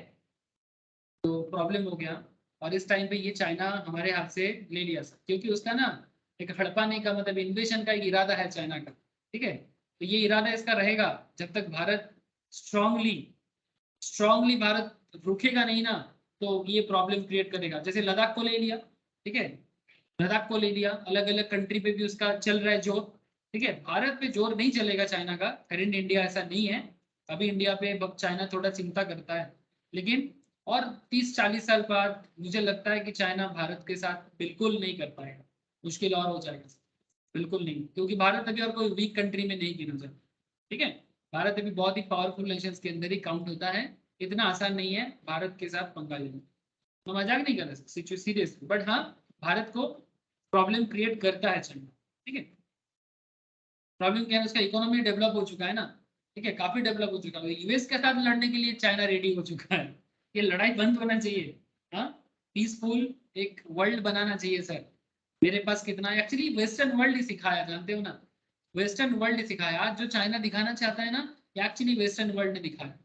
तो प्रॉब्लम हो गया, और इस टाइम पे ये चाइना हमारे हाथ से ले लिया सर, क्योंकि उसका ना एक हड़पाने का मतलब इन्वेशन का एक इरादा है चाइना का, ठीक है। तो ये इरादा इसका रहेगा जब तक भारत स्ट्रांगली भारत रुकेगा नहीं ना, तो ये प्रॉब्लम क्रिएट करेगा। जैसे लद्दाख को ले लिया, ठीक है, लद्दाख को ले लिया, अलग अलग कंट्री पे भी उसका चल रहा है जोर। ठीक है, भारत पे जोर नहीं चलेगा चाइना का, करंट इंडिया ऐसा नहीं है। अभी इंडिया पे चाइना थोड़ा चिंता करता है, लेकिन और 30-40 साल बाद मुझे लगता है कि चाइना भारत के साथ बिल्कुल नहीं कर पाएगा, मुश्किल और हो जाएगा, बिल्कुल नहीं, क्योंकि भारत अभी और कोई वीक कंट्री में नहीं गिना जाता। ठीक है, भारत अभी बहुत ही पावरफुल नेशंस के अंदर ही काउंट होता है, इतना आसान नहीं है भारत के साथ पंगा लेना। मैं मजाक नहीं कर रहा, सीरियस, बट हाँ भारत को प्रॉब्लम क्रिएट करता है चाइना। ठीक है, प्रॉब्लम क्या है, उसका इकोनॉमी डेवलप हो चुका है ना। ठीक है, काफी डेवलप हो चुका है, यूएस के साथ लड़ने के लिए चाइना रेडी हो चुका है। ये लड़ाई बंद होना चाहिए, हाँ, पीसफुल एक वर्ल्ड बनाना चाहिए सर। मेरे पास कितना एक्चुअली वेस्टर्न वर्ल्ड ही सिखाया, जानते हो ना, वेस्टर्न वर्ल्ड ही सिखाया। आज जो चाइना दिखाना चाहता है ना, एक्चुअली वेस्टर्न वर्ल्ड ने दिखाया।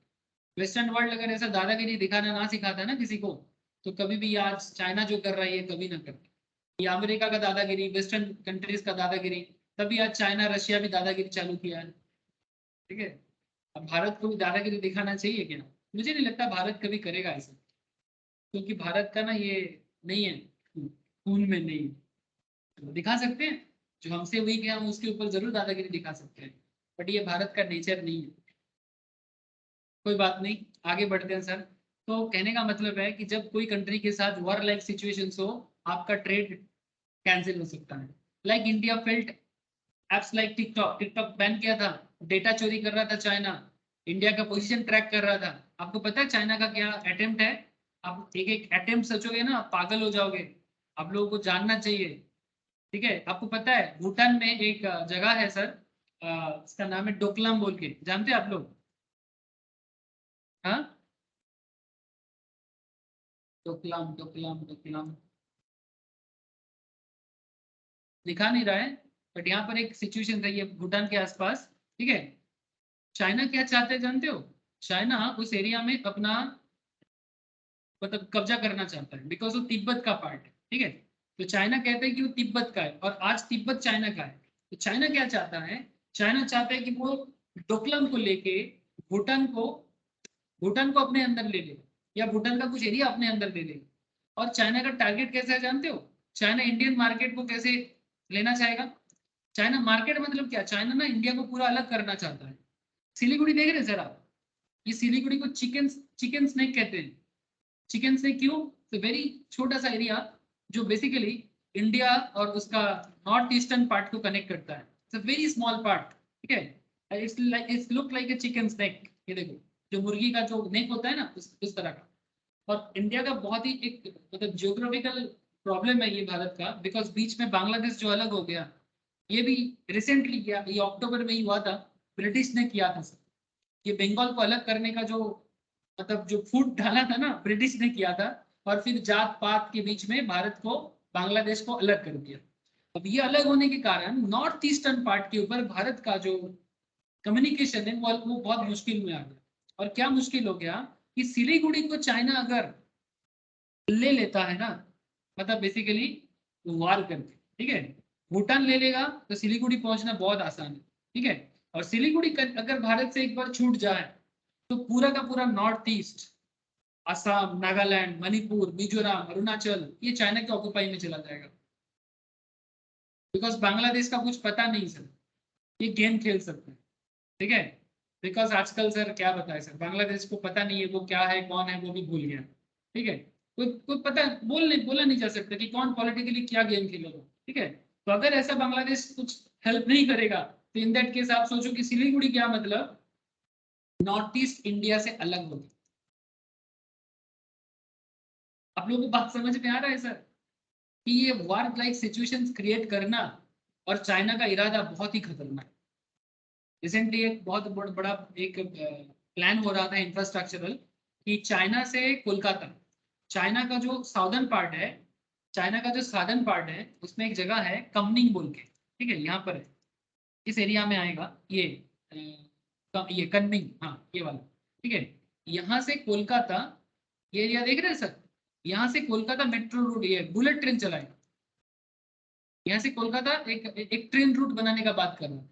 वेस्टर्न वर्ल्ड अगर ऐसा दादागिरी दिखाना ना सिखाता है ना किसी को, तो कभी भी आज चाइना जो कर रहा है ये कभी ना करता। ये अमेरिका का दादागिरी, वेस्टर्न कंट्रीज का दादागिरी, तभी आज चाइना रशिया भी दादागिरी चालू किया है। ठीक है, अब भारत को भी दादागिरी दिखाना चाहिए क्या? मुझे नहीं लगता भारत कभी करेगा ऐसा, क्योंकि भारत का ना ये नहीं है, खून में नहीं है। दिखा सकते हैं जो हमसे वीक है, हम उसके ऊपर जरूर दादागिरी दिखा सकते हैं, बट ये भारत का नेचर नहीं है। कोई बात नहीं, आगे बढ़ते हैं सर। तो कहने का मतलब है कि जब कोई कंट्री के साथ वॉर लाइक सिचुएशंस हो, आपका ट्रेड कैंसिल हो सकता है। Like India felt apps like TikTok, TikTok ban किया था, डेटा चोरी कर रहा था चाइना, इंडिया का पोजीशन ट्रैक कर रहा था। आपको पता है चाइना का क्या अटेम्प्ट है? आप एक एक अटेम्प्ट सोचोगे ना, पागल हो जाओगे। आप लोगों को जानना चाहिए। ठीक है, आपको पता है भूटान में एक जगह है सर, इसका नाम है डोकलाम बोल के, जानते हैं आप लोग? हाँ, डोकलाम डोकलाम डोकलाम दिखा नहीं रहा है, बट यहाँ पर एक सिचुएशन है, ये भूटान के आसपास। ठीक है, चाइना क्या चाहते हैं जानते हो? चाइना उस एरिया में अपना मतलब कब्जा करना चाहता है, बिकॉज वो तिब्बत का पार्ट है। ठीक है, तो चाइना कहता है कि वो तिब्बत का है, और आज तिब्बत चाइना का है। तो चाइना क्या चाहता है? चाइना चाहता है कि वो डोकलाम को लेके भूटान को भूटान को अपने अंदर ले ले, या भूटान का कुछ एरिया अपने अंदर ले ले। और चाइना का टारगेट कैसा है जानते हो? चाइना इंडियन मार्केट को कैसे लेना चाहेगा? चाइना मार्केट मतलब क्या, चाइना ना इंडिया को पूरा अलग करना चाहता है। सिलीगुड़ी देख रहे हैं सर आप? ये सिलीगुड़ी को चिकन चिकन स्नेक कहते हैं। चिकन स्नेक क्यों? तो वेरी छोटा सा एरिया जो बेसिकली इंडिया और उसका नॉर्थ ईस्टर्न पार्ट को कनेक्ट करता है। It's a very small part. ठीक है, it's look like a chicken snake. ये देखो, जो मुर्गी का जो नेक होता है ना, उस तरह का। और इंडिया का बहुत ही एक मतलब जियोग्राफिकल प्रॉब्लम है ये भारत का, बिकॉज बीच में बांग्लादेश जो अलग हो गया, ये भी रिसेंटली किया, ये अक्टूबर में ही हुआ था, ब्रिटिश ने किया था सर। ये बंगाल को अलग करने का जो मतलब जो फूट डाला था ना, ब्रिटिश ने किया था। और फिर जात पात के बीच में भारत को, बांग्लादेश को अलग कर दिया। अब ये अलग होने के कारण नॉर्थ ईस्टर्न पार्ट के ऊपर भारत का जो कम्युनिकेशन है वो बहुत मुश्किल में आ गया। और क्या मुश्किल हो गया कि सिलीगुड़ी को चाइना अगर ले लेता है ना, मतलब बेसिकली वार करके, ठीक है, भूटान ले लेगा तो सिलीगुड़ी पहुंचना बहुत आसान है। ठीक है, और सिलीगुड़ी अगर भारत से एक बार छूट जाए, तो पूरा का पूरा नॉर्थ ईस्ट, असम, नागालैंड, मणिपुर, मिजोरम, अरुणाचल, ये चाइना के ऑक्युपाई में चला जाएगा। बिकॉज बांग्लादेश का कुछ पता नहीं सर, ये गेम खेल सकते हैं। ठीक है, बिकॉज आजकल सर क्या बताए सर, बांग्लादेश को पता नहीं है वो क्या है कौन है, वो भी भूल गया। ठीक है, कोई कोई पता बोला नहीं जा सकता कि कौन पॉलिटिकली क्या गेम खेलेगा। ठीक है, तो अगर ऐसा बांग्लादेश कुछ हेल्प नहीं करेगा, तो इन दैट केस आप सोचो कि सिलीगुड़ी क्या मतलब नॉर्थ ईस्ट इंडिया से अलग होगी। आप लोगों को बात समझ में आ रहा है सर, कि ये वार लाइक सिचुएशंस क्रिएट करना और चाइना का इरादा बहुत ही खतरनाक है। रिसेंटली एक बहुत बड़ा एक प्लान हो रहा था इंफ्रास्ट्रक्चरल, कि चाइना से कोलकाता, चाइना का जो साउदर्न पार्ट है, चाइना का जो साउदर्न पार्ट है, उसमें एक जगह है कमनिंग बोल के। ठीक है, यहाँ पर है, इस एरिया में आएगा ये ये कन्निंग, हाँ ये वाला। ठीक है, यहाँ से कोलकाता, ये एरिया देख रहे हैं सर, यहाँ से कोलकाता मेट्रो रूट, ये बुलेट ट्रेन चलाएगा। यहाँ से कोलकाता एक ट्रेन रूट बनाने का बात कर रहा है,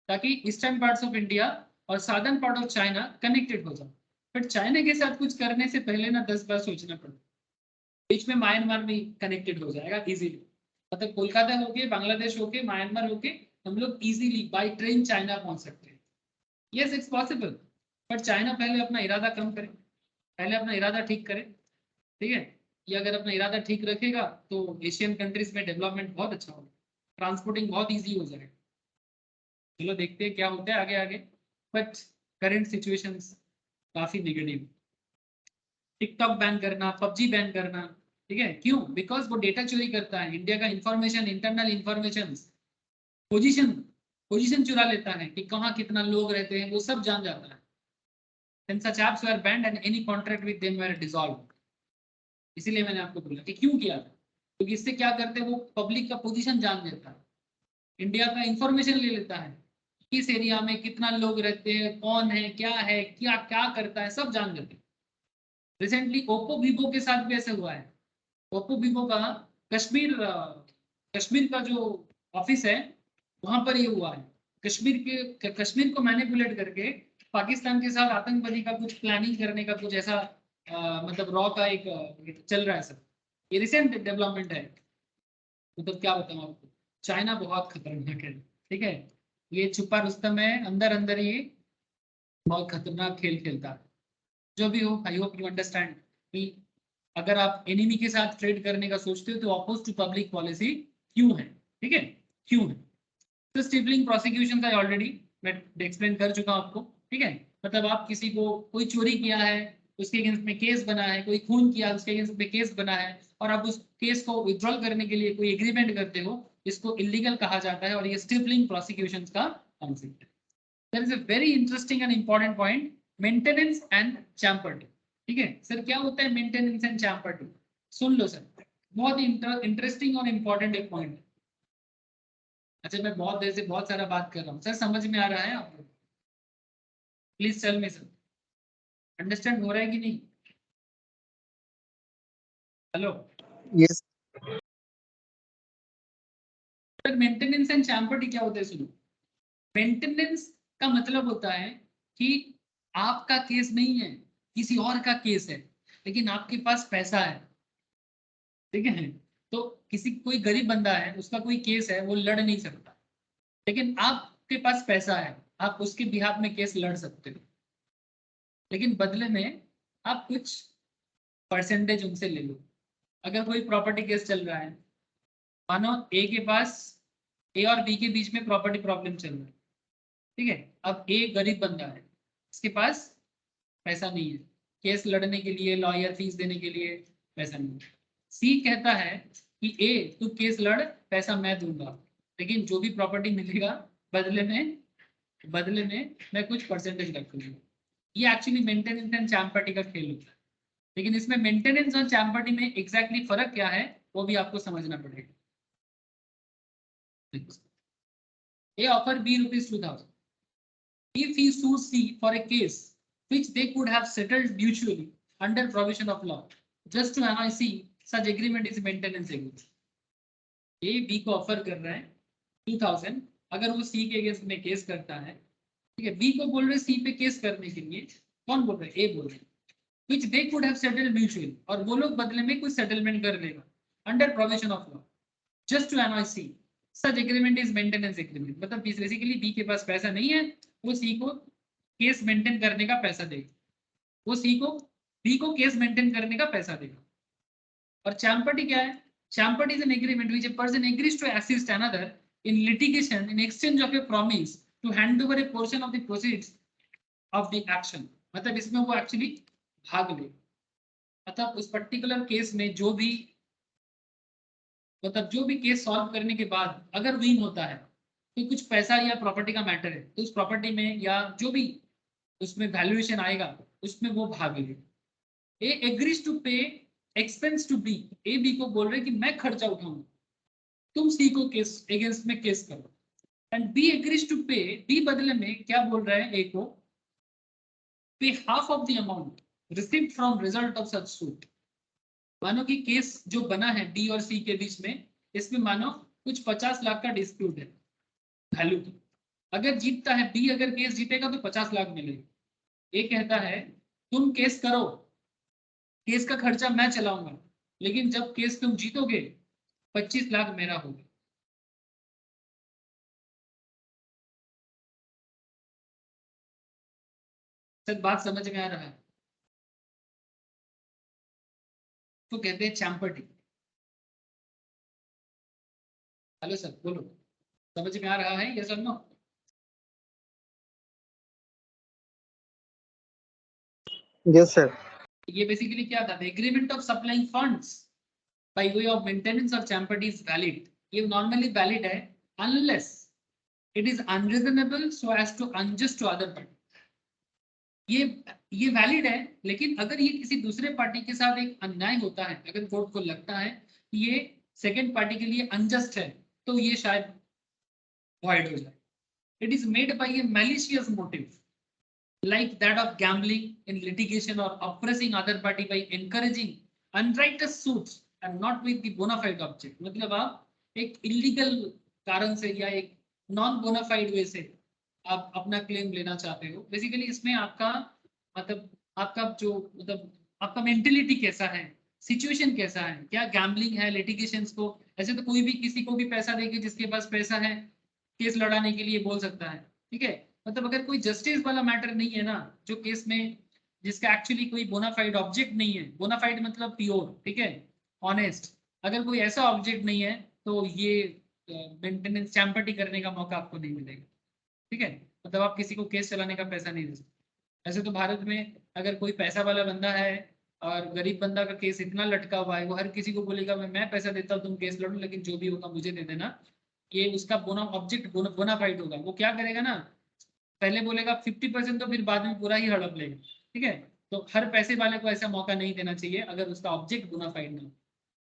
ताकि ईस्टर्न पार्ट्स ऑफ इंडिया और southern part of China connected हो जाए। बट चाइना के साथ कुछ करने से पहले ना 10 बार सोचना पड़ता, बीच में म्यांमार भी कनेक्टेड हो जाएगा इजीली। मतलब कोलकाता होके, बांग्लादेश होके, म्यांमार होके हम लोग इजीली बाय ट्रेन चाइना पहुंच सकते हैं। Yes it's possible, but China पहले अपना इरादा कम करे, पहले अपना इरादा ठीक करे, ठीक है। ये अगर अपना इरादा ठीक रखेगा तो एशियन कंट्रीज में डेवलपमेंट बहुत अच्छा होगा, ट्रांसपोर्टिंग बहुत ईजी हो जाएगा। चलो देखते हैं क्या होता है आगे आगे, बट करेंट सिचुएशंस काफी नेगेटिव। टिकटॉक बैन करना, पबजी बैन करना, ठीक है, क्यों? बिकॉज वो डेटा चोरी करता है, इंडिया का information, internal information, position position चुरा लेता है कि कहाँ कितना लोग रहते हैं, वो सब जान जाता है। Then such apps were banned and any contract with them were dissolved. इसीलिए मैंने आपको बोला कि क्यों किया था, क्योंकि इससे क्या करते हैं, वो पब्लिक का पोजीशन जान लेता है, इंडिया का इंफॉर्मेशन ले लेता है, किस एरिया में कितना लोग रहते हैं, कौन है, क्या क्या करता है, सब जान लेते हैं। रिसेंटली ओप्पो वीवो के साथ भी ऐसा हुआ है। ओप्पो वीवो का कश्मीर का जो ऑफिस है वहां पर ये हुआ है। कश्मीर को मैनिपुलेट करके पाकिस्तान के साथ आतंकवादी का कुछ प्लानिंग करने का कुछ ऐसा मतलब रॉ का एक चल रहा है सर। ये रिसेंट डेवलपमेंट है। मतलब क्या बताऊं आपको, चाइना बहुत खतरनाक है, ठीक है। ये छुपा रुस्तम है, अंदर अंदर ये बहुत खतरनाक खेल खेलता है। जो भी हो, आई होप यू अंडरस्टैंड कि अगर आप एनिमी के साथ ट्रेड करने का सोचते हो तो अपोज टू पब्लिक पॉलिसी क्यों है, ठीक है, क्यों है। तो स्टिबलिंग प्रोसिक्यूशन का ऑलरेडी मैं एक्सप्लेन कर चुका हूं आपको, ठीक है। मतलब आप किसी को कोई चोरी किया है उसके अगेंस्ट में केस बना है, कोई खून किया उसके अगेंस्ट में केस बना है, और आप उस केस को विथड्रॉल करने के लिए कोई एग्रीमेंट करते हो, इसको इलीगल कहा जाता है, और ये स्टिबलिंग प्रोसिक्यूशन का कॉन्सेप्ट है। There is a very interesting and important point, maintenance and champerty, ठीक है। सर क्या होता है मेंटेनेंस एंड चैम्पर्टी? सुन लो सर, बहुत इंटरेस्टिंग और इंपॉर्टेंट एक पॉइंट है। अच्छा मैं बहुत देर से बहुत सारा बात कर रहा हूँ सर, समझ में आ रहा है आपको? Please tell me sir, understand हो रहा है कि नहीं? Hello yes sir, maintenance and champerty क्या होता है? सुनो, मेंटेनेंस का मतलब होता है कि आपका केस नहीं है, किसी और का केस है, लेकिन आपके पास पैसा है, ठीक है। तो किसी कोई गरीब बंदा है, उसका कोई केस है, वो लड़ नहीं सकता, लेकिन आपके पास पैसा है, आप उसके बिहाफ में केस लड़ सकते हो, लेकिन बदले में आप कुछ परसेंटेज उनसे ले लो। अगर कोई प्रॉपर्टी केस चल रहा है, मानो ए के पास, ए और बी के बीच में प्रॉपर्टी प्रॉब्लम चल रहा है, ठीक है। अब ए गरीब बंदा है, इसके पास पैसा नहीं है केस लड़ने के लिए, लॉयर फीस देने के लिए पैसा नहीं है। सी कहता है कि ए तू केस लड़, पैसा मैं दूंगा, लेकिन जो भी प्रॉपर्टी मिलेगा बदले में मैं कुछ परसेंटेज रखूंगा। ये एक्चुअली मेंटेनेंस एंड चैम्पर्टी का खेल होता है, लेकिन इसमें मेंटेनेंस और चैम्पर्टी में एग्जैक्टली फर्क क्या है वो भी आपको समझना पड़ेगा। A offer B rupees 2000. If he sues C for a case which they could have settled mutually under provision of law, just to annoy C, such agreement is maintenance agreement. A B को offer कर रहा है 2000, अगर वो C के against में case करता है, ठीक है, B को बोल रहे C पे केस करने के लिए, कौन बोल रहे हैं? A बोल रहे हैं, which they could have settled mutually, और वो लोग बदले में कुछ सेटलमेंट कर लेगा under provision of law, just to annoy C. Such agreement is maintenance agreement. मतलब बेसिकली बी के पास पैसा नहीं है, वो सी को केस मेंटेन करने का पैसा देगा, वो सी को बी को केस मेंटेन करने का पैसा देगा। और चैम्पर्टी क्या है? Champerty is an agreement which a person agrees to assist another in litigation in exchange of a promise to hand over a portion of the proceeds of the action. मतलब इसमें वो एक्चुअली भाग ले, मतलब उस particular case में जो भी केस सॉल्व करने के बाद अगर विन होता है तो कुछ पैसा या प्रॉपर्टी का मैटर है, तो उस प्रॉपर्टी में या जो भी उसमें वैल्यूएशन आएगा उसमें वो भाग ले। A agrees to pay expense to B, A B को बोल रहे कि मैं खर्चा उठाऊंगा, तुम सी को केस अगेंस्ट में केस करो, एंड बी एग्रीज टू पे, बी बदले में क्या बोल रहा है? ए को पे half of the amount received from result of such suit. मानो कि केस जो बना है डी और सी के बीच में, इसमें मानो कुछ 50 लाख का डिस्प्यूट है वैल्यू की। अगर जीतता है बी, अगर केस जीतेगा तो 50 लाख मिलेगा। ए कहता है तुम केस करो, केस का खर्चा मैं चलाऊंगा, लेकिन जब केस तुम जीतोगे 25 लाख मेरा हो गया। सर बात समझ में आ रहा है? तो कहते हैं चैम्पर्टी। हेलो सर बोलो, समझ में आ रहा है यस और नो? Yes sir. ये बेसिकली क्या था, agreement of supplying funds by way of maintenance और चैम्पर्टी इज वैलिड। ये नॉर्मली वैलिड है unless it is unreasonable so as to unjust to other party. ये वैलिड है, लेकिन अगर ये किसी दूसरे पार्टी के साथ एक अन्याय होता है, अगर कोर्ट को लगता है कि ये सेकेंड पार्टी के लिए अनजस्ट है, तो ये शायद void हो जाए। It is made by a malicious motive, like that of gambling in litigation or oppressing other party by encouraging unrighteous suits and not with the bona fide object। मतलब आप एक इलीगल कारण से या एक नॉन bona fide वे से आप अपना क्लेम लेना चाहते हो। बेसिकली इसमें आपका मतलब आपका जो मतलब आपका मेंटेलिटी कैसा है, सिचुएशन कैसा है, क्या गैम्बलिंग है, लिटिगेशंस को, ऐसे तो कोई भी किसी को भी पैसा देके जिसके पास पैसा है केस लड़ाने के लिए बोल सकता है, ठीक है। मतलब अगर कोई जस्टिस वाला मैटर नहीं है ना, जो केस में जिसका एक्चुअली कोई बोनाफाइड ऑब्जेक्ट नहीं है, बोनाफाइड मतलब प्योर, ठीक है, ऑनेस्ट, अगर कोई ऐसा ऑब्जेक्ट नहीं है तो ये मेंटेनेंस चैम्पर्टी करने का मौका आपको नहीं मिलेगा, ठीक है। मतलब आप किसी को केस चलाने का पैसा नहीं दे सकते। ऐसे तो भारत में अगर कोई पैसा वाला बंदा है और गरीब बंदा का केस इतना लटका हुआ है, वो हर किसी को बोलेगा मैं पैसा देता हूँ तुम केस लड़ो, लेकिन जो भी होगा मुझे दे देना, ये उसका बोना ऑब्जेक्ट बोनाफाइड होगा। वो क्या करेगा ना, पहले बोलेगा 50% तो फिर बाद में पूरा ही हड़प लेगा, ठीक है। तो हर पैसे वाले को ऐसा मौका नहीं देना चाहिए अगर उसका ऑब्जेक्ट बोनाफाइड ना हो,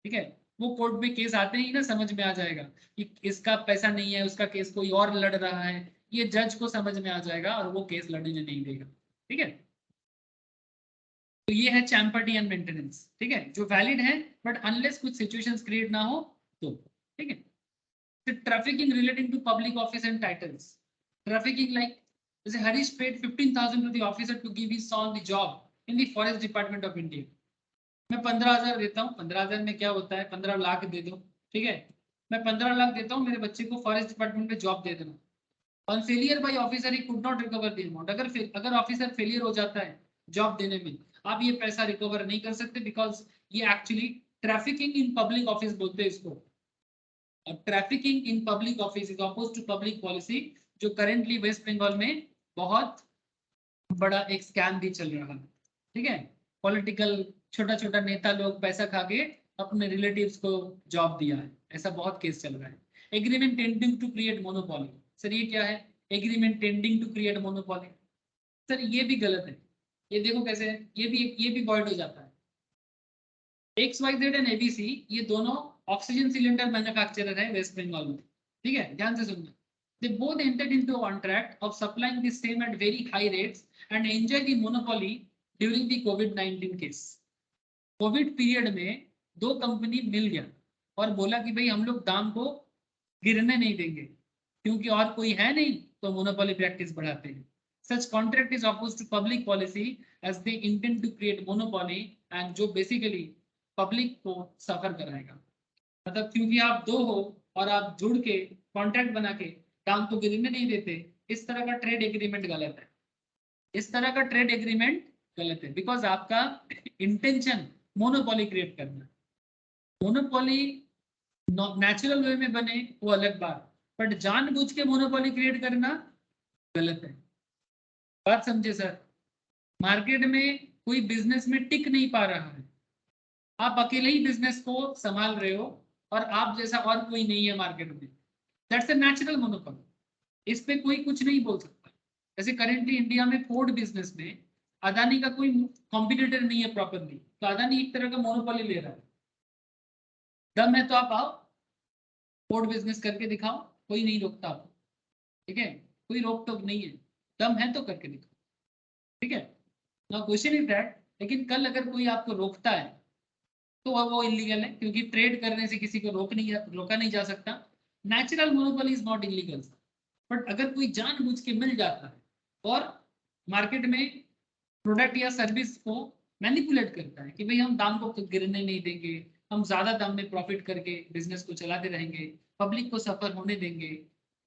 ठीक है। वो कोर्ट में केस आते ही ना समझ में आ जाएगा कि इसका पैसा नहीं है, उसका केस कोई और लड़ रहा है, ये जज को समझ में आ जाएगा और वो केस लड़ने नहीं देगा, ठीक है। तो ये है चैम्पर्टी एंड मेंटेनेंस, ठीक है, जो वैलिड है, बट अनलेस कुछ सिचुएशंस क्रिएट ना हो तो, ठीक है। Trafficking relating to public office and titles. Trafficking like जैसे Harish paid 15,000 to the officer to give his son the job in the forest department of India। मैं 15,000 देता हूँ, 15,000 में क्या होता है, 15 लाख दे दो, ठीक है। मैं 15 लाख देता हूँ, मेरे बच्चे को फॉरेस्ट डिपार्टमेंट में जॉब दे देना। On failure by officer he could not recover the amount. अगर ऑफिसर फेलियर हो जाता है जॉब देने में, आप ये पैसा रिकवर नहीं कर सकते, बिकॉज ये actually trafficking in public office बोलते हैं इसको। Trafficking in public office is oppose to public policy, जो करेंटली वेस्ट बंगाल में बहुत बड़ा एक स्कैम भी चल रहा है, ठीक है। पॉलिटिकल छोटा छोटा नेता लोग पैसा खा के अपने रिलेटिव्स को जॉब दिया है, ऐसा बहुत केस चल रहा है। Agreement tending to create monopoly. Sir ये क्या है, agreement tending to create monopoly? Sir ये भी गलत है। ये देखो कैसे है, ये भी वॉइड हो जाता है। XYZ एंड ABC ये दोनों ऑक्सीजन सिलेंडर मैन्युफैक्चरर है वेस्ट बंगाल में, ठीक है, ध्यान से सुनना। They both entered into a contract of supplying the same at very high rates and enjoy the monopoly during the COVID-19 case। Covid period में दो कंपनी मिल गया और बोला कि भाई हम लोग दाम को गिरने नहीं देंगे, क्योंकि और कोई है नहीं तो मोनोपोली प्रैक्टिस बढ़ाते हैं। Such contract is opposed to public policy as they intend to create monopoly and जो basically पब्लिक को सफर कराएगा। मतलब क्योंकि आप दो हो और आप जुड़ के कॉन्ट्रैक्ट बना के दाम को गिरने नहीं देते, इस तरह का ट्रेड एग्रीमेंट गलत है। इस तरह का ट्रेड एग्रीमेंट गलत है बिकॉज आपका इंटेंशन मोनोपोली क्रिएट करना है। मोनोपोली नेचुरल वे में बने वो अलग बात, बट जानबूझ के मोनोपोली क्रिएट करना गलत है। बात समझे सर? मार्केट में कोई बिजनेस में टिक नहीं पा रहा है, आप अकेले ही बिजनेस को संभाल रहे हो और आप जैसा और कोई नहीं है मार्केट में, दैट्स अ नेचुरल मोनोपोली। इस पे कोई कुछ नहीं बोल सकता। जैसे करेंटली इंडिया में फोर्ड बिजनेस में अदानी का कोई कॉम्पिटिटर नहीं है प्रॉपरली, तो अदानी एक तरह का मोनोपोली ले रहा है। दम है तो आप आओ, फोर्ड बिजनेस करके दिखाओ, कोई नहीं रोकता आपको, ठीक है, कोई रोक टोक नहीं है, दम है तो करके दिखाओ, ठीक है। नाउ क्वेश्चन इज दैट, लेकिन कल अगर कोई आपको रोकता है तो वो इलीगल है, क्योंकि ट्रेड करने से किसी को रोका नहीं जा सकता। Natural monopoly is not illegal, but अगर कोई जानबूझ के मिल जाता है और मार्केट में प्रोडक्ट या सर्विस को मैनिपुलेट करता है कि भाई हम दाम को गिरने नहीं देंगे, हम ज्यादा दाम में प्रॉफिट करके बिजनेस को चलाते रहेंगे, पब्लिक को सफर होने देंगे,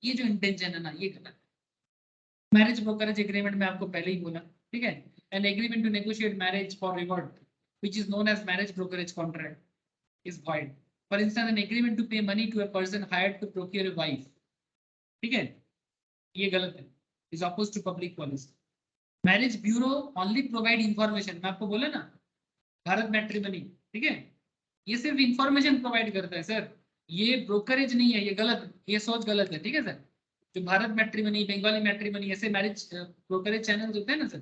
ये जो इंटेंशन है ना, ये गलत है। मैरिज ब्रोकरेज एग्रीमेंट में आपको पहले ही बोला, ठीक है, an agreement to negotiate marriage for reward which is known as marriage brokerage contract is void. For instance, an agreement to pay money to a person hired to procure a wife, ठीक है, ये गलत है, is opposed to public policy. Marriage bureau only provide information, मैं आपको बोला ना, Bharat matrimony, ठीक है, ये सिर्फ इंफॉर्मेशन प्रोवाइड करता है सर, ये ब्रोकरेज नहीं है, ये गलत, ये सोच गलत है, ठीक है सर। जो भारत मैट्रिमनी, बंगाली मैट्रिमनी, ऐसे मैरिज ब्रोकरेज चैनल्स होते हैं ना सर,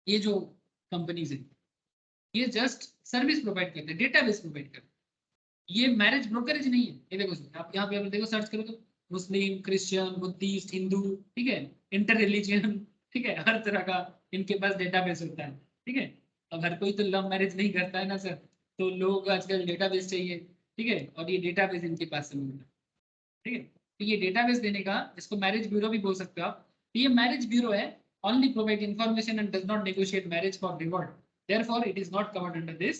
ये जो कंपनीज है, ये जस्ट सर्विस प्रोवाइड करते हैं, डेटाबेस प्रोवाइड करते हैं, ये मैरिज ब्रोकरेज नहीं है। ये देखो सर, आप यहाँ पे देखो, सर्च करो तो मुस्लिम, क्रिश्चियन, बुद्धिस्ट, हिंदू, ठीक है, इंटर रिलीजियन, ठीक है, हर तरह का इनके पास डेटाबेस होता है, ठीक है। अब हर कोई तो लव मैरिज नहीं करता है ना सर, तो लोगों को आजकल डेटाबेस चाहिए, ठीक है, और ये डेटाबेस इनके पास से मिलता है, ठीक है। तो ये डेटाबेस देने का, इसको मैरिज ब्यूरो भी बोल सकते हो आप, ये मैरिज ब्यूरो है, only provide information and does not negotiate marriage for reward, therefore it is not covered under this.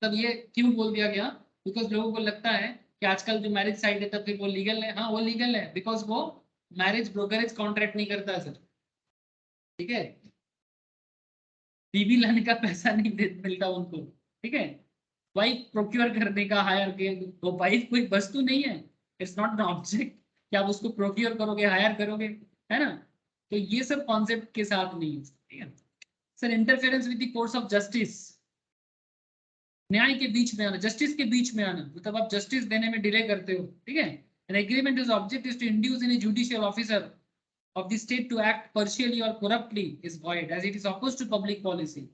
तब ये क्यों बोल दिया गया, बिकॉज लोगों को लगता है कि आजकल जो मैरिज साइट है तब फिर वो लीगल है, हाँ वो लीगल है, बिकॉज वो मैरिज ब्रोकरेज कॉन्ट्रैक्ट नहीं करता है सर, ठीक है, बीबी लाने का पैसा नहीं मिलता उनको, ठीक है, वाइफ प्रोक्योर करने का, हायर के, वो वाइफ कोई वस्तु नहीं है, इट्स नॉट एन ऑब्जेक्ट कि आप उसको प्रोक्योर करोगे, हायर करोगे, है ना। तो ये सब कॉन्सेप्ट के साथ नहीं है, ठीक है sir. Interference with the course of justice, न्याय के बीच में आना, जस्टिस के बीच में आना, मतलब आप जस्टिस देने में डिले करते हो, ठीक है। An agreement is object is to induce in a judicial officer of the state to act partially or corruptly is void as it is opposed to public policy.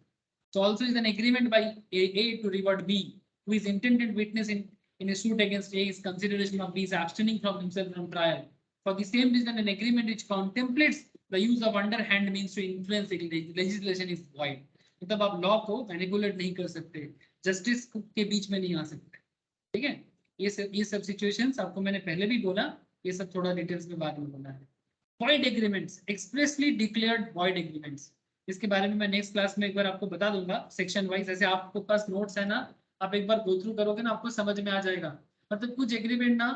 So also is an agreement by A to reward B, who is intended witness in a suit against A is consideration of B is abstaining from himself from trial. For the same reason, an agreement which contemplates the use of underhand means to influence legislation is void. मतलब आप law को manipulate नहीं कर सकते, justice के बीच में नहीं आ सकते, ठीक है। ये सब सिचुएशंस आपको मैंने पहले भी बोला, ये सब थोड़ा डिटेल्स में बाद में बोला है। void agreements, expressly declared void agreements, इसके बारे में मैं नेक्स्ट क्लास में एक बार आपको बता दूंगा सेक्शन वाइज, ऐसे आपके पास नोट्स है ना, आप एक बार गो थ्रू करोगे ना, आपको समझ में आ जाएगा। मतलब कुछ एग्रीमेंट ना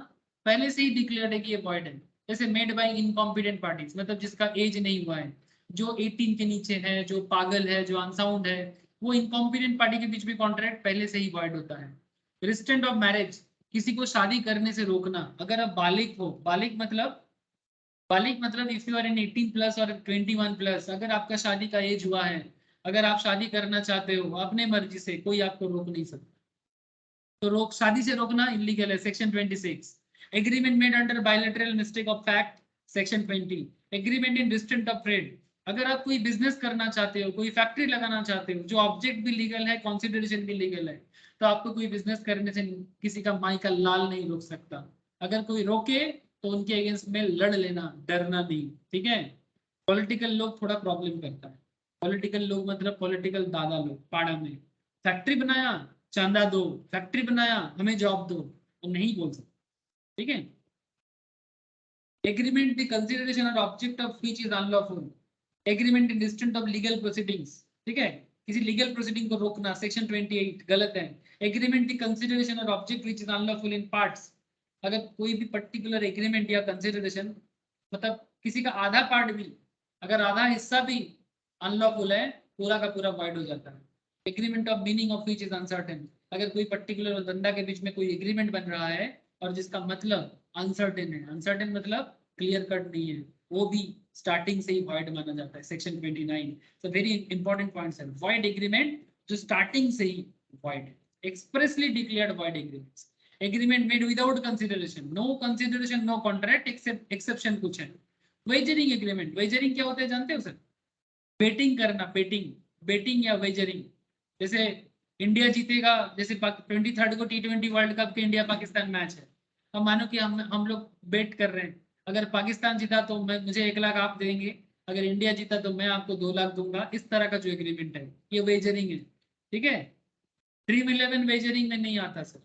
पहले से ही डिक्लेयर्ड है कि ये void है, जैसे मेड बाय इनकॉम्पिटेंट पार्टीज, मतलब जिसका एज नहीं हुआ है, जो 18 के नीचे है, जो पागल है, जो अनसाउंड है, वो इनकॉम्पिटेंट पार्टी के बीच में कॉन्ट्रैक्ट पहले से ही void होता है। रिस्ट्रेंट ऑफ मैरिज, किसी को शादी करने से रोकना, अगर आप बालिग हो, बालिग मतलब if you are in 18 plus और 21 प्लस, अगर आपका शादी का एज हुआ है, अगर आप शादी करना चाहते हो अपने मर्जी से, कोई आपको रोक नहीं सकता, तो शादी से रोकना इलीगल है, section 26। Agreement made under bilateral mistake of fact, section 20। Agreement in restraint of trade, अगर आप कोई बिजनेस करना चाहते हो, कोई फैक्ट्री लगाना चाहते हो, जो ऑब्जेक्ट भी लीगल है, कॉन्सिडरेशन भी लीगल है, तो आपको कोई बिजनेस करने से किसी का माई का लाल नहीं रोक सकता। अगर कोई रोके तो उनके अगेंस्ट में लड़ लेना, डरना नहीं, ठीक है। पॉलिटिकल लोग थोड़ा प्रॉब्लम करता है, पॉलिटिकल लोग मतलब पॉलिटिकल दादा लोग, पाड़ा में फैक्ट्री बनाया चांदा दो, फैक्ट्री बनाया हमें जॉब दो, वो नहीं बोल सकते, ठीक है। Agreement the consideration or object of which is unlawful, agreement in distant of legal proceedings, ठीक है, किसी लीगल प्रोसीडिंग को रोकना, सेक्शन 28 गलत है। Agreement the consideration or object which is unlawful in parts, अगर कोई भी पर्टिकुलर एग्रीमेंट या कंसिडरेशन, मतलब किसी का आधा पार्ट भी, अगर आधा हिस्सा भी अनलॉफुल है, पूरा का पूरा वाइड हो जाता है। Agreement of meaning of which is uncertain, अगर कोई पर्टिकुलर और धंधा के बीच में कोई एग्रीमेंट बन रहा है और जिसका मतलब अनसर्टेन है, अनसर्टेन मतलब क्लियर कट नहीं है, वो भी स्टार्टिंग से ही वाइड माना जाता है, section 29। So very important points है, वाइड एग्रीमेंट जो स्टार्टिंग से ही void, expressly declared void agreements, agreement made without consideration, no consideration no contract, except exception कुछ है। वेजरिंग एग्रीमेंट, वेजरिंग क्या होता है जानते हो सर? बेटिंग करना, बेटिंग या वेजरिंग, जैसे इंडिया जीतेगा, जैसे 23 को T20 वर्ल्ड कप के इंडिया पाकिस्तान मैच है, अब मानो कि हम लोग बेट कर रहे हैं, अगर पाकिस्तान जीता तो मुझे 1 लाख आप देंगे, अगर इंडिया जीता तो मैं आपको 2 लाख दूंगा, इस तरह का जो एग्रीमेंट है ये वेजरिंग है, ठीक है। ड्रीम 11 वेजरिंग में नहीं आता सर,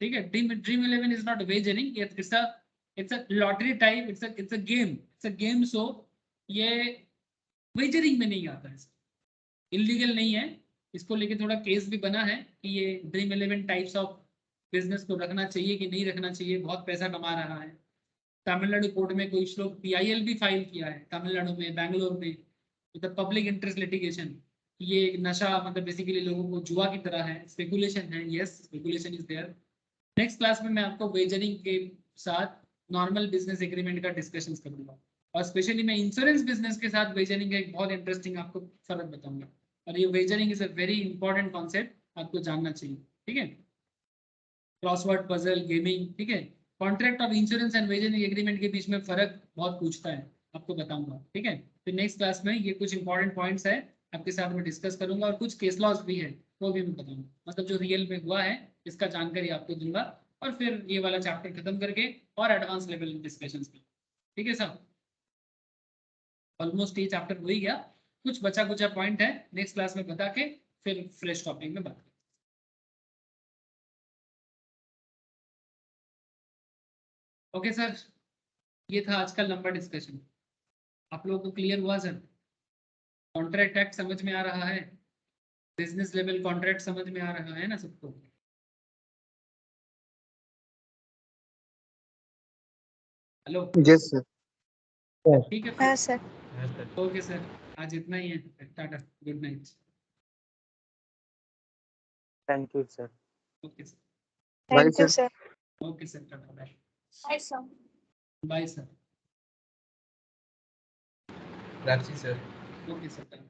ठीक है। Dream 11 is not wagering, it's a lottery type, it's a game, so ये वेजरिंग में नहीं आता है, इलीगल नहीं है। इसको लेके थोड़ा केस भी बना है कि ये ड्रीम 11 टाइप्स ऑफ बिजनेस को रखना चाहिए कि नहीं रखना चाहिए, बहुत पैसा कमा रहा है। तमिलनाडु कोर्ट में कुछ लोग PIL भी फाइल किया है तमिलनाडु में, बैंगलोर में, मतलब पब्लिक इंटरेस्ट लिटिगेशन। ये एक नशा, मतलब बेसिकली लोगों को जुआ की तरह है, स्पेकुलेशन है। Yes, speculation is there. Next class में मैं आपको वेजरिंग के साथ नॉर्मल बिजनेस एग्रीमेंट का डिस्कशन करूंगा, और स्पेशली मैं इंश्योरेंस बिजनेस के साथ वेजरिंग का एक बहुत इंटरेस्टिंग आपको फर्क बताऊंगा। और ये wagering is a very important concept, आपको जानना चाहिए। ठीक है, क्रॉसवर्ड पजल, गेमिंग। ठीक है, contract of insurance and wagering agreement के बीच में फर्क बहुत पूछता है, आपको बताऊंगा। ठीक है, तो नेक्स्ट क्लास में ये कुछ इंपॉर्टेंट पॉइंट्स है आपके साथ में डिस्कस करूंगा, और कुछ केस लॉस भी है वो भी मैं बताऊंगा, मतलब जो रियल में हुआ है इसका जानकारी आपको दूंगा, और फिर ये वाला चैप्टर खत्म करके और एडवांस लेवल डिस्कशंस में। ठीक है साहब, ऑलमोस्ट ये चैप्टर हो ही गया, कुछ बचा कुचा पॉइंट है नेक्स्ट क्लास में बता के फिर फ्रेश टॉपिक में बात करें। ओके सर, ये था आज का लंबा डिस्कशन। आप लोगों को क्लियर हुआ सर? कॉन्ट्रैक्ट एक्ट समझ में आ रहा है, बिजनेस लेवल कॉन्ट्रैक्ट समझ में आ रहा है ना सबको? Hello, yes sir. ठीक है हाँ फिर। सर। ओके सर, आज इतना ही है, टाटा, good night. Thank you sir. Okay sir, bye thank you sir. Sir. Okay sir, टाटा, bye. Bye sir. Bye sir. राखी सर। Okay sir.